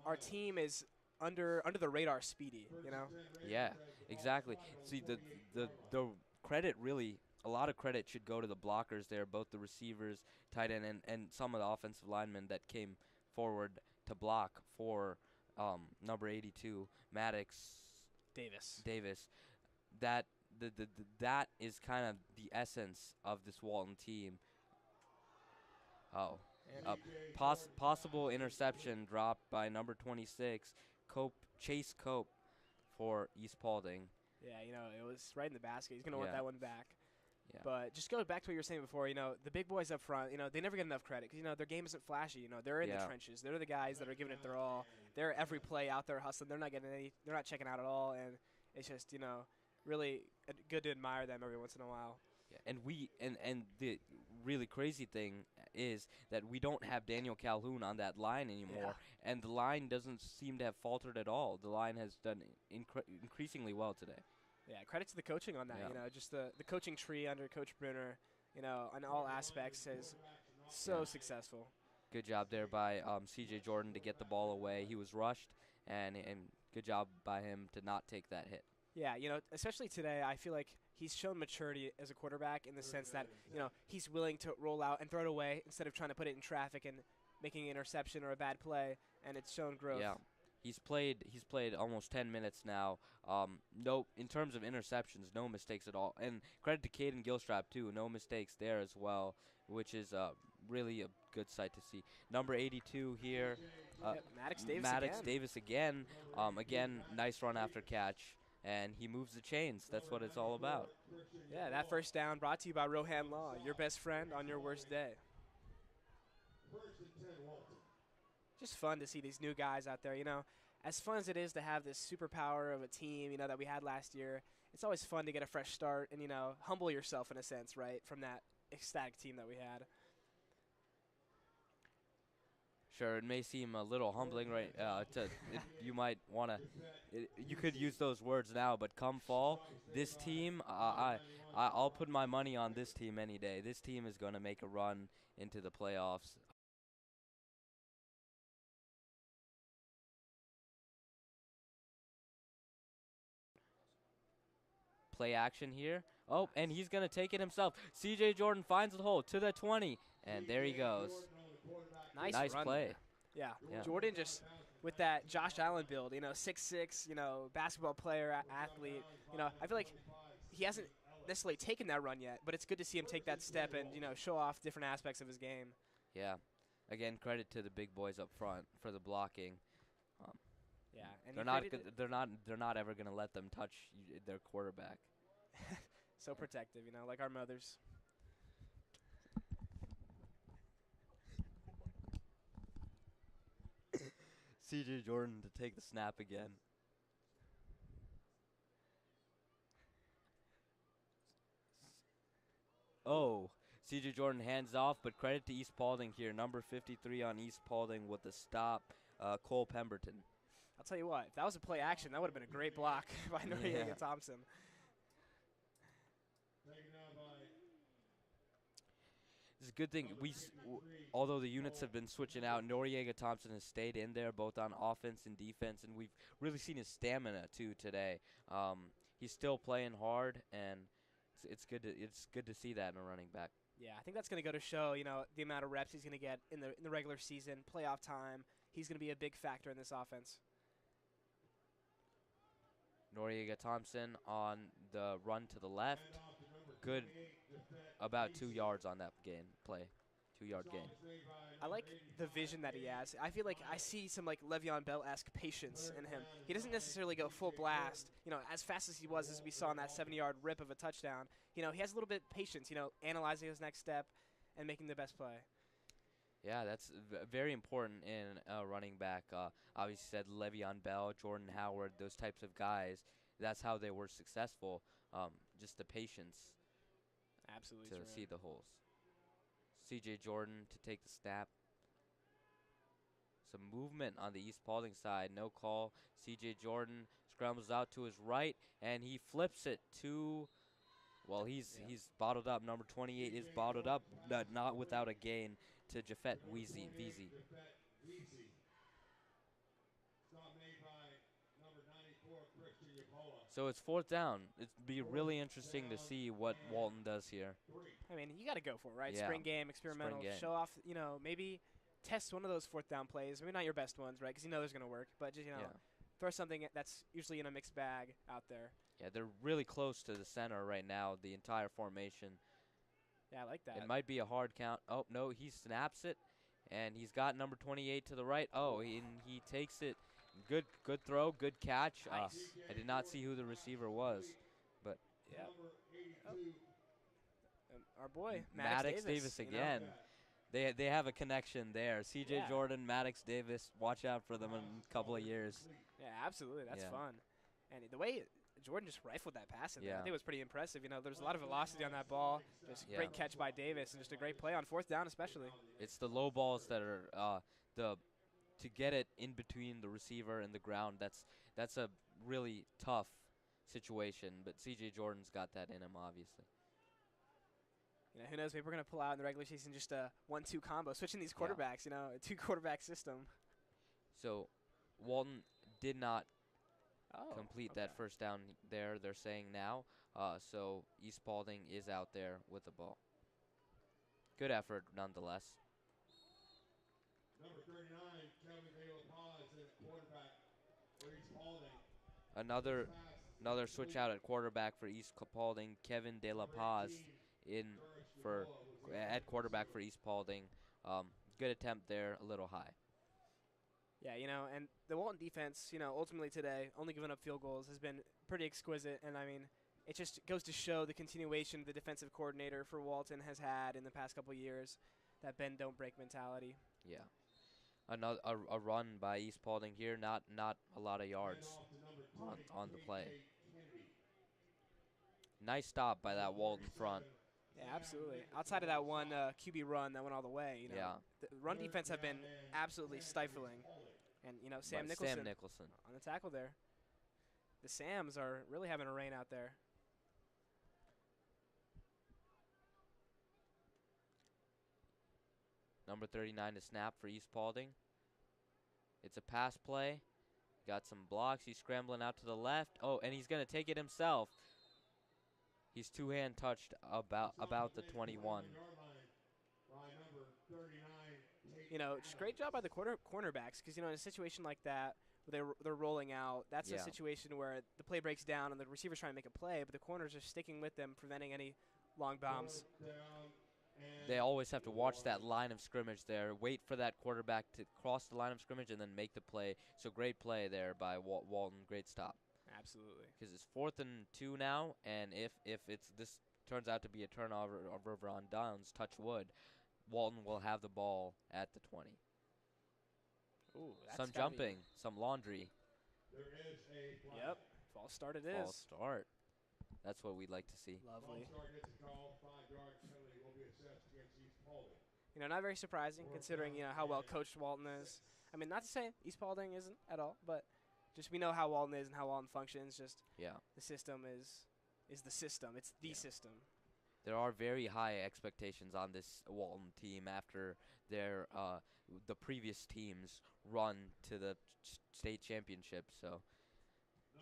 our team is under the radar speedy, you know. Yeah, exactly. See, the credit really, a lot of credit should go to the blockers there, both the receivers, tight end, and some of the offensive linemen that came forward to block for number 82, Maddox Davis. That that is kind of the essence of this Walton team. Possible interception dropped by number 26, Chase Cope for East Paulding. Yeah, you know, it was right in the basket. He's going to want Yeah. that one back. Yeah. But just go back to what you were saying before, you know, the big boys up front, you know, they never get enough credit because, you know, their game isn't flashy. You know, they're in the Yeah. trenches. They're the guys that are giving it their all. They're every play out there hustling. They're not they're not checking out at all. And it's just, you know, really good to admire them every once in a while. Yeah, and the really crazy thing is that we don't have Daniel Calhoun on that line anymore, and the line doesn't seem to have faltered at all. The line has done increasingly well today. Yeah, credit to the coaching on that. Yeah. You know, just the coaching tree under Coach Brunner, you know, on all aspects is so successful. Good job there by CJ Jordan to get the ball away. He was rushed, and good job by him to not take that hit. Yeah, you know, especially today, I feel like he's shown maturity as a quarterback in the sense that, you know, he's willing to roll out and throw it away instead of trying to put it in traffic and making an interception or a bad play, and it's shown growth. Yeah. He's played almost 10 minutes now. In terms of interceptions, no mistakes at all. And credit to Kaeden Gilstrap too, no mistakes there as well, which is really a good sight to see. Number 82 here, Maddox Davis again. Again, nice run after catch, and he moves the chains. That's what it's all about. Yeah, that first down brought to you by Rohan Law, your best friend on your worst day. Just fun to see these new guys out there, you know. As fun as it is to have this superpower of a team, you know, that we had last year, it's always fun to get a fresh start and, you know, humble yourself in a sense, right, from that ecstatic team that we had. Sure, it may seem a little humbling, right? You might want to, you could use those words now, but come fall, this team, I'll put my money on this team any day. This team is going to make a run into the playoffs. Play action here. Oh, and he's going to take it himself. C.J. Jordan finds the hole to the 20, and there he goes. Nice Nice run play. there. Yeah. Yeah. Jordan just with that Josh Allen build, 6'6", basketball player, athlete. I feel like he hasn't necessarily taken that run yet, but it's good to see him take that step and show off different aspects of his game. Yeah. Again, credit to the big boys up front for the blocking. Yeah, and They're not ever going to let them touch their quarterback. so protective, like our mothers. C.J. Jordan to take the snap again. Oh, C.J. Jordan hands off, but credit to East Paulding here. Number 53 on East Paulding with the stop, Cole Pemberton. I'll tell you what, if that was a play action, that would have been a great block by Noriega Thompson. It's a good thing. Although the units have been switching out, Noriega Thompson has stayed in there both on offense and defense, and we've really seen his stamina too today. He's still playing hard, and it's good to see that in a running back. Yeah, I think that's going to go to show, the amount of reps he's going to get in the regular season, playoff time. He's going to be a big factor in this offense. Noriega Thompson on the run to the left. Good, about 2 yards on that play. 2-yard gain. I like the vision that he has. I feel like I see some Le'Veon Bell-esque patience in him. He doesn't necessarily go full blast, as fast as he was, as we saw in that 70-yard rip of a touchdown. He has a little bit of patience, analyzing his next step and making the best play. Yeah, that's very important in a running back. Obviously said Le'Veon Bell, Jordan Howard, those types of guys. That's how they were successful. Just the patience. Absolutely to true. see the holes. C.J. Jordan to take the snap. Some movement on the East Paulding side. No call. C.J. Jordan scrambles out to his right, and he flips it to. Well, he's bottled up. Number 28 is bottled up, not without a gain to Jafet Weezy. So it's 4th down. It'd be really interesting to see what Walton does here. I mean, you got to go for it, right? Yeah. Spring game, experimental, Spring game. show off, maybe test one of those 4th down plays. Maybe not your best ones, right? Because there's going to work. But just, throw something that's usually in a mixed bag out there. Yeah, they're really close to the center right now, the entire formation. Yeah, I like that. It might be a hard count. Oh, no, he snaps it, and he's got number 28 to the right. Oh, and he takes it. Good throw, good catch. Nice. I did not see who the receiver was, but yeah. Our boy, Maddox Davis again. They have a connection there. C.J. Jordan, Maddox Davis. Watch out for them in a couple of years. Yeah, absolutely. That's fun. And the way Jordan just rifled that pass in there, I think it was pretty impressive. There's a lot of velocity on that ball. Just great catch by Davis, and just a great play on 4th down especially. It's the low balls that are to get it in between the receiver and the ground. That's a really tough situation, but C.J. Jordan's got that in him, obviously. Who knows? Maybe we're going to pull out in the regular season just a 1-2 combo, switching these quarterbacks, a 2-quarterback system. So Walton did not complete that first down there, they're saying now. So East Paulding is out there with the ball. Good effort, nonetheless. Number 39, Kevin Gilstrap at quarterback for East Paulding. Another switch out at quarterback for East Paulding. Kevin De La Paz at quarterback for East Paulding. Good attempt there, a little high. Yeah, and the Walton defense, ultimately today, only giving up field goals has been pretty exquisite. And, I mean, it just goes to show the continuation the defensive coordinator for Walton has had in the past couple of years, that bend, don't break mentality. Yeah. Another a run by East Paulding here, not a lot of yards on the play. Nice stop by that Walton front. Yeah, absolutely. Outside of that one QB run that went all the way, Yeah. the run defense have been absolutely stifling. And, Sam Nicholson Sam Nicholson. on the tackle there. The Sams are really having a reign out there. Number 39 to snap for East Paulding. It's a pass play. Got some blocks. He's scrambling out to the left. Oh, and he's going to take it himself. He's two-hand touched about the 21. Just great job by the cornerbacks because, in a situation like that where they're rolling out, that's a Yeah. situation where the play breaks down and the receiver's trying to make a play, but the corners are sticking with them, preventing any long bombs. They always have to watch that line of scrimmage there, wait for that quarterback to cross the line of scrimmage, and then make the play. So great play there by Walton. Great stop. Absolutely. Because it's 4th and 2 now, and if this turns out to be a turnover over on downs, touch wood, Walton will have the ball at the 20. Ooh, that's Some gotta be- jumping, some laundry. Yep. False start it False is. start. That's what we'd like to see. Lovely. Not very surprising considering, how well coached Walton is. I mean, not to say East Paulding isn't at all, but just we know how Walton is and how Walton functions. Just Yeah. the system is the system. It's the system. There are very high expectations on this Walton team after their the previous teams run to the state championship. So,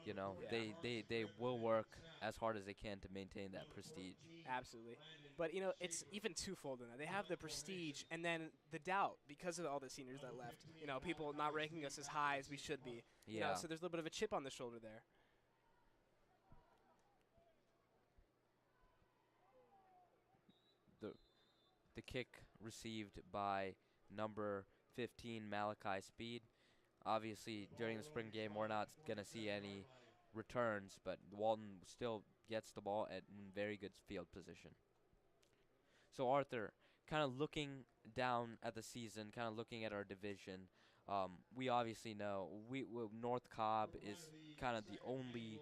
they will work as hard as they can to maintain that prestige. Absolutely. But, it's even twofold in that. They have the prestige and then the doubt because of all the seniors that left. People not ranking us as high as we should be. Yeah. So there's a little bit of a chip on the shoulder there. The kick received by number 15, Malachi Speed. Obviously, during the spring game, we're not going to see any returns, but Walton still gets the ball at very good field position. So, Arthur, kind of looking down at the season, kind of looking at our division, we obviously know North Cobb is kind of the only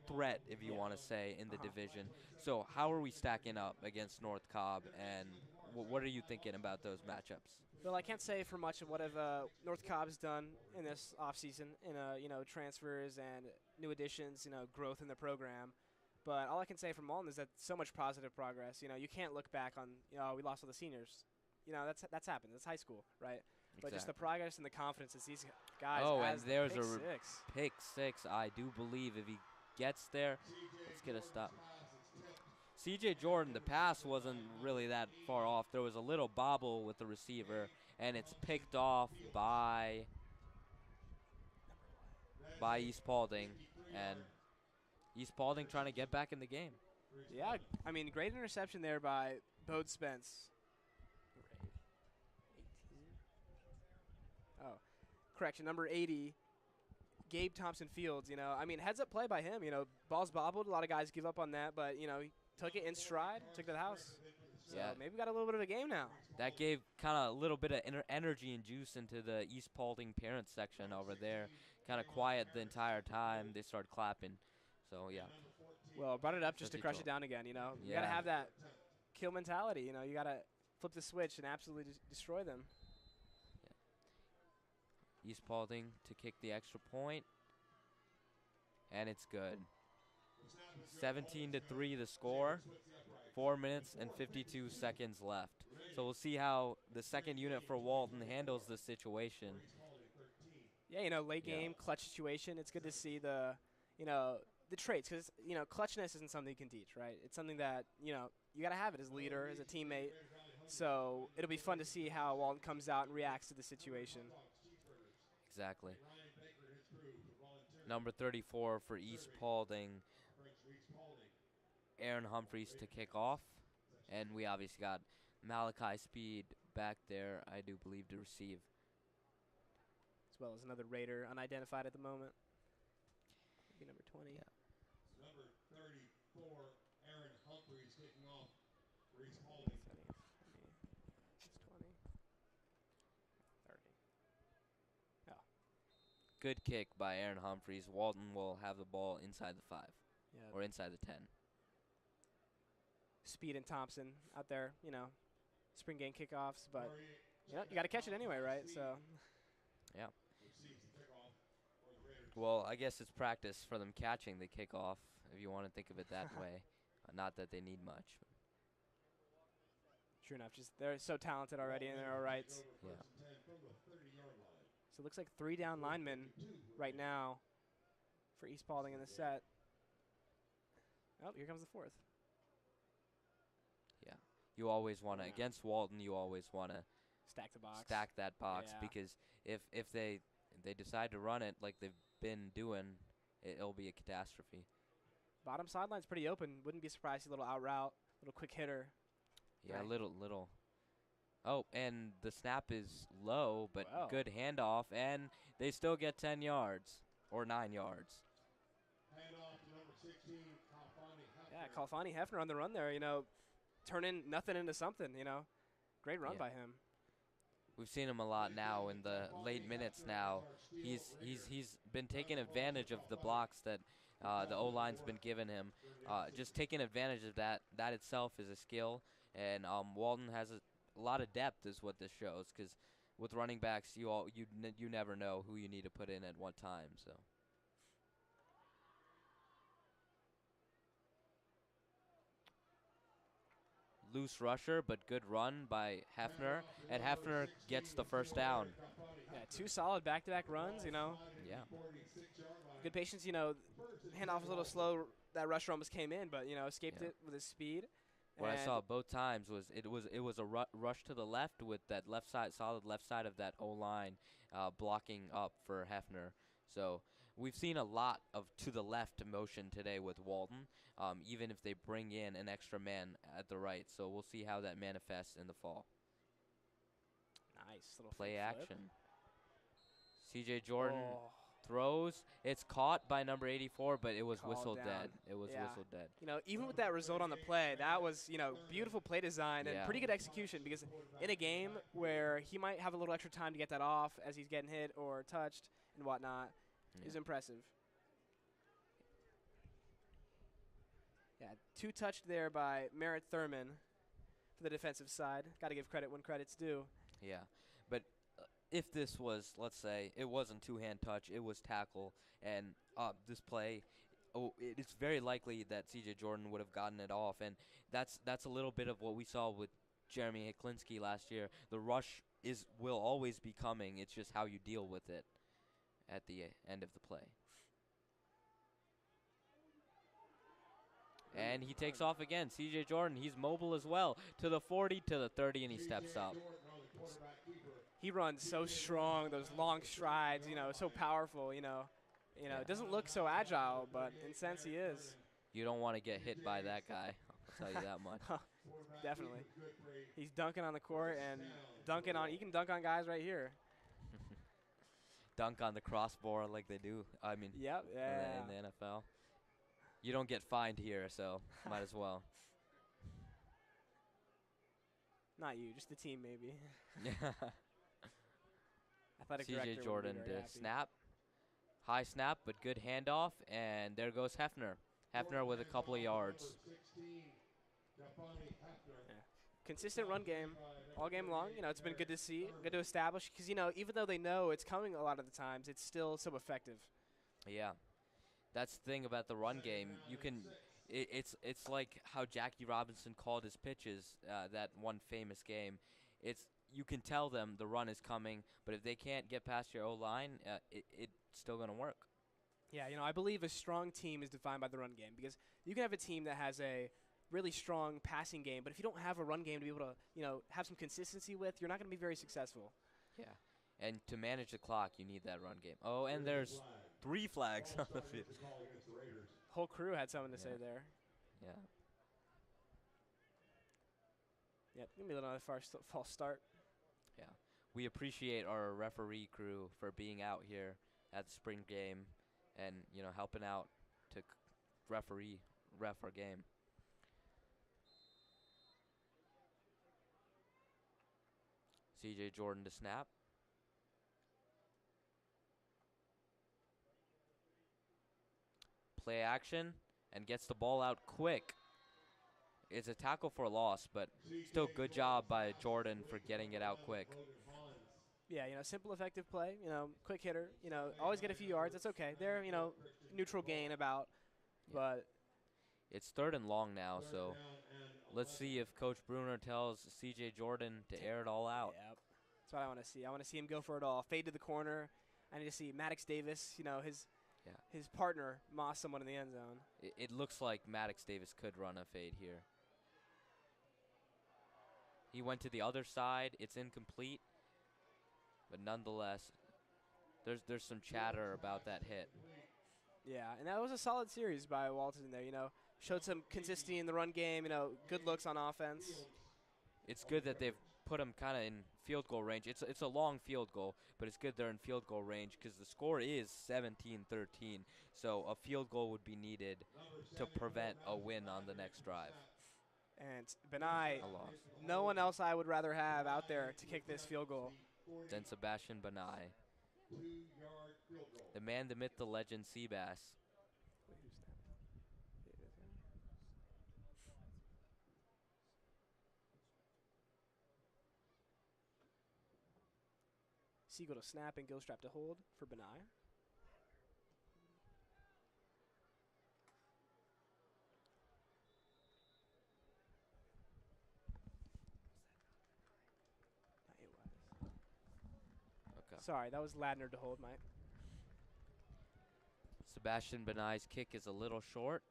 threat, if you want to say, in the division. So how are we stacking up against North Cobb, and what are you thinking about those matchups? Well, I can't say for much of what North Cobb's done in this offseason in transfers and new additions, growth in the program. But all I can say from Walton is that so much positive progress. You can't look back on we lost all the seniors. That's happened. That's high school, right? But just the progress and the confidence that these guys. Oh, has and there's pick a six. pick six. I do believe if he gets there, let's get a stop. CJ Jordan, the pass wasn't really that far off. There was a little bobble with the receiver, and it's picked off by East Paulding, and East Paulding trying to get back in the game. Yeah, I mean, great interception there by Bode Spence. Oh, correction, number 80, Gabe Thompson Fields. I mean, heads up play by him. Ball's bobbled. A lot of guys give up on that, but he took it in stride, took it to the house. So Yeah. maybe we got a little bit of a game now. That gave kind of a little bit of energy and juice into the East Paulding parents section over there. Kind of quiet the entire time. They started clapping. So, yeah. Well, brought it up just to crush 52. it down again. You got to Yeah. have that kill mentality. You got to flip the switch and absolutely destroy them. East Paulding to kick the extra point. And it's good. 17-3 the score. 4 minutes and 52 seconds left. So we'll see how the second unit for Walton handles this situation. Yeah, late game clutch situation. It's good to see the traits because clutchness isn't something you can teach, right? It's something that you got to have it as a leader, as a teammate. So it'll be fun to see how Walton comes out and reacts to the situation. Exactly. Number 34 for East Paulding, Aaron Humphreys to kick off. And we obviously got Malachi Speed back there, I do believe, to receive. As well as another Raider, unidentified at the moment. Maybe number 20. Yeah. Number 34, Aaron Humphreys kicking off for East Paulding. It's 20. 30. Oh. Good kick by Aaron Humphreys. Walton will have the ball inside the 5 Yeah. or inside the 10. Speed and Thompson out there, spring game kickoffs, but you got to catch it anyway, right? So Yeah. Well, I guess it's practice for them catching the kickoff, if you want to think of it that way. Not that they need much. true enough, just they're so talented already in their own rights. Yeah. So it looks like 3 down linemen right now for East Paulding in the set. Oh, here comes the 4th. Yeah. You always want to, against Walton, you always want to Stack the box. stack that box, Yeah. because if they decide to run it like they've been doing, it'll be a catastrophe. Bottom sideline's pretty open. Wouldn't be surprised to see a little out route, little quick hitter. Yeah, Right. little. Oh, and the snap is low, but Wow. good handoff, and they still get 10 yards or 9 yards. Yeah, Kalfani Hefner on the run there, turning nothing into something, Great run Yeah. by him. We've seen him a lot now in the late minutes now. He's been taking advantage of the blocks that the O-line's been giving him. Just taking advantage of that. That itself is a skill. And Walton has a lot of depth is what this shows, because with running backs, you never know who you need to put in at what time. So. Loose rusher, but good run by Hefner, and Hefner gets the first down. Yeah, 2 solid back-to-back runs, Yeah. Good patience, handoff was a little slow. That rusher almost came in, but, escaped Yeah. it with his speed. What I And saw both times was it was a rush to the left with that left side, solid left side of that O-line blocking up for Hefner. So we've seen a lot of to the left motion today with Walton, even if they bring in an extra man at the right. So we'll see how that manifests in the fall. Nice little Play flip. action. C.J. Jordan Oh. throws. It's caught by number 84, but it was Called whistled down. dead. It was Yeah. whistled dead. Even with that result on the play, that was, beautiful play design and Yeah. pretty good execution, because in a game where he might have a little extra time to get that off as he's getting hit or touched and whatnot, is impressive. Yeah, 2 touched there by Merritt Thurman for the defensive side. Got to give credit when credit's due. Yeah, but if this was, let's say, it wasn't two-hand touch, it was tackle, and this play, it's very likely that C.J. Jordan would have gotten it off, and that's a little bit of what we saw with Jeremy Heklinski last year. The rush will always be coming. It's just how you deal with it at the end of the play. And he takes off again. C.J. Jordan, he's mobile as well. To the 40, to the 30, and he steps up. He runs so strong, those long strides, so powerful, Yeah. It doesn't look so agile, but in a sense he is. You don't want to get hit by that guy. I'll tell you that much. Definitely. He's dunking on the court and he can dunk on guys right here. Dunk on the crossbar like they do. I mean, Yep, yeah. in the NFL. You don't get fined here, so might as well. Not you, just the team maybe. Athletic C.J. director would be Jordan very to happy. snap. High snap, but good handoff, and there goes Hefner. Hefner with a couple of yards. Consistent run game all game long. It's been good to see, good to establish, because, even though they know it's coming a lot of the times, it's still so effective. Yeah. That's the thing about the run game. You can, it's like how Jackie Robinson called his pitches, that one famous game. You can tell them the run is coming, but if they can't get past your O-line, it's still going to work. Yeah, I believe a strong team is defined by the run game, because you can have a team that has a really strong passing game, but if you don't have a run game to be able to, have some consistency with, you're not going to be very successful. Yeah. And to manage the clock, you need that run game. Oh, and there's 3 flags on the field. Whole crew had something to say there. Yeah. Yep, gonna be another false start. Yeah. We appreciate our referee crew for being out here at the spring game and, helping out to ref our game. C.J. Jordan to snap. Play action and gets the ball out quick. It's a tackle for a loss, but still good job by Jordan for getting it out quick. Yeah, simple, effective play. Quick hitter. Always get a few yards. That's okay. They're neutral gain about, Yeah. but It's 3rd and long now, so let's see if Coach Bruner tells C.J. Jordan to air it all out. Yep. That's what I want to see. I want to see him go for it all. Fade to the corner. I need to see Maddox Davis, his partner, moss someone in the end zone. It looks like Maddox Davis could run a fade here. He went to the other side. It's incomplete. But nonetheless, there's some chatter about that hit. Yeah, and that was a solid series by Walton there, Showed some consistency in the run game, good looks on offense. It's good that they've put him kind of in field goal range. It's a long field goal, but it's good they're in field goal range because the score is 17-13. So a field goal would be needed to prevent a win on the next drive. And Benai, A loss. no one else I would rather have out there to kick this field goal. Then Sebastian Benai. The man, the myth, the legend, Seabass. Siegel to snap and Gilstrap to hold for Benai. Okay. Sorry, that was Ladner to hold, Mike. Sebastian Benai's kick is a little short.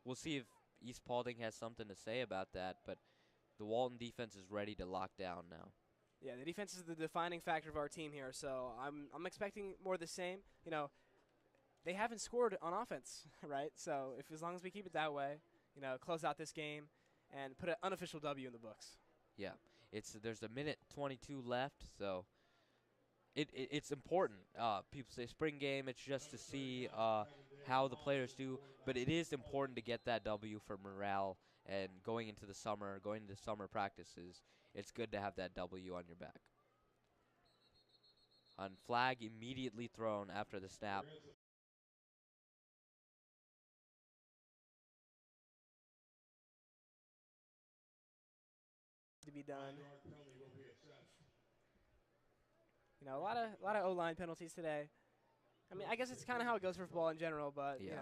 We'll see if East Paulding has something to say about that, but the Walton defense is ready to lock down now. Yeah, the defense is the defining factor of our team here, so I'm expecting more of the same. They haven't scored on offense, right? So as long as we keep it that way, close out this game and put an unofficial W in the books. Yeah, there's a minute 22 left, so it's important. People say spring game, it's just to see how the players do, but it is important to get that W for morale and going into summer practices. It's good to have that W on your back. On flag immediately thrown after the snap. To be done. A lot of O-line penalties today. I mean, I guess it's kind of how it goes for football in general, but Yeah.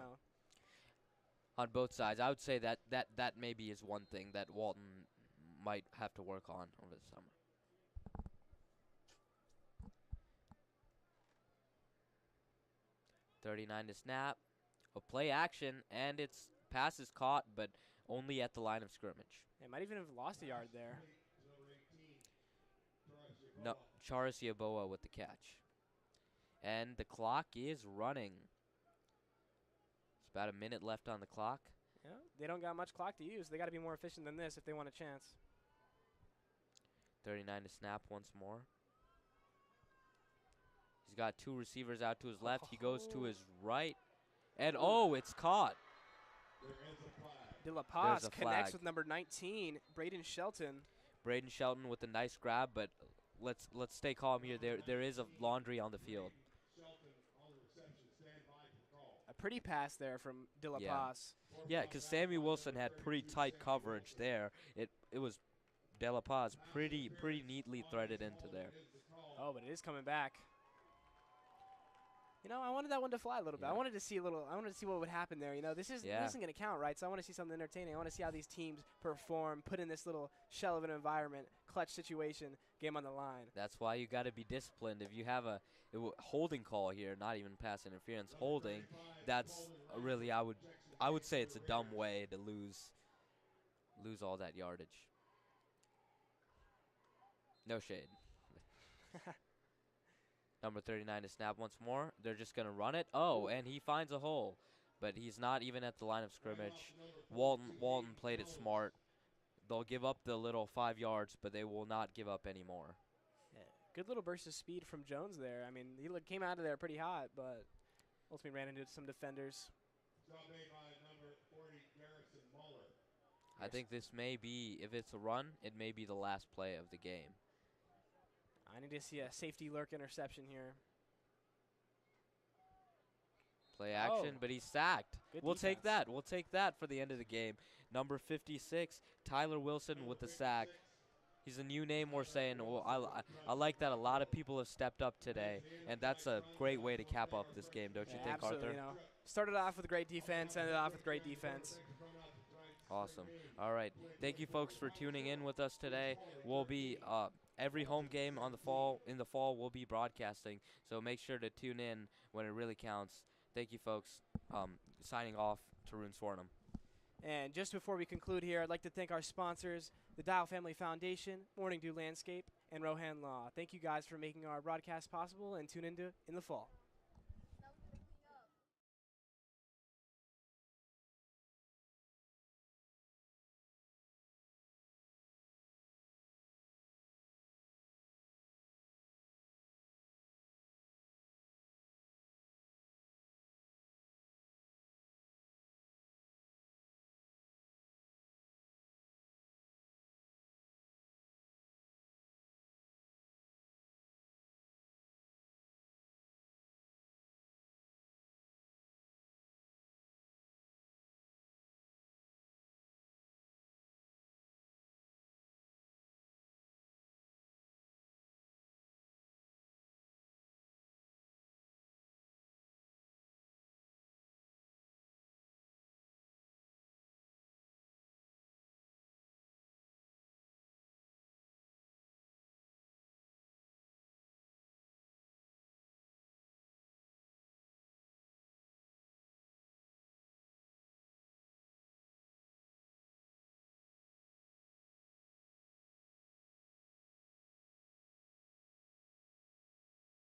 On both sides, I would say that maybe is one thing that Walton might have to work on over the summer. .39 to snap. A play action, and its pass is caught, but only at the line of scrimmage. They might even have lost a yard there. No, Charis Yaboa with the catch. And the clock is running. It's about a minute left on the clock. Yeah, they don't got much clock to use. They got to be more efficient than this if they want a chance. 39 to snap once more. He's got two receivers out to his left. He goes to his right. And, it's caught. De La Paz There's a connects flag. with number 19, Braden Shelton. Braden Shelton with a nice grab, but let's stay calm here. There is a laundry on the field. A pretty pass there from De La Yeah. Paz. Yeah, because Sammy Wilson had pretty tight coverage there. It was De La Paz pretty neatly threaded into there. Oh, but it is coming back. I wanted that one to fly a little bit. Yeah. I wanted to see what would happen there. This isn't going to count, right? So I want to see something entertaining. I want to see how these teams perform, put in this little shell of an environment, clutch situation, game on the line. That's why you got to be disciplined. If you have a holding call here, not even pass interference, holding, that's really I would say it's a dumb way to lose all that yardage. No shade. Number 39 to snap once more. They're just going to run it. Oh, and he finds a hole. But he's not even at the line of scrimmage. Walton played it smart. They'll give up the little 5 yards, but they will not give up any more. Yeah. Good little burst of speed from Jones there. I mean, he came out of there pretty hot, but ultimately ran into some defenders. I think this may be, if it's a run, it may be the last play of the game. I need to see a safety lurk interception here. Play action, but he's sacked. Good We'll take defense. that. We'll take that for the end of the game. Number 56, Tyler Wilson with the sack. He's a new name we're saying. Well, I like that a lot of people have stepped up today, and that's a great way to cap off this game, don't you think, absolutely. Arthur? You know, started off with great defense, ended off with great defense. Awesome. All right. Thank you, folks, for tuning in with us today. We'll be every home game in the fall. We'll be broadcasting, so make sure to tune in when it really counts. Thank you, folks. Signing off, Tarun Swarnam. And just before we conclude here, I'd like to thank our sponsors, the Dial Family Foundation, Morning Dew Landscape, and Rohan Law. Thank you guys for making our broadcast possible, and tune in the fall.